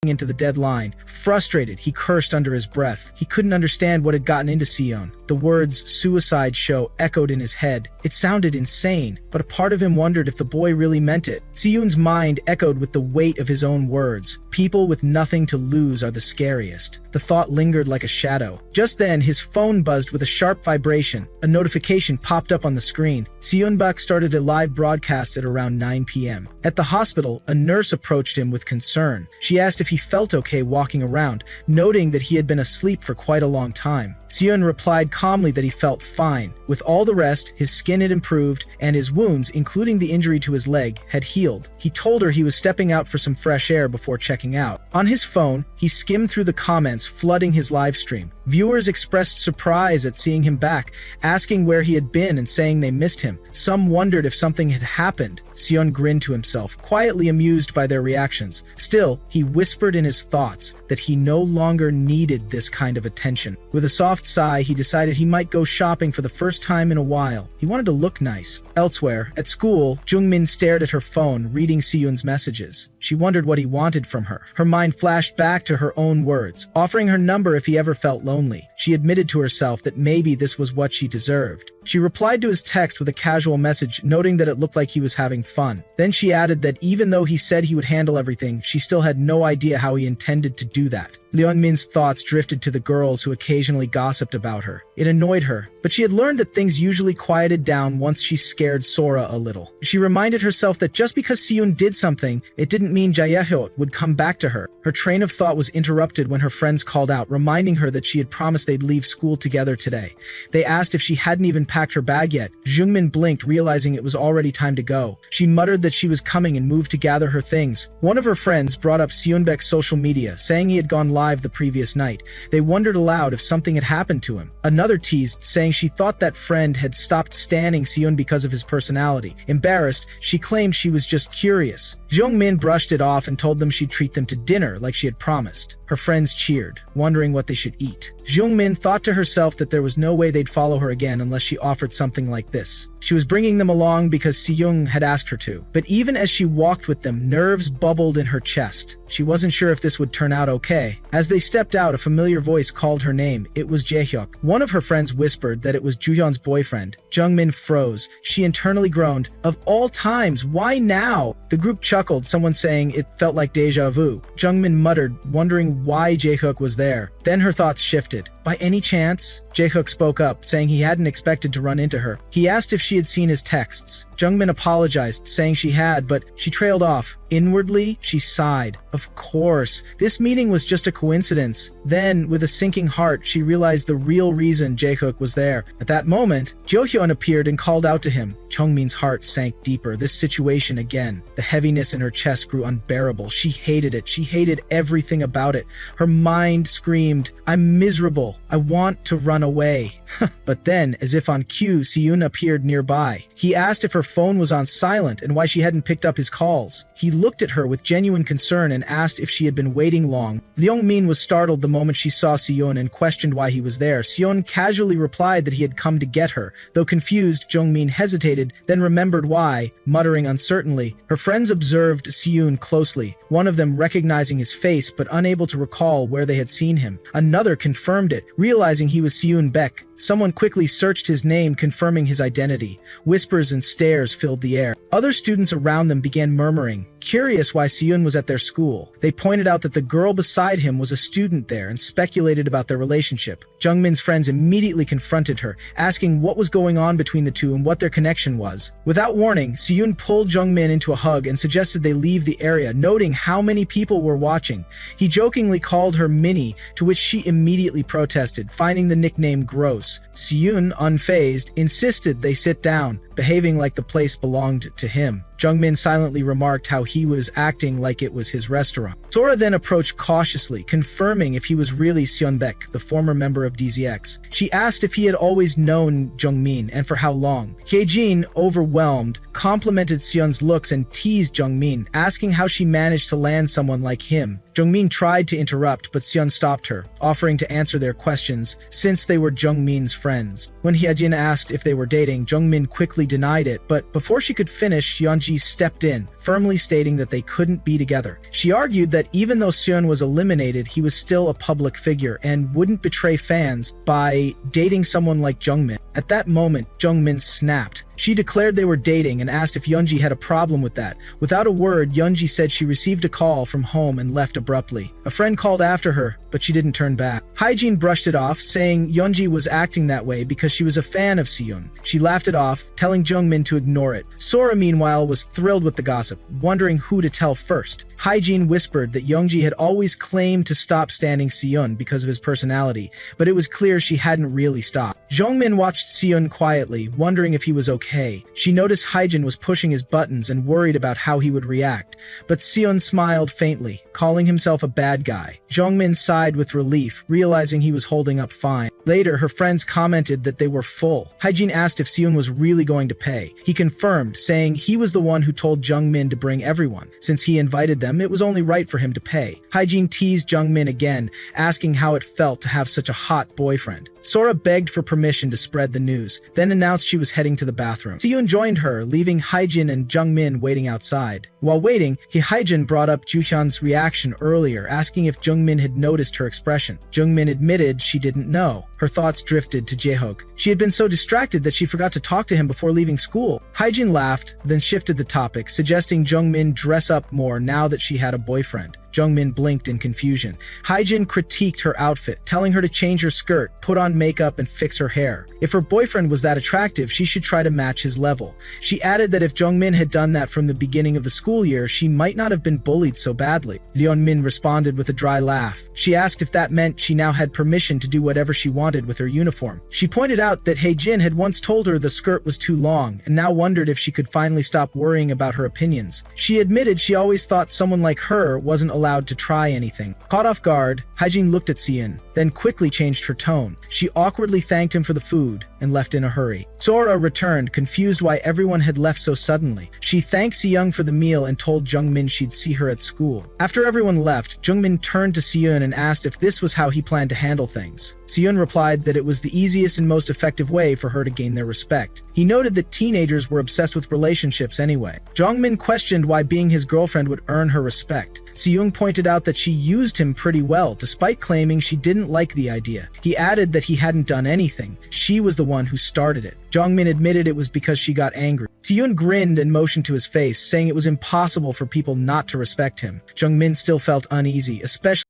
into the deadline. Frustrated, he cursed under his breath. He couldn't understand what had gotten into Seon. The words "suicide show" echoed in his head. It sounded insane, but a part of him wondered if the boy really meant it. Seon's mind echoed with the weight of his own words. People with nothing to lose are the scariest. The thought lingered like a shadow. Just then, his phone buzzed with a sharp vibration. A notification popped up on the screen. Seonbak started a live broadcast at around 9 p.m. At the hospital, a nurse approached him with concern. She asked if he felt okay walking around, noting that he had been asleep for quite a long time. Seon replied calmly that he felt fine. With all the rest, his skin had improved, and his wounds, including the injury to his leg, had healed. He told her he was stepping out for some fresh air before checking out. On his phone, he skimmed through the comments, flooding his live stream. Viewers expressed surprise at seeing him back, asking where he had been and saying they missed him. Some wondered if something had happened. Seon grinned to himself, quietly amused by their reactions. Still, he whispered in his thoughts that he no longer needed this kind of attention. With a soft sigh, he decided he might go shopping for the first time in a while. He wanted to look nice. Elsewhere, at school, Jungmin stared at her phone, reading Seon's messages. She wondered what he wanted from her. Her mind flashed back to her own words, offering her number if he ever felt lonely. She admitted to herself that maybe this was what she deserved. She replied to his text with a casual message, noting that it looked like he was having fun. Then she added that even though he said he would handle everything, she still had no idea how he intended to do that. Leonmin's thoughts drifted to the girls who occasionally gossiped about her. It annoyed her, but she had learned that things usually quieted down once she scared Sora a little. She reminded herself that just because Seon did something, it didn't mean Yahello would come back to her. Her train of thought was interrupted when her friends called out, reminding her that she had promised they'd leave school together today. They asked if she hadn't even packed her bag yet. Jungmin blinked, realizing it was already time to go. She muttered that she was coming and moved to gather her things. One of her friends brought up Seonbaek's social media, saying he had gone live the previous night. They wondered aloud if something had happened to him. Another teased, saying she thought that friend had stopped standing Seon because of his personality. Embarrassed, she claimed she was just curious. Jungmin brushed it off and told them she'd treat them to dinner like she had promised. Her friends cheered, wondering what they should eat. Jungmin thought to herself that there was no way they'd follow her again unless she offered something like this. She was bringing them along because Seyoung had asked her to. But even as she walked with them, nerves bubbled in her chest. She wasn't sure if this would turn out okay. As they stepped out, a familiar voice called her name. It was Jaehyuk. One of her friends whispered that it was Juhyun's boyfriend. Jungmin froze. She internally groaned, "Of all times, why now?" The group chuckled, someone saying it felt like deja vu. Jungmin muttered, wondering why Jaehyuk was there. Then her thoughts shifted. By any chance? Jaehyuk spoke up, saying he hadn't expected to run into her. He asked if she had seen his texts. Jungmin apologized, saying she had, but she trailed off. Inwardly, she sighed. Of course, this meeting was just a coincidence. Then, with a sinking heart, she realized the real reason Jaehyuk was there. At that moment, Johyun appeared and called out to him. Jungmin's heart sank deeper. This situation again. The heaviness in her chest grew unbearable. She hated it. She hated everything about it. Her mind screamed, "I'm miserable. I want to run away." But then, as if on cue, Seyoon appeared nearby. He asked if her phone was on silent and why she hadn't picked up his calls. He looked at her with genuine concern and asked if she had been waiting long. Leongmin was startled the moment she saw Seyoon and questioned why he was there. Seyoon casually replied that he had come to get her. Though confused, Jungmin hesitated, then remembered why, muttering uncertainly. Her friends observed Seyoon closely, one of them recognizing his face but unable to recall where they had seen him. Another confirmed it, realizing he was Seyoon Baek. Someone quickly searched his name, confirming his identity. Whispers and stares filled the air. Other students around them began murmuring, curious why Seyoon was at their school. They pointed out that the girl beside him was a student there and speculated about their relationship. Jungmin's friends immediately confronted her, asking what was going on between the two and what their connection was. Without warning, Seyoon pulled Jungmin into a hug and suggested they leave the area, noting how many people were watching. He jokingly called her Minnie, to which she immediately protested, finding the nickname gross. Seyoon, unfazed, insisted they sit down, behaving like the place belonged to him. Jungmin silently remarked how he was acting like it was his restaurant. Sora then approached cautiously, confirming if he was really Seonbaek, the former member of DZX. She asked if he had always known Jungmin and for how long. Hyejin, overwhelmed, complimented Seon's looks and teased Jungmin, asking how she managed to land someone like him. Jungmin tried to interrupt, but Seon stopped her, offering to answer their questions, since they were Jungmin's friends. When Hyejin asked if they were dating, Jungmin quickly denied it, but before she could finish, Yeonji stepped in, firmly stating that they couldn't be together. She argued that even though Seon was eliminated, he was still a public figure and wouldn't betray fans by dating someone like Jungmin. At that moment, Jungmin snapped. She declared they were dating and asked if Yeonji had a problem with that. Without a word, Yeonji said she received a call from home and left abruptly. A friend called after her, but she didn't turn back. Haejin brushed it off, saying Yeonji was acting that way because she was a fan of Seon. She laughed it off, telling Jungmin to ignore it. Sora, meanwhile, was thrilled with the gossip, wondering who to tell first. Haejin whispered that Yeonji had always claimed to stop standing Seon because of his personality, but it was clear she hadn't really stopped. Jungmin watched Seon quietly, wondering if he was okay. She noticed Haejin was pushing his buttons and worried about how he would react, but Seon smiled faintly, calling himself a bad guy. Jungmin sighed with relief, realizing he was holding up fine. Later, her friends commented that they were full. Haejin asked if Seon was really going to pay. He confirmed, saying he was the one who told Jungmin to bring everyone. Since he invited them, it was only right for him to pay. Haejin teased Jungmin again, asking how it felt to have such a hot boyfriend. Sora begged for permission to spread the news, then announced she was heading to the bathroom. Seon joined her, leaving Haejin and Jungmin waiting outside. While waiting, Haejin brought up Juhyun's reaction earlier, asking if Jungmin had noticed her expression. Jungmin admitted she didn't know. Her thoughts drifted to Jaehook. She had been so distracted that she forgot to talk to him before leaving school. Haejin laughed, then shifted the topic, suggesting Jungmin dress up more now that she had a boyfriend. Jungmin blinked in confusion. Haejin critiqued her outfit, telling her to change her skirt, put on makeup, and fix her hair. If her boyfriend was that attractive, she should try to match his level. She added that if Jungmin had done that from the beginning of the school year, she might not have been bullied so badly. Leonmin responded with a dry laugh. She asked if that meant she now had permission to do whatever she wanted with her uniform. She pointed out that Haejin had once told her the skirt was too long, and now wondered if she could finally stop worrying about her opinions. She admitted she always thought someone like her wasn't allowed to try anything. Caught off guard, Haejin looked at Seon, then quickly changed her tone. She awkwardly thanked him for the food and left in a hurry. Sora returned, confused why everyone had left so suddenly. She thanked Seyoung for the meal and told Jungmin she'd see her at school. After everyone left, Jungmin turned to Seon and asked if this was how he planned to handle things. Seon replied that it was the easiest and most effective way for her to gain their respect. He noted that teenagers were obsessed with relationships anyway. Jungmin questioned why being his girlfriend would earn her respect. Seyoung pointed out that she used him pretty well, despite claiming she didn't like the idea. He added that he hadn't done anything. She was the one who started it. Jungmin admitted it was because she got angry. Seyoung grinned and motioned to his face, saying it was impossible for people not to respect him. Jungmin still felt uneasy, especially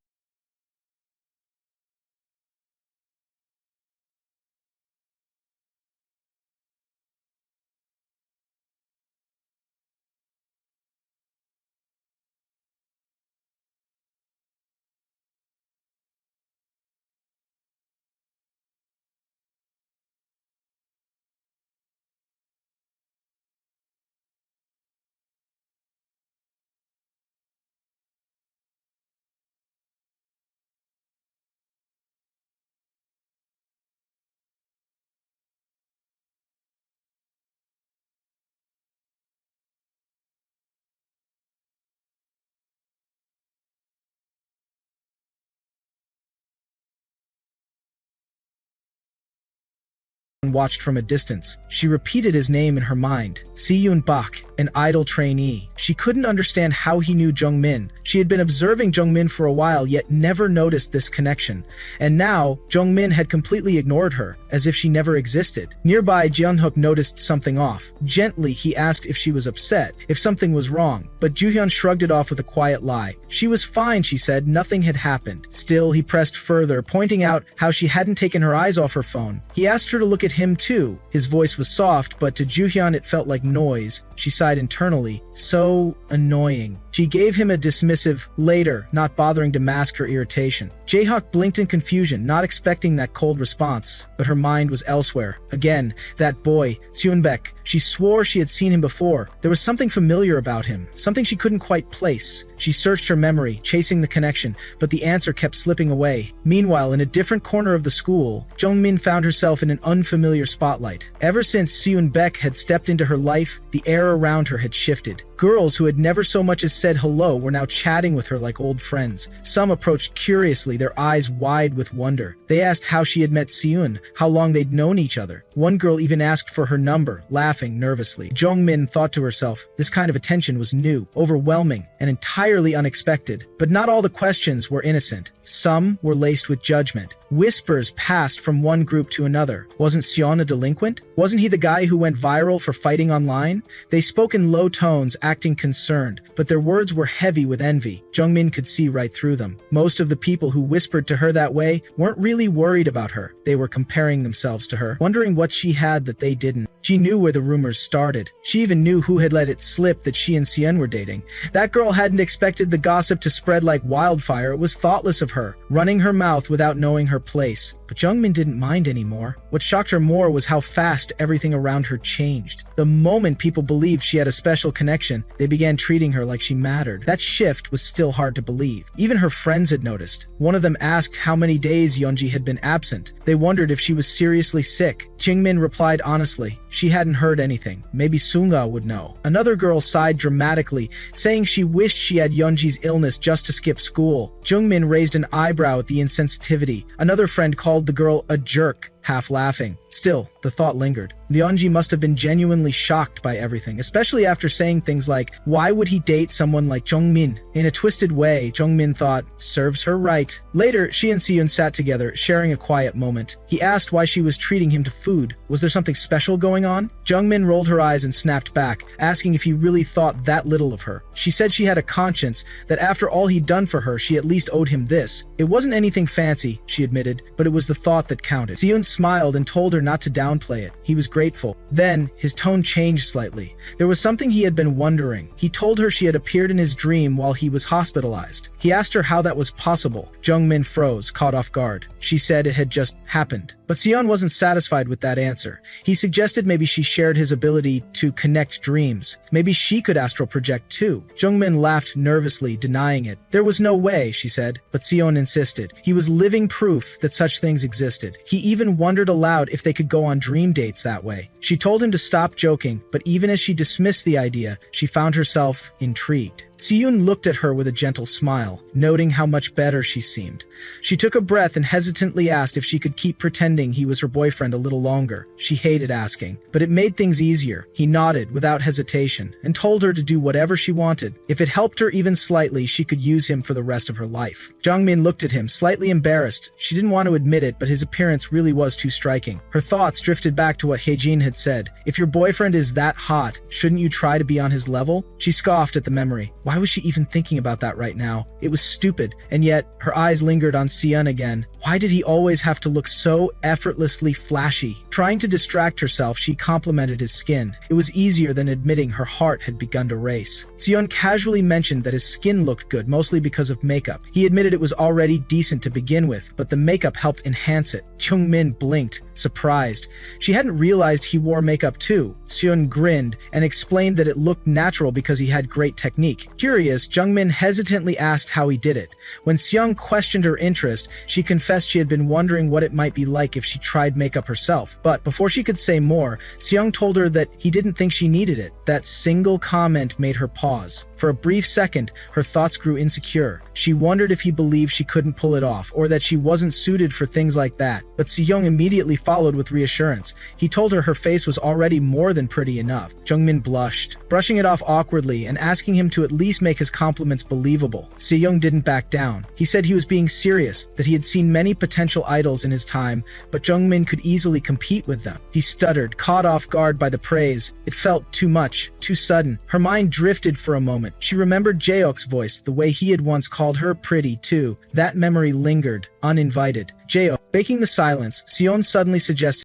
watched from a distance. She repeated his name in her mind. Si-yoon Bak, an idol trainee. She couldn't understand how he knew Jungmin. She had been observing Jungmin for a while, yet never noticed this connection. And now, Jungmin had completely ignored her, as if she never existed. Nearby, Jeonhook noticed something off. Gently, he asked if she was upset, if something was wrong, but Juhyun shrugged it off with a quiet lie. She was fine, she said, nothing had happened. Still, he pressed further, pointing out how she hadn't taken her eyes off her phone. He asked her to look at him too. His voice was soft, but to Juhyun it felt like noise. She sighed internally. So annoying. She gave him a dismissive later, not bothering to mask her irritation. Jaehook blinked in confusion, not expecting that cold response, but her mind was elsewhere. Again, that boy, Seunbaek. She swore she had seen him before. There was something familiar about him, something she couldn't quite place. She searched her memory, chasing the connection, but the answer kept slipping away. Meanwhile, in a different corner of the school, Jungmin found herself in an unfamiliar spotlight. Ever since Seunbaek had stepped into her life, the air air around her had shifted. Girls who had never so much as said hello were now chatting with her like old friends. Some approached curiously, their eyes wide with wonder. They asked how she had met Seon, how long they'd known each other. One girl even asked for her number, laughing nervously. Jongmin thought to herself, this kind of attention was new, overwhelming, and entirely unexpected. But not all the questions were innocent. Some were laced with judgment. Whispers passed from one group to another. Wasn't Seon a delinquent? Wasn't he the guy who went viral for fighting online? They spoke in low tones, acting concerned, but their words were heavy with envy. Jongmin could see right through them. Most of the people who whispered to her that way weren't really worried about her. They were comparing themselves to her, wondering what she had that they didn't. She knew where the rumors started. She even knew who had let it slip that she and Seon were dating. That girl hadn't expected the gossip to spread like wildfire. It was thoughtless of her, running her mouth without knowing her place. But Jongmin didn't mind anymore. What shocked her more was how fast everything around her changed. The moment people believed she had a special connection, they began treating her like she mattered. That shift was still hard to believe. Even her friends had noticed. One of them asked how many days Yeonji had been absent. They wondered if she was seriously sick. Jingmin replied honestly, she hadn't heard anything. Maybe Sunga would know. Another girl sighed dramatically, saying she wished she had Yeonji's illness just to skip school. Jungmin raised an eyebrow at the insensitivity. Another friend called the girl a jerk, half laughing. Still, the thought lingered. Yeonji must have been genuinely shocked by everything, especially after saying things like, why would he date someone like Jongmin? In a twisted way, Jongmin thought, serves her right. Later, she and Seon sat together, sharing a quiet moment. He asked why she was treating him to food. Was there something special going on? Jungmin rolled her eyes and snapped back, asking if he really thought that little of her. She said she had a conscience, that after all he'd done for her, she at least owed him this. It wasn't anything fancy, she admitted, but it was the thought that counted. Seon smiled and told her not to downplay it. He was grateful. Then, his tone changed slightly. There was something he had been wondering. He told her she had appeared in his dream while he was hospitalized. He asked her how that was possible. Jungmin froze, caught off guard. She said it had just happened. But Seon wasn't satisfied with that answer. He suggested maybe she shared his ability to connect dreams. Maybe she could astral project too. Jungmin laughed nervously, denying it. There was no way, she said, but Seon insisted. He was living proof that such things existed. He even wondered aloud if they could go on dream dates that way. She told him to stop joking, but even as she dismissed the idea, she found herself intrigued. Seon looked at her with a gentle smile, noting how much better she seemed. She took a breath and hesitantly asked if she could keep pretending he was her boyfriend a little longer. She hated asking, but it made things easier. He nodded without hesitation and told her to do whatever she wanted. If it helped her even slightly, she could use him for the rest of her life. Jongmin looked at him, slightly embarrassed. She didn't want to admit it, but his appearance really was too striking. Her thoughts drifted back to what Haejin had said. If your boyfriend is that hot, shouldn't you try to be on his level? She scoffed at the memory. Why was she even thinking about that right now? It was stupid, and yet her eyes lingered on Seon again. Why did he always have to look so effortlessly flashy? Trying to distract herself, she complimented his skin. It was easier than admitting her heart had begun to race. Seon casually mentioned that his skin looked good, mostly because of makeup. He admitted it was already decent to begin with, but the makeup helped enhance it. Jungmin blinked, surprised. She hadn't realized he wore makeup too. Seon grinned and explained that it looked natural because he had great technique. Curious, Jungmin hesitantly asked how he did it. When Seon questioned her interest, she confessed she had been wondering what it might be like if she tried makeup herself. But before she could say more, Seong told her that he didn't think she needed it. That single comment made her pause. For a brief second, her thoughts grew insecure. She wondered if he believed she couldn't pull it off, or that she wasn't suited for things like that. But Seong immediately followed with reassurance. He told her her face was already more than pretty enough. Jungmin blushed, brushing it off awkwardly and asking him to at least make his compliments believable. Seong didn't back down. He said he was being serious, that he had seen many potential idols in his time, but Jungmin could easily compete with them. He stuttered, caught off guard by the praise. It felt too much, too sudden. Her mind drifted for a moment. She remembered Jaeok's voice, the way he had once called her pretty too. That memory lingered, uninvited. Jaeok, breaking the silence, Seon suddenly suggested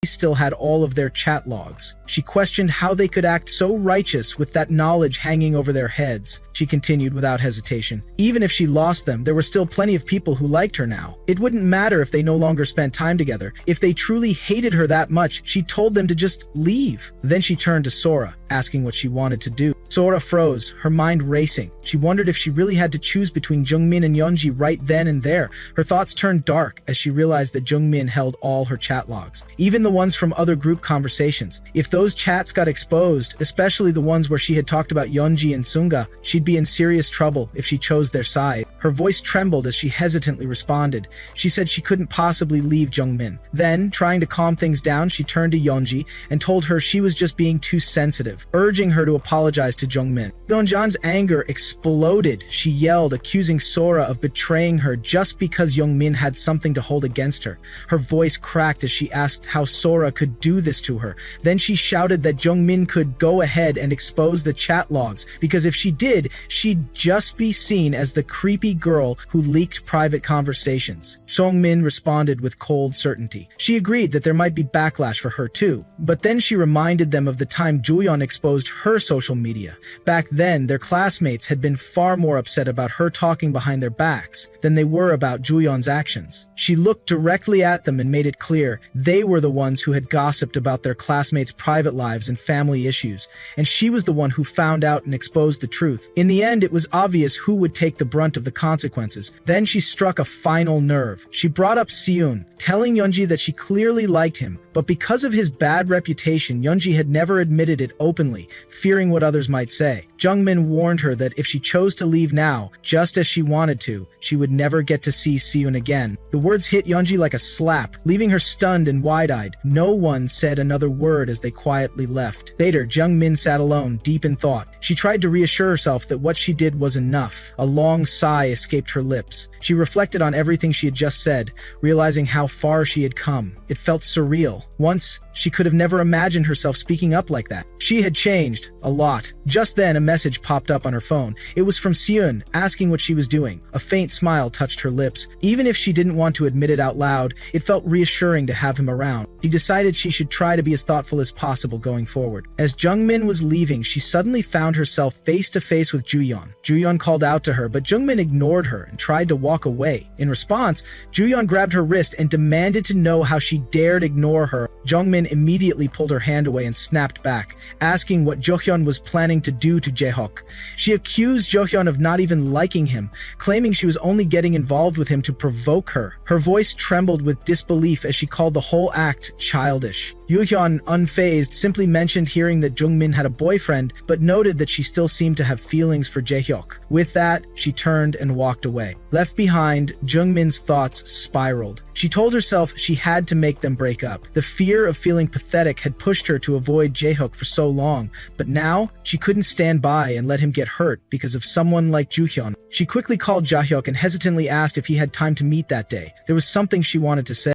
still had all of their chat logs. She questioned how they could act so righteous with that knowledge hanging over their heads. She continued without hesitation. Even if she lost them, there were still plenty of people who liked her now. It wouldn't matter if they no longer spent time together. If they truly hated her that much, she told them to just leave. Then she turned to Sora, asking what she wanted to do. Sora froze, her mind racing. She wondered if she really had to choose between Jungmin and Yeonji right then and there. Her thoughts turned dark as she realized that Jungmin held all her chat logs, even the ones from other group conversations. If those chats got exposed, especially the ones where she had talked about Yeonji and Sunga, she'd be in serious trouble if she chose their side. Her voice trembled as she hesitantly responded. She said she couldn't possibly leave Jungmin. Then, trying to calm things down, she turned to Yeonji and told her she was just being too sensitive, urging her to apologize to Jungmin. Yeonjan's anger exploded. She yelled, accusing Sora of betraying her just because Jungmin had something to hold against her. Her voice cracked as she asked how Sora could do this to her. Then she shouted that Jungmin could go ahead and expose the chat logs, because if she did, she'd just be seen as the creepy girl who leaked private conversations. Jungmin responded with cold certainty. She agreed that there might be backlash for her too, but then she reminded them of the time Juyeon exposed her social media. Back then, their classmates had been far more upset about her talking behind their backs than they were about Juyeon's actions. She looked directly at them and made it clear they were the ones who had gossiped about their classmates' private lives and family issues, and she was the one who found out and exposed the truth. In the end, it was obvious who would take the brunt of the consequences. Then she struck a final nerve. She brought up Seun, telling Yeonji that she clearly liked him, but because of his bad reputation, Yeonji had never admitted it openly, fearing what others might say. Jungmin warned her that if she chose to leave now, just as she wanted to, she would never get to see Seun again. The words hit Yeonji like a slap, leaving her stunned and wide-eyed. No one said another word as they quietly left. Later, Jungmin sat alone, deep in thought. She tried to reassure herself that what she did was enough. A long sigh escaped her lips. She reflected on everything she had just said, realizing how far she had come. It felt surreal. Once, she could have never imagined herself speaking up like that. She had changed a lot. Just then, a message popped up on her phone. It was from Seun, asking what she was doing. A faint smile touched her lips. Even if she didn't want to admit it out loud, it felt reassuring to have him around. She decided she should try to be as thoughtful as possible going forward. As Jungmin was leaving, she suddenly found herself face to face with Juyeon. Juyeon called out to her, but Jungmin ignored her and tried to walk away. In response, Juyeon grabbed her wrist and demanded to know how she dared ignore her. Jungmin immediately pulled her hand away and snapped back, asking what Johyun was planning to do to Jaehook. She accused Johyun of not even liking him, claiming she was only getting involved with him to provoke her. Her voice trembled with disbelief as she called the whole act childish. Yuhyun, unfazed, simply mentioned hearing that Jungmin had a boyfriend, but noted that she still seemed to have feelings for Jaehyuk. With that, she turned and walked away. Left behind, Jungmin's thoughts spiraled. She told herself she had to make them break up. The fear of feeling pathetic had pushed her to avoid Jaehyuk for so long, but now she couldn't stand by and let him get hurt because of someone like Juhyun. She quickly called Jaehyuk and hesitantly asked if he had time to meet that day. There was something she wanted to say.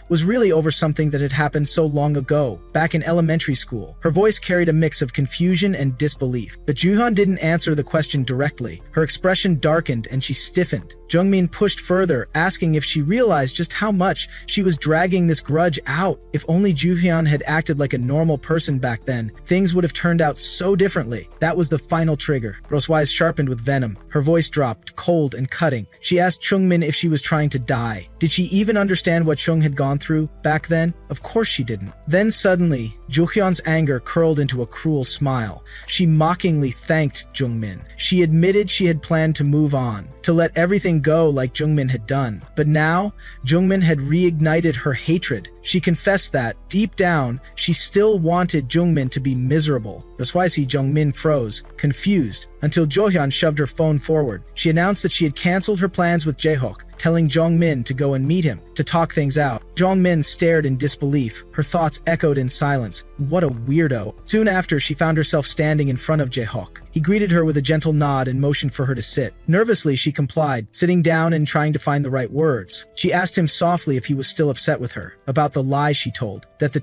was really over something that had happened so long ago, back in elementary school. Her voice carried a mix of confusion and disbelief. But Juhyun didn't answer the question directly. Her expression darkened and she stiffened. Jungmin pushed further, asking if she realized just how much she was dragging this grudge out. If only Juhyun had acted like a normal person back then, things would have turned out so differently. That was the final trigger. Girl's eyes sharpened with venom. Her voice dropped, cold and cutting. She asked Jungmin if she was trying to die. Did she even understand what Chung had gone through back then? Of course she didn't. Then suddenly, Juhyun's anger curled into a cruel smile. She mockingly thanked Jungmin. She admitted she had planned to move on, to let everything go like Jungmin had done. But now, Jungmin had reignited her hatred. She confessed that, deep down, she still wanted Jungmin to be miserable. That's why Jungmin froze, confused, until Johyun shoved her phone forward. She announced that she had canceled her plans with Jaehook, telling Jongmin to go and meet him, to talk things out. Jongmin stared in disbelief. Her thoughts echoed in silence. What a weirdo. Soon after, she found herself standing in front of Jaehook. He greeted her with a gentle nod and motioned for her to sit. Nervously, she complied, sitting down and trying to find the right words. She asked him softly if he was still upset with her, about the lie she told, that the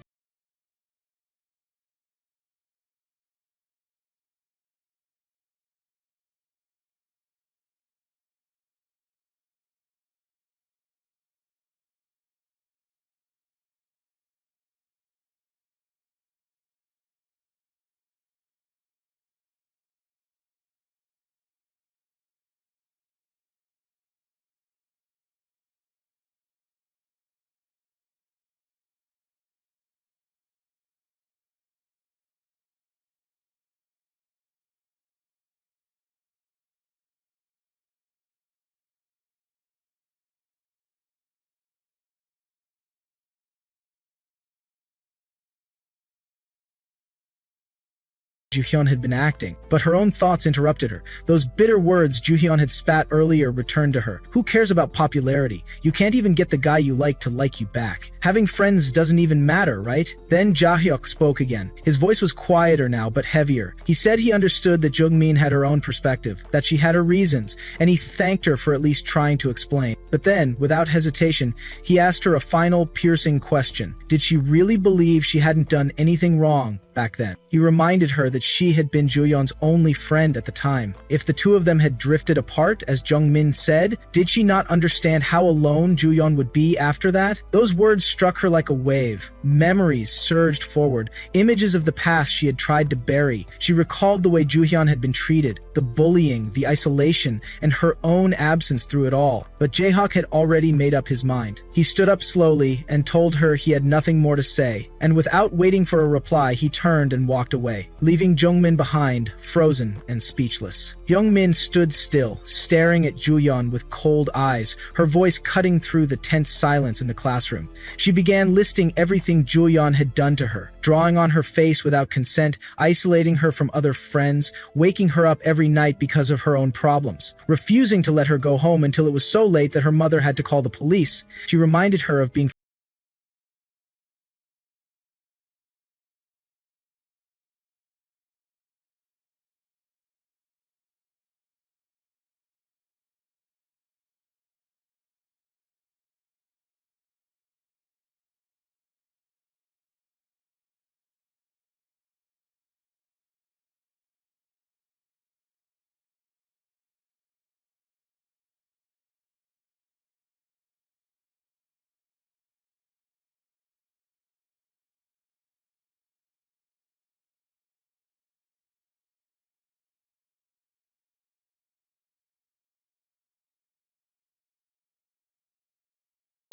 Juhyun had been acting, but her own thoughts interrupted her. Those bitter words Juhyun had spat earlier returned to her. Who cares about popularity? You can't even get the guy you like to like you back. Having friends doesn't even matter, right? Then Jaehyuk spoke again. His voice was quieter now, but heavier. He said he understood that Jungmin had her own perspective, that she had her reasons, and he thanked her for at least trying to explain. But then, without hesitation, he asked her a final, piercing question. Did she really believe she hadn't done anything wrong back then? He reminded her that she had been Juhyun's only friend at the time. If the two of them had drifted apart, as Jungmin said, did she not understand how alone Juhyun would be after that? Those words struck her like a wave. Memories surged forward, images of the past she had tried to bury. She recalled the way Juhyun had been treated, the bullying, the isolation, and her own absence through it all. But Jaehook had already made up his mind. He stood up slowly and told her he had nothing more to say, and without waiting for a reply, he turned and walked away, leaving Jungmin behind, frozen and speechless. Jungmin stood still, staring at Juhyun with cold eyes, her voice cutting through the tense silence in the classroom. She began listing everything Juhyun had done to her, drawing on her face without consent, isolating her from other friends, waking her up every night because of her own problems, refusing to let her go home until it was so late that her mother had to call the police. She reminded her of being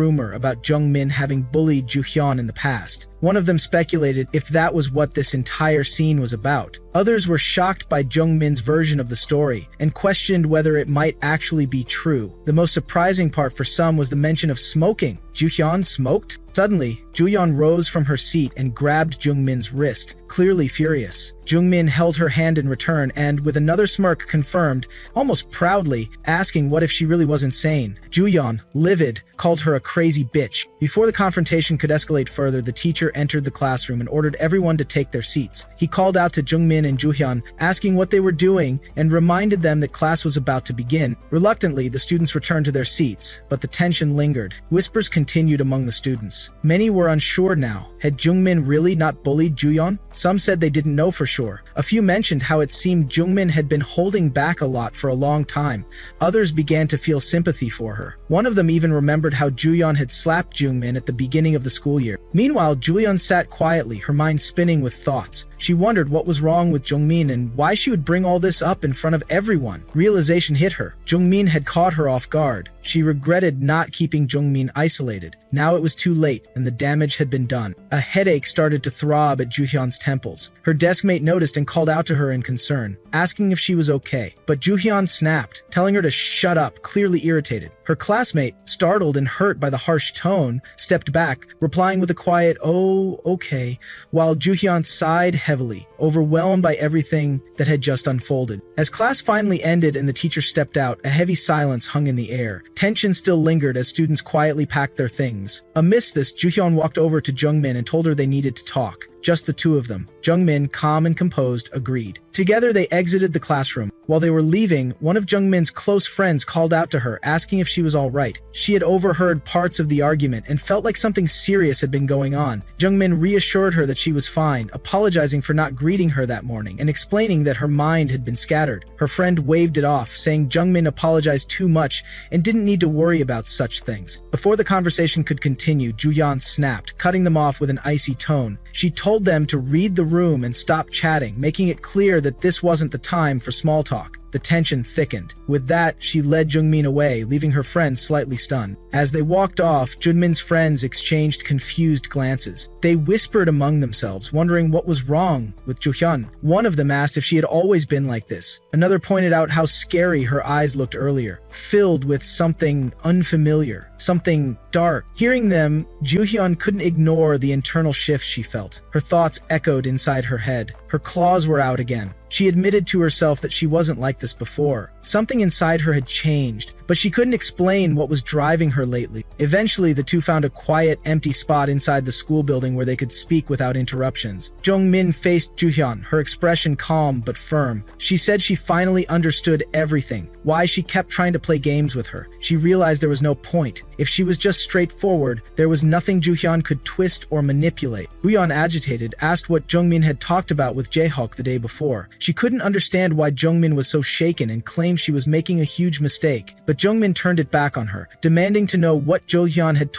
rumor about Jungmin having bullied Juhyun in the past. One of them speculated if that was what this entire scene was about. Others were shocked by Jungmin's version of the story and questioned whether it might actually be true. The most surprising part for some was the mention of smoking. Juhyun smoked? Suddenly, Juhyun rose from her seat and grabbed Jungmin's wrist, clearly furious. Jungmin held her hand in return and, with another smirk, confirmed, almost proudly, asking what if she really was insane. Juhyun, livid, called her a crazy bitch. Before the confrontation could escalate further, the teacher teacher entered the classroom and ordered everyone to take their seats. He called out to Jungmin and Juhyun, asking what they were doing, and reminded them that class was about to begin. Reluctantly, the students returned to their seats, but the tension lingered. Whispers continued among the students. Many were unsure now. Had Jungmin really not bullied Juhyun? Some said they didn't know for sure. A few mentioned how it seemed Jungmin had been holding back a lot for a long time. Others began to feel sympathy for her. One of them even remembered how Juhyun had slapped Jungmin at the beginning of the school year. Meanwhile, Juhyun sat quietly, her mind spinning with thoughts. She wondered what was wrong with Jungmin and why she would bring all this up in front of everyone. Realization hit her. Jungmin had caught her off guard. She regretted not keeping Jungmin isolated. Now it was too late, and the damage had been done. A headache started to throb at Juhyun's temples. Her deskmate noticed and called out to her in concern, asking if she was okay. But Juhyun snapped, telling her to shut up, clearly irritated. Her classmate, startled and hurt by the harsh tone, stepped back, replying with a quiet, "Oh, okay," while Juhyun sighed heavily, overwhelmed by everything that had just unfolded. As class finally ended and the teacher stepped out, a heavy silence hung in the air. Tension still lingered as students quietly packed their things. Amidst this, Juhyun walked over to Jungmin and told her they needed to talk. Just the two of them. Jungmin, calm and composed, agreed. Together they exited the classroom. While they were leaving, one of Jungmin's close friends called out to her, asking if she was all right. She had overheard parts of the argument and felt like something serious had been going on. Jungmin reassured her that she was fine, apologizing for not greeting her that morning and explaining that her mind had been scattered. Her friend waved it off, saying Jungmin apologized too much and didn't need to worry about such things. Before the conversation could continue, Juhyun snapped, cutting them off with an icy tone. She told them to read the room and stop chatting, making it clear that this wasn't the time for small talk. The tension thickened. With that, she led Jungmin away, leaving her friend slightly stunned. As they walked off, Jungmin's friends exchanged confused glances. They whispered among themselves, wondering what was wrong with Juhyun. One of them asked if she had always been like this. Another pointed out how scary her eyes looked earlier, filled with something unfamiliar, something dark. Hearing them, Juhyun couldn't ignore the internal shifts she felt. Her thoughts echoed inside her head. Her claws were out again. She admitted to herself that she wasn't like this before. Something inside her had changed, but she couldn't explain what was driving her lately. Eventually, the two found a quiet, empty spot inside the school building where they could speak without interruptions. Jungmin faced Juhyun, her expression calm but firm. She said she finally understood everything, why she kept trying to play games with her. She realized there was no point. If she was just straightforward, there was nothing Juhyun could twist or manipulate. Juhyun, agitated, asked what Jungmin had talked about with Jaehok the day before. She couldn't understand why Jungmin was so shaken and claimed she was making a huge mistake, but Jungmin turned it back on her, demanding to know what Juhyun had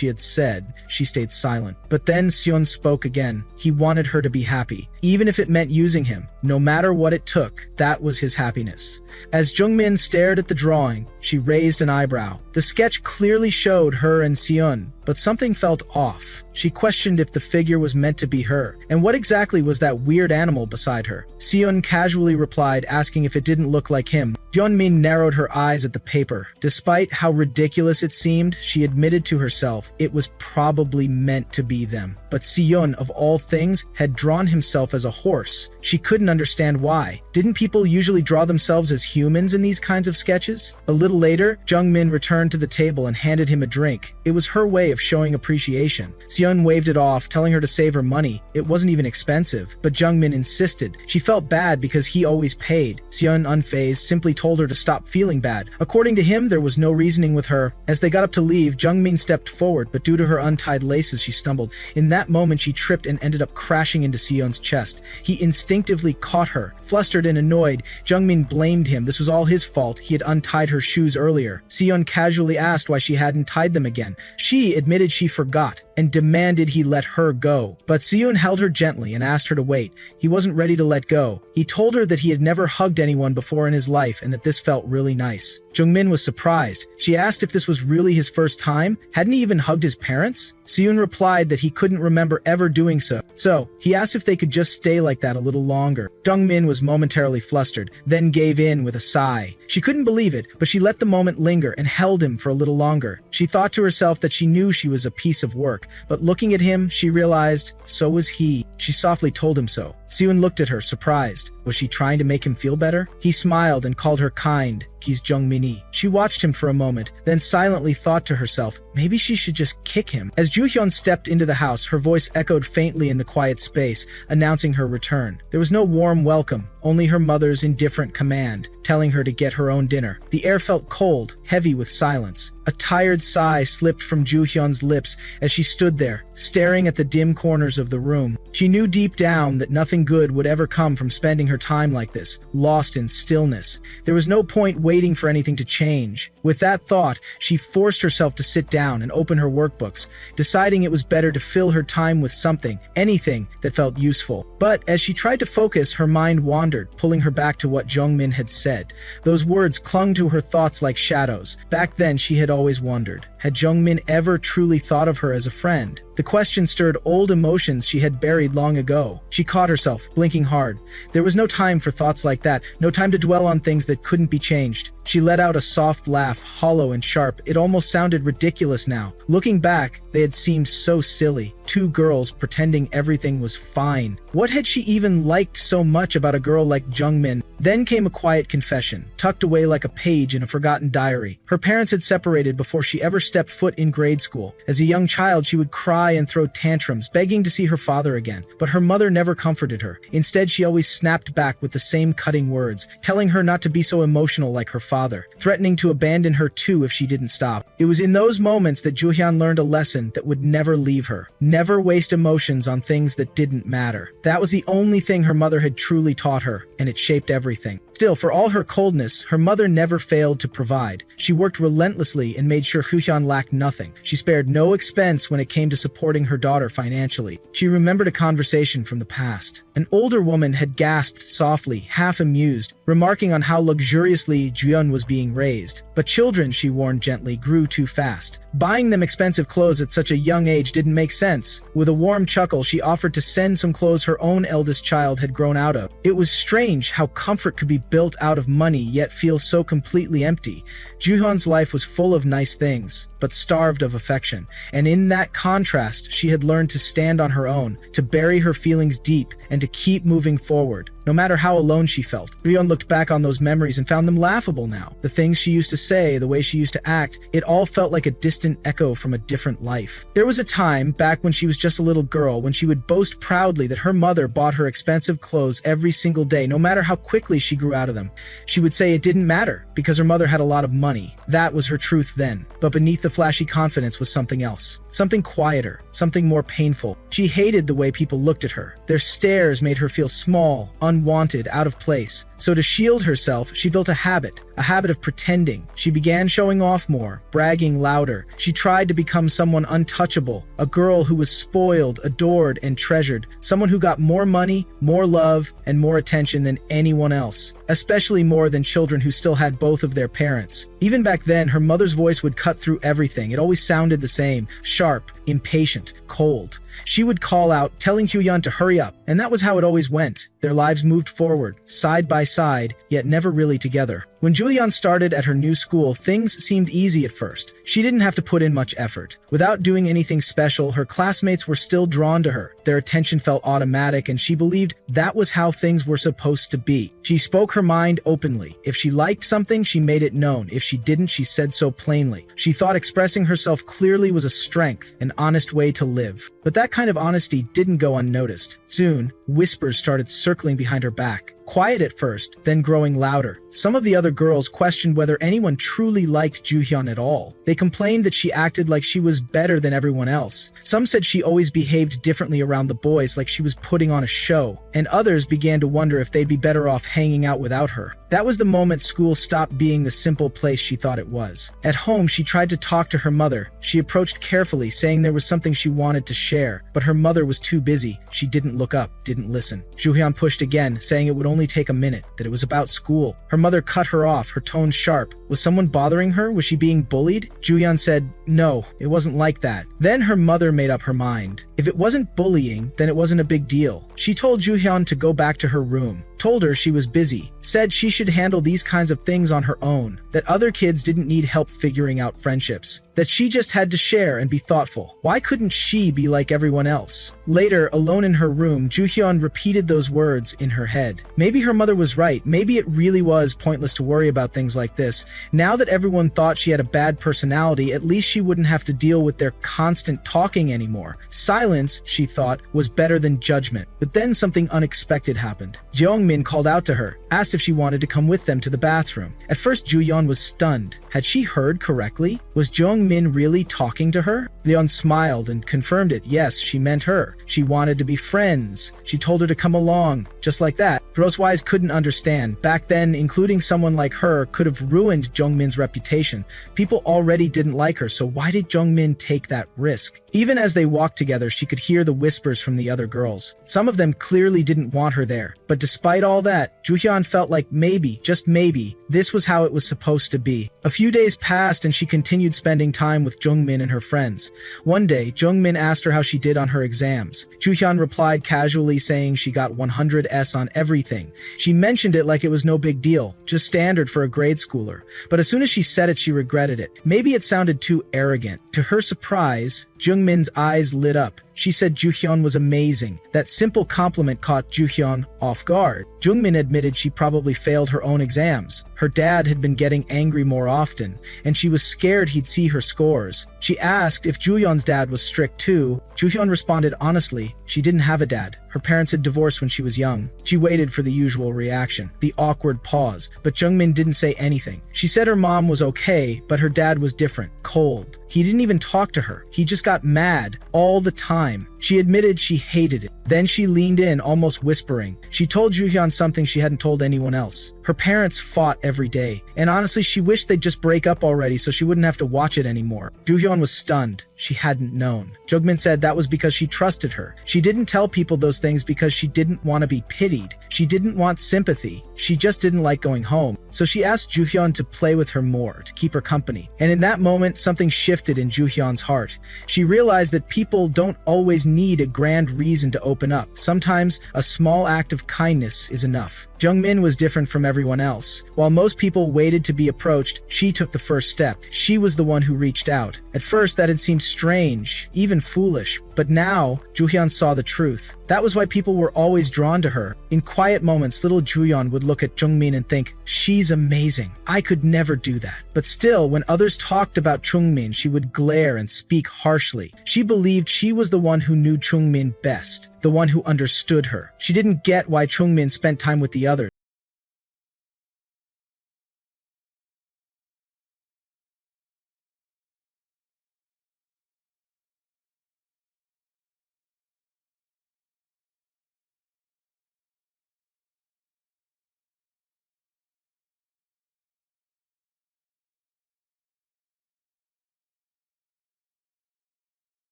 she had said. She stayed silent. But then Seon spoke again. He wanted her to be happy, even if it meant using him. No matter what it took, that was his happiness. As Jungmin stared at the drawing, she raised an eyebrow. The sketch clearly showed her and Seon, but something felt off. She questioned if the figure was meant to be her, and what exactly was that weird animal beside her. Seon casually replied, asking if it didn't look like him. Jungmin narrowed her eyes at the paper. Despite how ridiculous it seemed, she admitted to herself it was probably meant to be them. But Seon, of all things, had drawn himself as a horse. She couldn't understand why. Didn't people usually draw themselves as humans in these kinds of sketches? A little later, Jungmin returned to the table and handed him a drink. It was her way of showing appreciation. Seon waved it off, telling her to save her money. It wasn't even expensive, but Jungmin insisted. She felt bad because he always paid. Seon, unfazed, simply told her to stop feeling bad. According to him, there was no reasoning with her. As they got up to leave, Jungmin stepped forward, but due to her untied laces, she stumbled. In that moment, she tripped and ended up crashing into Seon's chest. He instinctively caught her. Flustered and annoyed, Jungmin blamed him. This was all his fault. He had untied her shoes earlier. Seon casually asked why she hadn't tied them again. She admitted she forgot and demanded he let her go. But Seon held her gently and asked her to wait. He wasn't ready to let go. He told her that he had never hugged anyone before in his life and that this felt really nice. Jungmin was surprised. She asked if this was really his first time. Hadn't he even hugged his parents? Seon replied that he couldn't remember ever doing so. So, he asked if they could just stay like that a little longer. Jungmin was momentarily flustered, then gave in with a sigh. She couldn't believe it, but she let the moment linger and held him for a little longer. She thought to herself that she knew she was a piece of work, but looking at him, she realized so was he. She softly told him so. Seon looked at her, surprised. Was she trying to make him feel better? He smiled and called her kind. He's Jungmin-i. She watched him for a moment, then silently thought to herself, maybe she should just kick him. As Joo-hyun stepped into the house, her voice echoed faintly in the quiet space, announcing her return. There was no warm welcome, only her mother's indifferent command, telling her to get her own dinner. The air felt cold, heavy with silence. A tired sigh slipped from Joo-hyun's lips as she stood there, staring at the dim corners of the room. She knew deep down that nothing good would ever come from spending her time like this, lost in stillness. There was no point waiting for anything to change. With that thought, she forced herself to sit down and open her workbooks, deciding it was better to fill her time with something, anything that felt useful. But as she tried to focus, her mind wandered, pulling her back to what Jungmin had said. Those words clung to her thoughts like shadows. Back then, she had always wondered, had Jungmin ever truly thought of her as a friend? The question stirred old emotions she had buried long ago. She caught herself, blinking hard. There was no time for thoughts like that, no time to dwell on things that couldn't be changed. She let out a soft laugh, hollow and sharp. It almost sounded ridiculous now. Looking back, they had seemed so silly. Two girls pretending everything was fine. What had she even liked so much about a girl like Jungmin? Then came a quiet confession, tucked away like a page in a forgotten diary. Her parents had separated before she ever stepped foot in grade school. As a young child, she would cry and throw tantrums, begging to see her father again. But her mother never comforted her. Instead, she always snapped back with the same cutting words, telling her not to be so emotional like her father, threatening to abandon her too if she didn't stop. It was in those moments that Joo-hyun learned a lesson that would never leave her. Never waste emotions on things that didn't matter. That was the only thing her mother had truly taught her, and it shaped everything. Still, for all her coldness, her mother never failed to provide. She worked relentlessly and made sure Joo-hyun lacked nothing. She spared no expense when it came to supporting her daughter financially. She remembered a conversation from the past. An older woman had gasped softly, half amused, remarking on how luxuriously Joo-hyun was being raised. But children, she warned gently, grew too fast. Buying them expensive clothes at such a young age didn't make sense. With a warm chuckle, she offered to send some clothes her own eldest child had grown out of. It was strange how comfort could be built out of money yet feel so completely empty. Joo-hyun's life was full of nice things, but starved of affection. And in that contrast, she had learned to stand on her own, to bury her feelings deep, and to keep moving forward, no matter how alone she felt. Joo-hyun looked back on those memories and found them laughable now. The things she used to say, the way she used to act, it all felt like a distant echo from a different life. There was a time, back when she was just a little girl, when she would boast proudly that her mother bought her expensive clothes every single day, no matter how quickly she grew out of them. She would say it didn't matter, because her mother had a lot of money. That was her truth then. But beneath the flashy confidence was something else. Something quieter, something more painful. She hated the way people looked at her. Their stares made her feel small, unwanted, out of place. So to shield herself, she built a habit of pretending. She began showing off more, bragging louder. She tried to become someone untouchable, a girl who was spoiled, adored, and treasured, someone who got more money, more love, and more attention than anyone else, especially more than children who still had both of their parents. Even back then, her mother's voice would cut through everything. It always sounded the same, sharp, impatient, cold. She would call out, telling Hyun to hurry up, and that was how it always went. Their lives moved forward, side by side, yet never really together. When Julian started at her new school, things seemed easy at first. She didn't have to put in much effort. Without doing anything special, her classmates were still drawn to her. Their attention felt automatic, and she believed that was how things were supposed to be. She spoke her mind openly. If she liked something, she made it known. If she didn't, she said so plainly. She thought expressing herself clearly was a strength, an honest way to live. But that kind of honesty didn't go unnoticed. Soon, whispers started circling behind her back. Quiet at first, then growing louder. Some of the other girls questioned whether anyone truly liked Juhyun at all. They complained that she acted like she was better than everyone else. Some said she always behaved differently around the boys, like she was putting on a show. And others began to wonder if they'd be better off hanging out without her. That was the moment school stopped being the simple place she thought it was. At home, she tried to talk to her mother. She approached carefully, saying there was something she wanted to share, but her mother was too busy. She didn't look up, didn't listen. Juhyun pushed again, saying it would only take a minute, that it was about school. Her mother cut her off, her tone sharp. Was someone bothering her? Was she being bullied? Juhyun said, no, it wasn't like that. Then her mother made up her mind. If it wasn't bullying, then it wasn't a big deal. She told Juhyun to go back to her room, told her she was busy, said she should handle these kinds of things on her own, that other kids didn't need help figuring out friendships, that she just had to share and be thoughtful. Why couldn't she be like everyone else? Later, alone in her room, Juhyun repeated those words in her head. Maybe her mother was right. Maybe it really was pointless to worry about things like this. Now that everyone thought she had a bad personality, at least she wouldn't have to deal with their constant talking anymore. Silence, she thought, was better than judgment. But then something unexpected happened. Jeongmin called out to her, asked if she wanted to come with them to the bathroom. At first, Juhyun was stunned. Had she heard correctly? Was Jeongmin really talking to her? Leon smiled and confirmed it. Yes, she meant her. She wanted to be friends. She told her to come along. Just like that. Grosswise couldn't understand. Back then, including someone like her could have ruined Jeongmin's reputation. People already didn't like her, so why did Jeongmin take that risk? Even as they walked together, she could hear the whispers from the other girls. Some of them clearly didn't want her there. But despite all that, Juhyun felt like maybe, just maybe, this was how it was supposed to be. A few days passed and she continued spending time with Jeongmin and her friends. One day, Jeongmin asked her how she did on her exams. Juhyun replied casually, saying she got 100s on everything. She mentioned it like it was no big deal, just standard for a grade schooler. But as soon as she said it, she regretted it. Maybe it sounded too arrogant. To her surprise, Jeongmin's eyes lit up. She said Juhyun was amazing. That simple compliment caught Juhyun off guard. Jeongmin admitted she probably failed her own exams. Her dad had been getting angry more often, and she was scared he'd see her scores. She asked if Juhyun's dad was strict too. Juhyun responded honestly, she didn't have a dad. Her parents had divorced when she was young. She waited for the usual reaction, the awkward pause, but Jeongmin didn't say anything. She said her mom was okay, but her dad was different, cold. He didn't even talk to her. He just got mad all the time. She admitted she hated it. Then she leaned in, almost whispering. She told Juhyun something she hadn't told anyone else. Her parents fought every day, and honestly, she wished they'd just break up already so she wouldn't have to watch it anymore. Juhyun was stunned. She hadn't known. Jeongmin said that was because she trusted her. She didn't tell people those things because she didn't want to be pitied. She didn't want sympathy. She just didn't like going home. So she asked Juhyun to play with her more, to keep her company. And in that moment, something shifted in Juhyun's heart. She realized that people don't always need a grand reason to open up. Sometimes a small act of kindness is enough. Jeongmin was different from everyone else. While most people waited to be approached, she took the first step. She was the one who reached out. At first, that had seemed strange, even foolish. But now, Juhyun saw the truth. That was why people were always drawn to her. In quiet moments, little Juhyun would look at Jeongmin and think, she's amazing. I could never do that. But still, when others talked about Jeongmin, she would glare and speak harshly. She believed she was the one who knew Jeongmin best, the one who understood her. She didn't get why Jeongmin spent time with the others.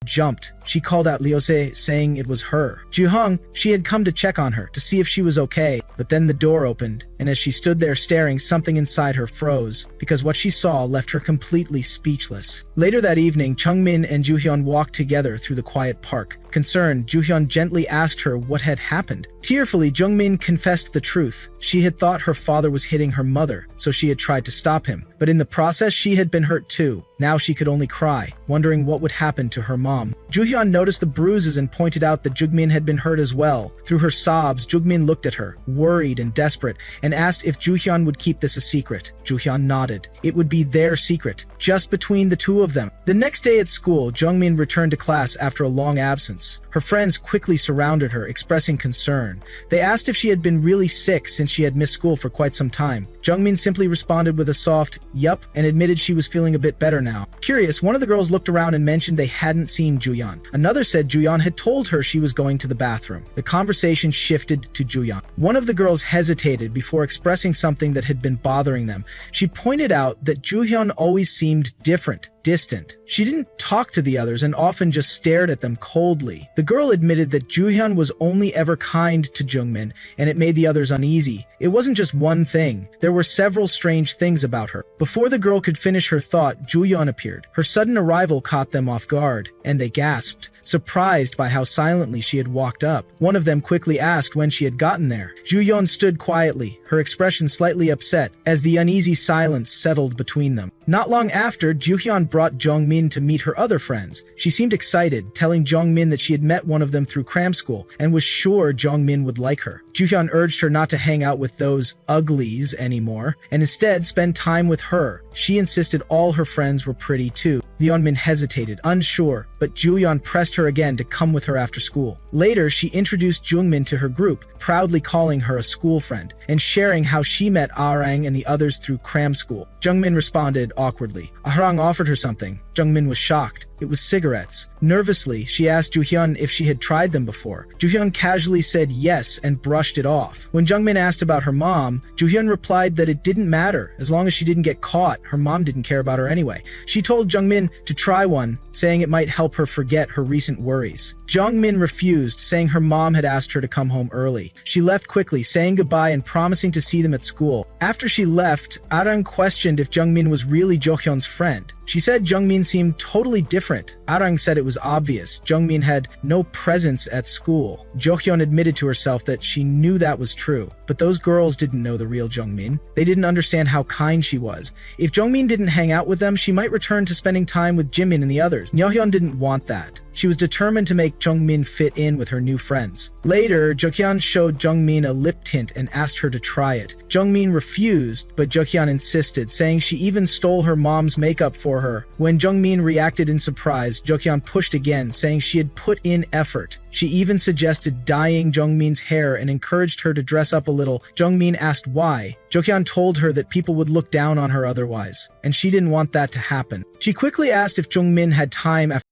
jumped. She called out Liose, saying it was her. Juhong, she had come to check on her, to see if she was okay, but then the door opened, and as she stood there staring, something inside her froze, because what she saw left her completely speechless. Later that evening, Chungmin and Juhyun walked together through the quiet park. Concerned, Juhyun gently asked her what had happened. Tearfully, Jungmin confessed the truth. She had thought her father was hitting her mother, so she had tried to stop him. But in the process, she had been hurt too. Now she could only cry, wondering what would happen to her mom. Juhyun noticed the bruises and pointed out that Jungmin had been hurt as well. Through her sobs, Jungmin looked at her, worried and desperate, and asked if Juhyun would keep this a secret. Juhyun nodded. It would be their secret, just between the two of them. The next day at school, Jungmin returned to class after a long absence. Her friends quickly surrounded her, expressing concern. They asked if she had been really sick since she had missed school for quite some time. Jungmin simply responded with a soft, yup, and admitted she was feeling a bit better now. Curious, one of the girls looked around and mentioned they hadn't seen Juhyun. Another said Juhyun had told her she was going to the bathroom. The conversation shifted to Juhyun. One of the girls hesitated before expressing something that had been bothering them. She pointed out that Juhyun always seemed different, distant. She didn't talk to the others and often just stared at them coldly. The girl admitted that Juhyun was only ever kind to Jungmin, and it made the others uneasy. It wasn't just one thing. There were several strange things about her. Before the girl could finish her thought, Juhyun appeared. Her sudden arrival caught them off guard, and they gasped, surprised by how silently she had walked up. One of them quickly asked when she had gotten there. Juhyun stood quietly, her expression slightly upset, as the uneasy silence settled between them. Not long after, Juhyun brought Jongmin to meet her other friends. She seemed excited, telling Jongmin that she had met one of them through cram school and was sure Jongmin would like her. Juhyun urged her not to hang out with those uglies anymore, and instead spend time with her. She insisted all her friends were pretty too. Yeonmin hesitated, unsure, but Juhyun pressed her again to come with her after school. Later, she introduced Jungmin to her group, proudly calling her a school friend, and sharing how she met Arang and the others through cram school. Jungmin responded awkwardly. Arang offered her something. Jungmin was shocked. It was cigarettes. Nervously, she asked Juhyun if she had tried them before. Juhyun casually said yes and brushed it off. When Jungmin asked about her mom, Juhyun replied that it didn't matter. As long as she didn't get caught, her mom didn't care about her anyway. She told Jungmin to try one, saying it might help her forget her recent worries. Jungmin refused, saying her mom had asked her to come home early. She left quickly, saying goodbye and promising to see them at school. After she left, Arang questioned if Jungmin was really Johyun's friend. She said Jungmin seemed totally different. Arang said it was obvious. Jungmin had no presence at school. Johyun admitted to herself that she knew that was true. But those girls didn't know the real Jungmin. They didn't understand how kind she was. If Jungmin didn't hang out with them, she might return to spending time with Jimin and the others. Johyun didn't want that. She was determined to make Jungmin fit in with her new friends. Later, Johyun showed Jungmin a lip tint and asked her to try it. Jungmin refused, but Johyun insisted, saying she even stole her mom's makeup for her. When Jungmin reacted in surprise, Johyun pushed again, saying she had put in effort. She even suggested dyeing Jungmin's hair and encouraged her to dress up a little. Jungmin asked why. Johyun told her that people would look down on her otherwise, and she didn't want that to happen. She quickly asked if Jungmin had time after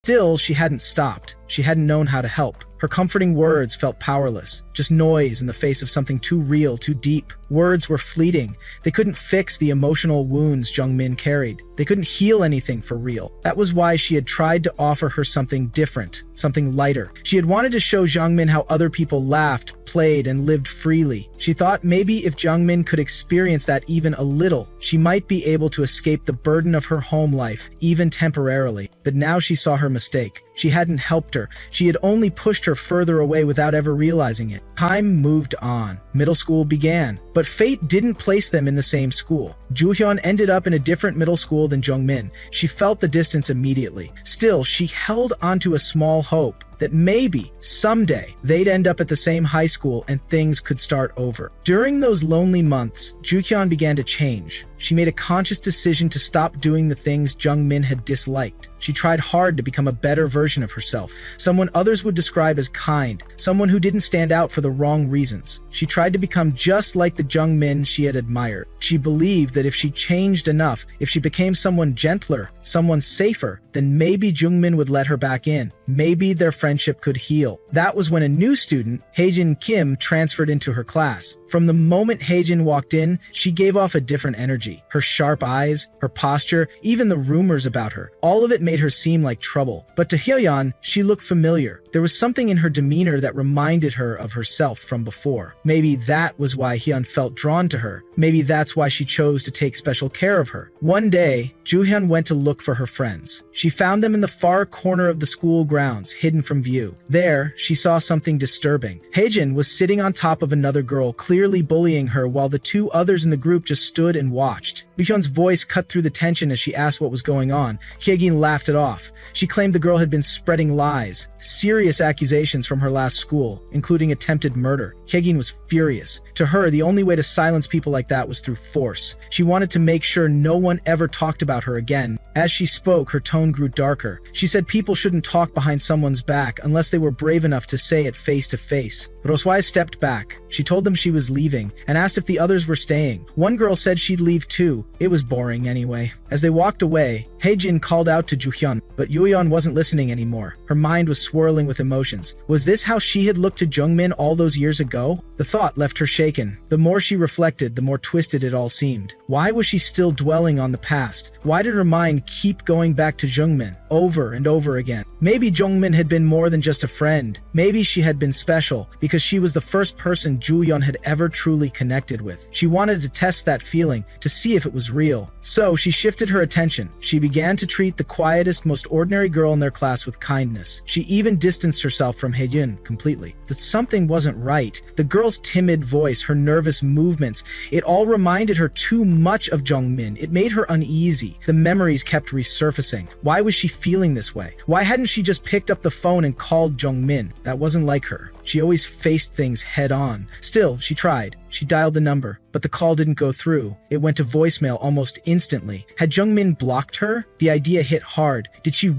Still, she hadn't stopped. She hadn't known how to help. Her comforting words felt powerless, just noise in the face of something too real, too deep. Words were fleeting. They couldn't fix the emotional wounds Jungmin carried. They couldn't heal anything for real. That was why she had tried to offer her something different, something lighter. She had wanted to show Jungmin how other people laughed, played, and lived freely. She thought maybe if Jungmin could experience that even a little, she might be able to escape the burden of her home life, even temporarily. But now she saw her mistake. She hadn't helped her. She had only pushed her further away without ever realizing it. Time moved on. Middle school began. But fate didn't place them in the same school. Juhyun ended up in a different middle school than Jungmin. She felt the distance immediately. Still, she held onto a small hope that maybe, someday, they'd end up at the same high school and things could start over. During those lonely months, Juhyun began to change. She made a conscious decision to stop doing the things Jungmin had disliked. She tried hard to become a better version of herself, someone others would describe as kind, someone who didn't stand out for the wrong reasons. She tried to become just like the Jungmin she had admired. She believed that if she changed enough, if she became someone gentler, someone safer, then maybe Jungmin would let her back in. Maybe their friendship could heal. That was when a new student, Haejin Kim, transferred into her class. From the moment Haejin walked in, she gave off a different energy. Her sharp eyes, her posture, even the rumors about her, all of it made her seem like trouble. But to Hyeon, she looked familiar. There was something in her demeanor that reminded her of herself from before. Maybe that was why Hyun felt drawn to her. Maybe that's why she chose to take special care of her. One day, Juhyun went to look for her friends. She found them in the far corner of the school grounds, hidden from view. There, she saw something disturbing. Haejin was sitting on top of another girl, clearly bullying her, while the two others in the group just stood and watched. Juhyun's voice cut through the tension as she asked what was going on. Hyejin laughed it off. She claimed the girl had been spreading lies, serious accusations from her last school, including attempted murder. Hyejin was furious. To her, the only way to silence people like that was through force. She wanted to make sure no one ever talked about her again. As she spoke, her tone grew darker. She said people shouldn't talk behind someone's back unless they were brave enough to say it face to face. Roswai stepped back. She told them she was leaving and asked if the others were staying. One girl said she'd leave too. It was boring anyway. As they walked away, Haejin called out to Juhyun, but Juhyun wasn't listening anymore. Her mind was swirling with emotions. Was this how she had looked to Jungmin all those years ago? The thought left her shaken. The more she reflected, the more twisted it all seemed. Why was she still dwelling on the past? Why did her mind keep going back to Jungmin over and over again? Maybe Jungmin had been more than just a friend. Maybe she had been special because she was the first person Juhyun had ever truly connected with. She wanted to test that feeling, to see if it was real. So she shifted her attention. She began to treat the quietest, most ordinary girl in their class with kindness. She even distanced herself from Haejin completely. But something wasn't right. The girl's timid voice, her nervous movements, it all reminded her too much of Jungmin. It made her uneasy. The memories kept resurfacing. Why was she feeling this way? Why hadn't she just picked up the phone and called Jungmin? That wasn't like her. She always faced things head on. Still, she tried. She dialed the number, but the call didn't go through. It went to voicemail almost instantly. Had Jungmin blocked her? The idea hit hard. Did she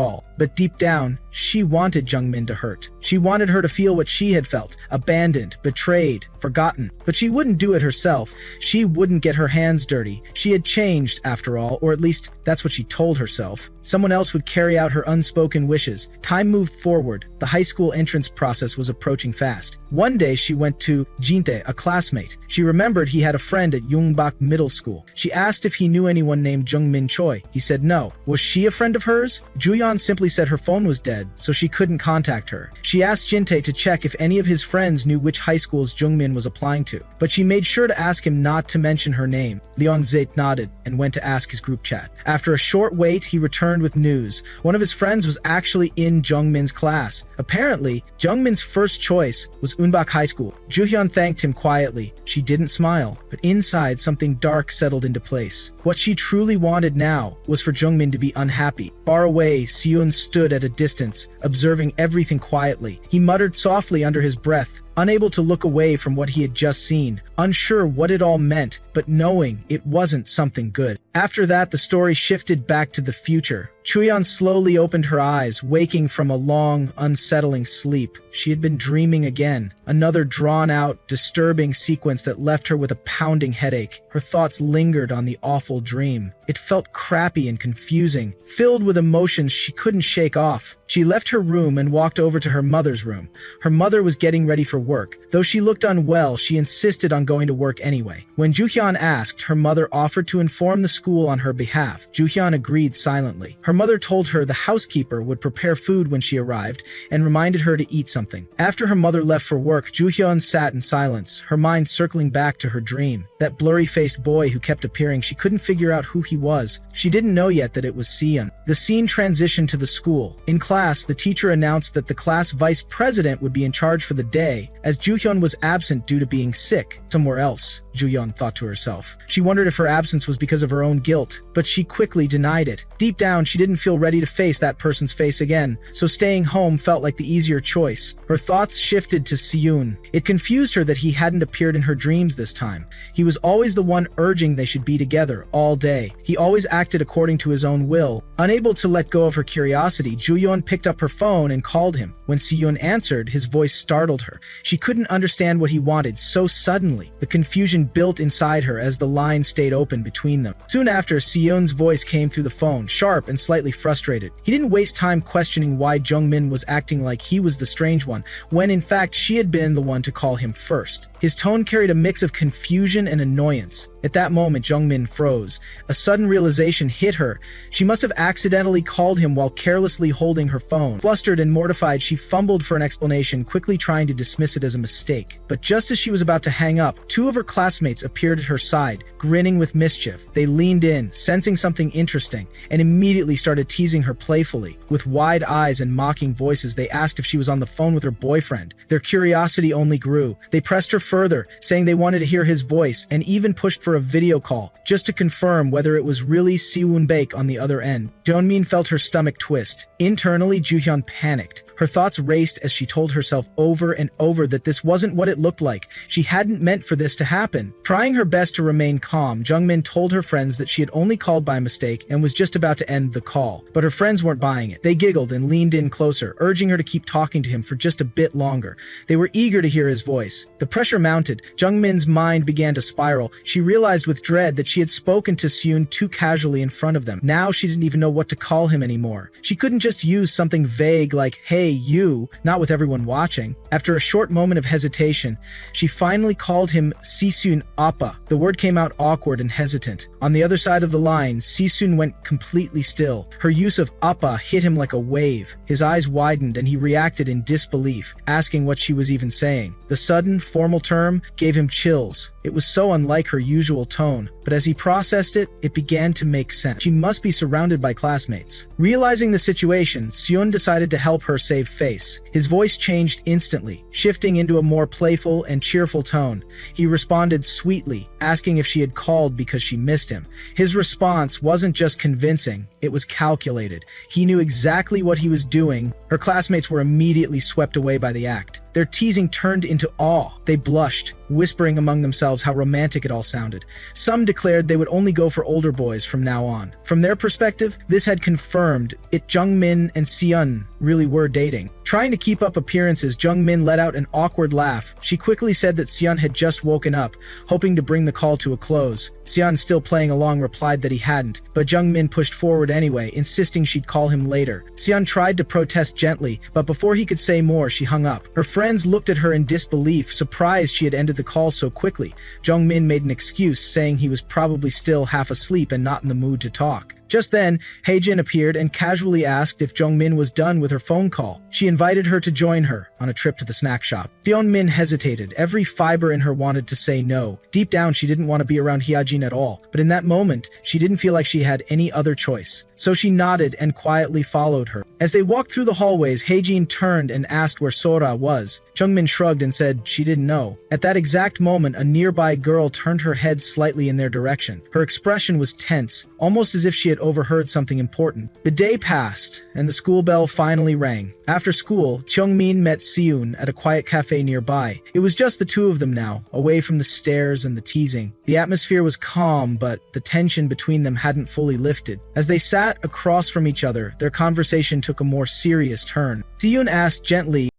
all? But deep down, she wanted Jungmin to hurt. She wanted her to feel what she had felt, abandoned, betrayed, forgotten. But she wouldn't do it herself. She wouldn't get her hands dirty. She had changed, after all, or at least that's what she told herself. Someone else would carry out her unspoken wishes. Time moved forward. The high school entrance process was approaching fast. One day she went to Jinte, a classmate. She remembered he had a friend at Yungbak Middle School. She asked if he knew anyone named Jungmin Choi. He said no. Was she a friend of hers? Juyeon simply said her phone was dead, so she couldn't contact her. She asked Jinte to check if any of his friends knew which high schools Jungmin was applying to, but she made sure to ask him not to mention her name. Leon Zait nodded and went to ask his group chat. After a short wait, he returned with news. One of his friends was actually in Jungmin's class. Apparently, Jungmin's first choice was Unbak High School. Juhyun thanked him quietly. She didn't smile, but inside something dark settled into place. What she truly wanted now was for Jungmin to be unhappy. Far away, Seon stood at a distance, observing everything quietly. He muttered softly under his breath, unable to look away from what he had just seen, unsure what it all meant, but knowing it wasn't something good. After that, the story shifted back to the future. Chuyeon slowly opened her eyes, waking from a long, unsettling sleep. She had been dreaming again. Another drawn-out, disturbing sequence that left her with a pounding headache. Her thoughts lingered on the awful dream. It felt crappy and confusing, filled with emotions she couldn't shake off. She left her room and walked over to her mother's room. Her mother was getting ready for work. Though she looked unwell, she insisted on going to work anyway. When Juhyun asked, her mother offered to inform the school on her behalf. Juhyun agreed silently. Her mother told her the housekeeper would prepare food when she arrived and reminded her to eat something. After her mother left for work, Juhyun sat in silence, her mind circling back to her dream. That blurry-faced boy who kept appearing, she couldn't figure out who he was. She didn't know yet that it was Seon. The scene transitioned to the school. In class, the teacher announced that the class vice president would be in charge for the day, as Juhyun was absent due to being sick somewhere else. Juhyun thought to herself. She wondered if her absence was because of her own guilt, but she quickly denied it. Deep down, she didn't feel ready to face that person's face again, so staying home felt like the easier choice. Her thoughts shifted to Seon. It confused her that he hadn't appeared in her dreams this time. He was always the one urging they should be together all day. He always acted according to his own will. Unable to let go of her curiosity, Juhyun picked up her phone and called him. When Seon answered, his voice startled her. She couldn't understand what he wanted so suddenly. The confusion built inside her as the line stayed open between them. Soon after, Seon's voice came through the phone, sharp and slightly frustrated. He didn't waste time questioning why Jungmin was acting like he was the strange one, when in fact she had been the one to call him first. His tone carried a mix of confusion and annoyance. At that moment, Jungmin froze. A sudden realization hit her. She must have accidentally called him while carelessly holding her phone. Flustered and mortified, she fumbled for an explanation, quickly trying to dismiss it as a mistake. But just as she was about to hang up, two of her classmates appeared at her side, grinning with mischief. They leaned in, sensing something interesting, and immediately started teasing her playfully. With wide eyes and mocking voices, they asked if she was on the phone with her boyfriend. Their curiosity only grew. They pressed her further, saying they wanted to hear his voice, and even pushed for a video call, just to confirm whether it was really Siwon Baek on the other end. Jeonmin felt her stomach twist. Internally, Juhyun panicked. Her thoughts raced as she told herself over and over that this wasn't what it looked like. She hadn't meant for this to happen. Trying her best to remain calm, Jungmin told her friends that she had only called by mistake and was just about to end the call. But her friends weren't buying it. They giggled and leaned in closer, urging her to keep talking to him for just a bit longer. They were eager to hear his voice. The pressure mounted. Jungmin's mind began to spiral. She realized with dread that she had spoken to Seon too casually in front of them. Now she didn't even know what to call him anymore. She couldn't just use something vague like, "Hey, you," not with everyone watching. After a short moment of hesitation, she finally called him Sisun Appa. The word came out awkward and hesitant. On the other side of the line, Sisun went completely still. Her use of Appa hit him like a wave. His eyes widened and he reacted in disbelief, asking what she was even saying. The sudden, formal term gave him chills. It was so unlike her usual tone, but as he processed it, it began to make sense. She must be surrounded by classmates. Realizing the situation, Seon decided to help her save face. His voice changed instantly, shifting into a more playful and cheerful tone. He responded sweetly, asking if she had called because she missed him. His response wasn't just convincing, it was calculated. He knew exactly what he was doing. Her classmates were immediately swept away by the act. Their teasing turned into awe. They blushed, whispering among themselves how romantic it all sounded. Some declared they would only go for older boys from now on. From their perspective, this had confirmed it. Jungmin and Seon really were dating. Trying to keep up appearances, Jungmin let out an awkward laugh. She quickly said that Seon had just woken up, hoping to bring the call to a close. Seon, still playing along, replied that he hadn't, but Jungmin pushed forward anyway, insisting she'd call him later. Seon tried to protest gently, but before he could say more, she hung up. Her friends looked at her in disbelief, surprised she had ended the call so quickly. Jungmin made an excuse, saying he was probably still half asleep and not in the mood to talk. Just then, Heijin appeared and casually asked if Jungmin was done with her phone call. She invited her to join her on a trip to the snack shop. Hyunmin hesitated. Every fiber in her wanted to say no. Deep down, she didn't want to be around Hyejin at all. But in that moment, she didn't feel like she had any other choice. So she nodded and quietly followed her. As they walked through the hallways, Heijin turned and asked where Sora was. Jungmin shrugged and said she didn't know. At that exact moment, a nearby girl turned her head slightly in their direction. Her expression was tense, almost as if she had overheard something important. The day passed, and the school bell finally rang. After school, Jungmin met Seun at a quiet cafe nearby. It was just the two of them now, away from the stares and the teasing. The atmosphere was calm, but the tension between them hadn't fully lifted. As they sat across from each other, their conversation took a more serious turn. Seun asked gently,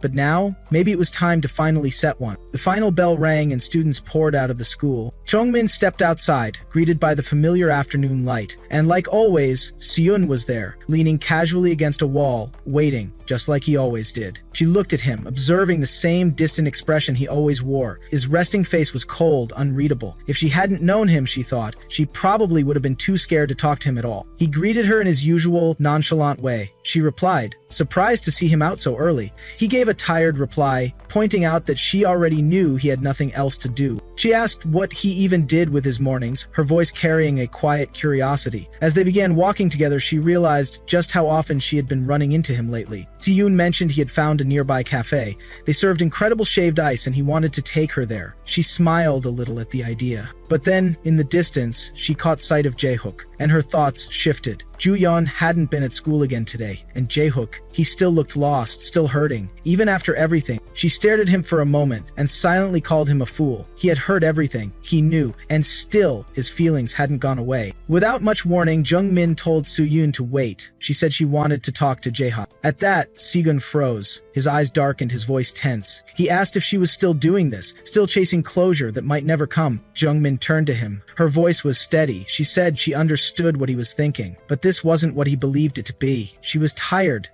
But now, maybe it was time to finally set one. The final bell rang and students poured out of the school. Jungmin stepped outside, greeted by the familiar afternoon light. And like always, Siyun was there, leaning casually against a wall, waiting, just like he always did. She looked at him, observing the same distant expression he always wore. His resting face was cold, unreadable. If she hadn't known him, she thought, she probably would have been too scared to talk to him at all. He greeted her in his usual, nonchalant way. She replied, surprised to see him out so early. He gave a tired reply, pointing out that she already knew he had nothing else to do. She asked what he even did with his mornings, her voice carrying a quiet curiosity. As they began walking together, she realized just how often she had been running into him lately. Siyun mentioned he had found a nearby cafe. They served incredible shaved ice and he wanted to take her there. She smiled a little at the idea. But then, in the distance, she caught sight of Jae-hook, and her thoughts shifted. Ju-yeon hadn't been at school again today, and Jae-hook, he still looked lost, still hurting. Even after everything, she stared at him for a moment and silently called him a fool. He had heard everything, he knew, and still his feelings hadn't gone away. Without much warning, Jungmin told Soo-yoon to wait. She said she wanted to talk to Jae-hook. At that, Sigun froze. His eyes darkened, his voice tense. He asked if she was still doing this, still chasing closure that might never come. Jungmin turned to him. Her voice was steady. She said she understood what he was thinking, but this wasn't what he believed it to be. She was tired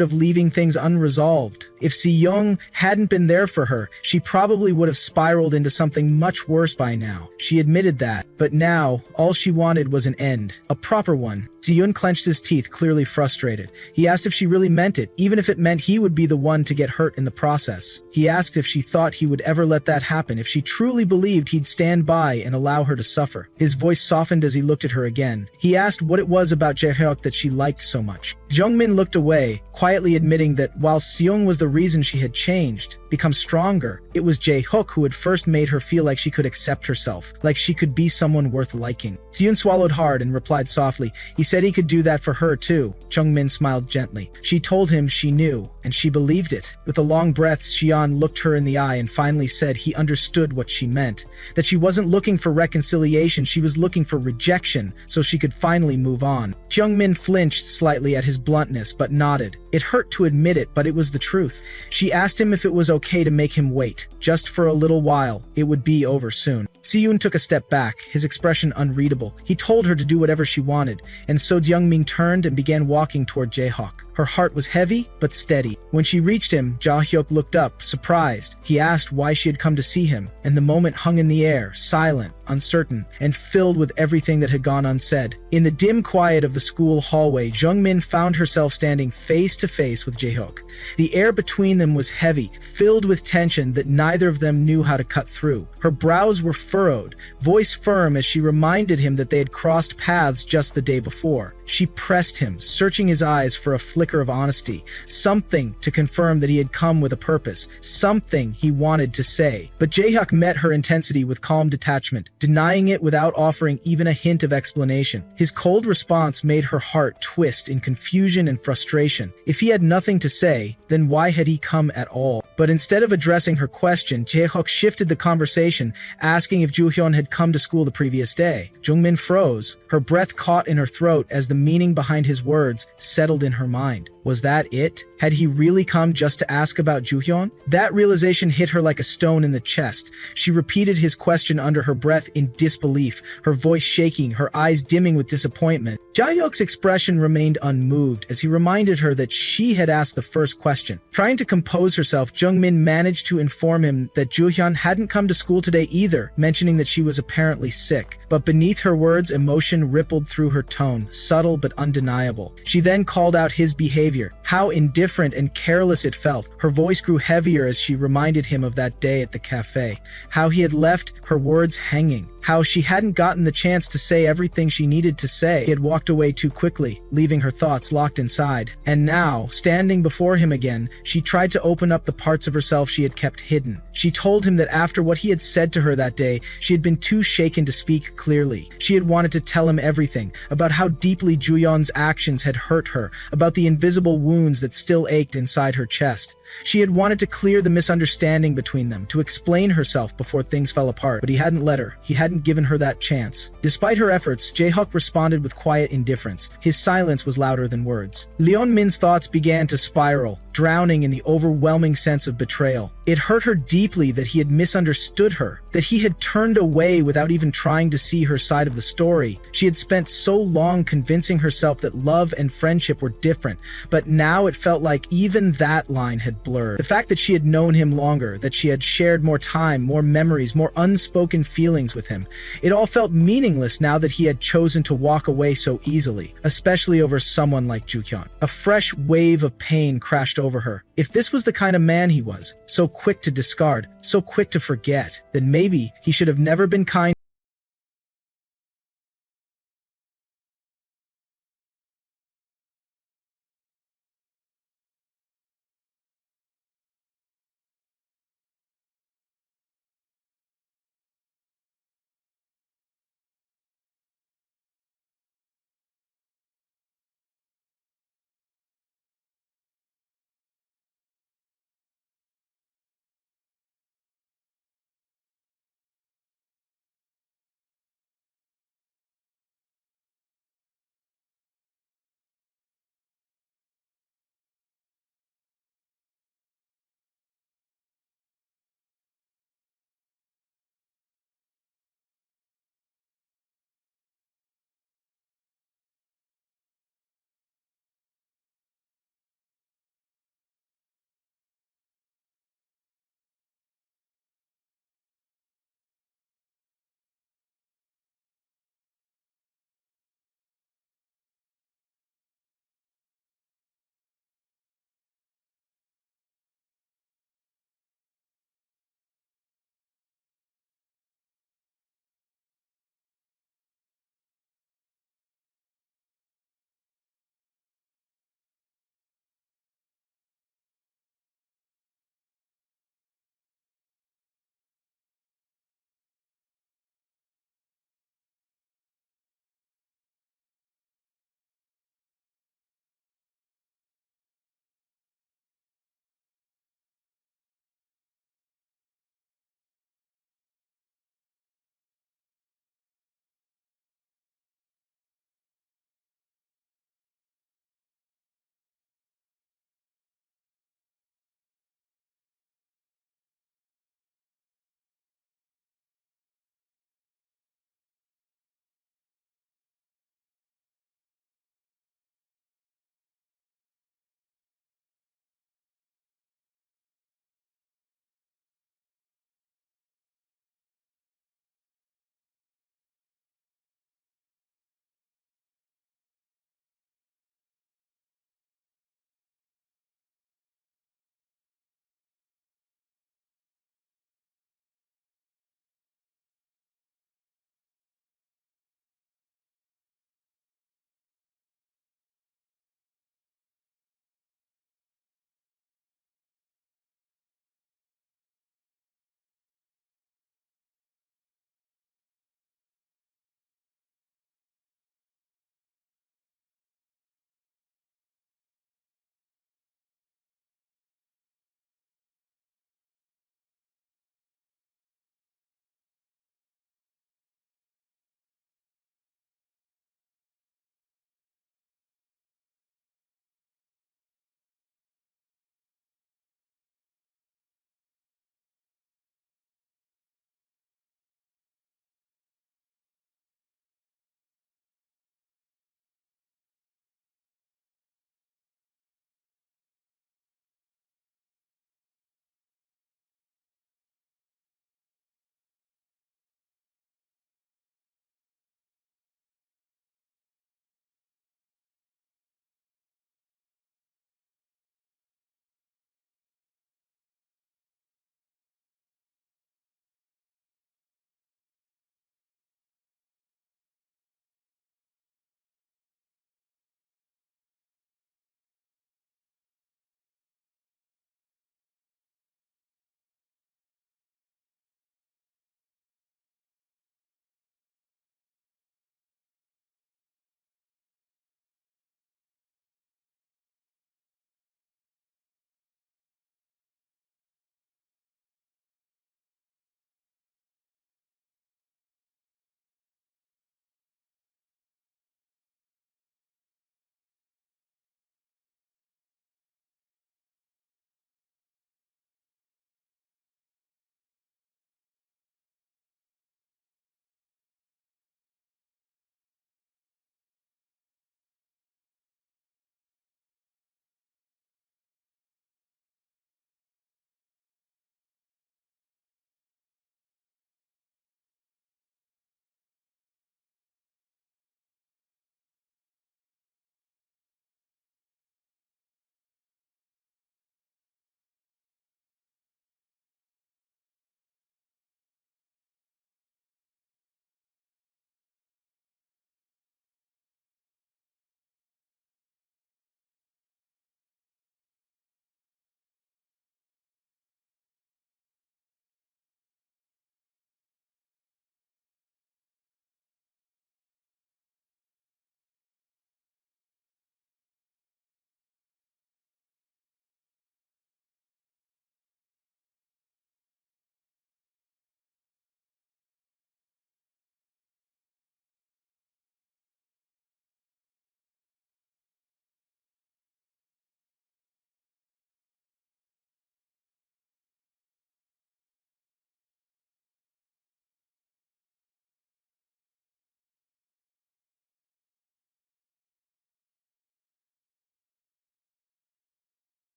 of leaving things unresolved. If Si-young hadn't been there for her, she probably would have spiraled into something much worse by now. She admitted that, but now, all she wanted was an end. A proper one. Si-yoon clenched his teeth, clearly frustrated. He asked if she really meant it, even if it meant he would be the one to get hurt in the process. He asked if she thought he would ever let that happen, if she truly believed he'd stand by and allow her to suffer. His voice softened as he looked at her again. He asked what it was about Jae-hyuk that she liked so much. Jungmin looked away, quietly admitting that while Seong was the reason she had changed, become stronger, it was Jae-hyuk who had first made her feel like she could accept herself, like she could be someone worth liking. Seon swallowed hard and replied softly, he said he could do that for her too. Jungmin smiled gently. She told him she knew, and she believed it. With a long breath, Xian looked her in the eye and finally said he understood what she meant, that she wasn't looking for reconciliation, she was looking for rejection, so she could finally move on. Jungmin flinched slightly at his bluntness, but nodded. It hurt to admit it, but it was the truth. She asked him if it was okay to make him wait, just for a little while. It would be over soon. Siyun took a step back, his expression unreadable. He told her to do whatever she wanted, and so Jungmin turned and began walking toward Jae-hyuk. Her heart was heavy, but steady. When she reached him, Jae-hyuk looked up, surprised. He asked why she had come to see him, and the moment hung in the air, silent, uncertain, and filled with everything that had gone unsaid. In the dim quiet of the school hallway, Jungmin found herself standing face to face with Jae-hyuk. The air between them was heavy, filled with tension that neither of them knew how to cut through. Her brows were furrowed, voice firm as she reminded him that they had crossed paths just the day before. She pressed him, searching his eyes for a flicker of honesty, something to confirm that he had come with a purpose, something he wanted to say. But Jae-hyuk met her intensity with calm detachment, denying it without offering even a hint of explanation. His cold response made her heart twist in confusion and frustration. If he had nothing to say, then why had he come at all? But instead of addressing her question, Jae-hyuk shifted the conversation, asking if Joo-hyun had come to school the previous day. Jungmin froze, her breath caught in her throat as the meaning behind his words settled in her mind. Was that it? Had he really come just to ask about Joo-hyun? That realization hit her like a stone in the chest. She repeated his question under her breath in disbelief, her voice shaking, her eyes dimming with disappointment. Jae-hyuk's expression remained unmoved as he reminded her that she had asked the first question. Trying to compose herself, Jungmin managed to inform him that Joo-hyun hadn't come to school today either, mentioning that she was apparently sick. But beneath her words, emotion rippled through her tone, subtle but undeniable. She then called out his behavior, how indifferent and careless it felt. Her voice grew heavier as she reminded him of that day at the cafe, how he had left her words hanging, how she hadn't gotten the chance to say everything she needed to say. He had walked away too quickly, leaving her thoughts locked inside. And now, standing before him again, she tried to open up the parts of herself she had kept hidden. She told him that after what he had said to her that day, she had been too shaken to speak clearly. She had wanted to tell him everything, about how deeply Joo-yeon's actions had hurt her, about the invisible wounds that still ached inside her chest. She had wanted to clear the misunderstanding between them, to explain herself before things fell apart, but he hadn't let her. He hadn't given her that chance. Despite her efforts, Jae-hyuk responded with quiet indifference. His silence was louder than words. Leon Min's thoughts began to spiral, drowning in the overwhelming sense of betrayal. It hurt her deeply that he had misunderstood her, that he had turned away without even trying to see her side of the story. She had spent so long convincing herself that love and friendship were different, but now it felt like even that line had blurred. The fact that she had known him longer, that she had shared more time, more memories, more unspoken feelings with him, it all felt meaningless now that he had chosen to walk away so easily, especially over someone like Ju-hyun. A fresh wave of pain crashed over her. If this was the kind of man he was, so quick to discard, so quick to forget, then maybe he should have never been kind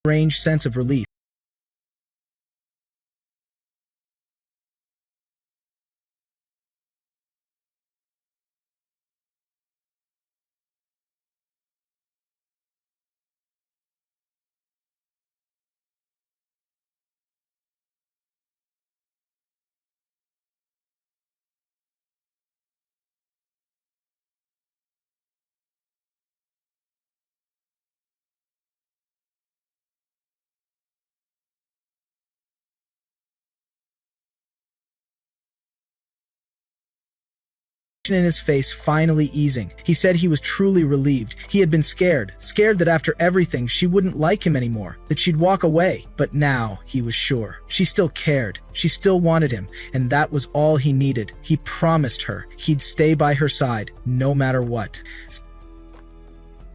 strange sense of relief. In his face finally easing. He said he was truly relieved. He had been scared that after everything she wouldn't like him anymore, that she'd walk away. But now he was sure. She still cared. She still wanted him, and that was all he needed. He promised her he'd stay by her side no matter what.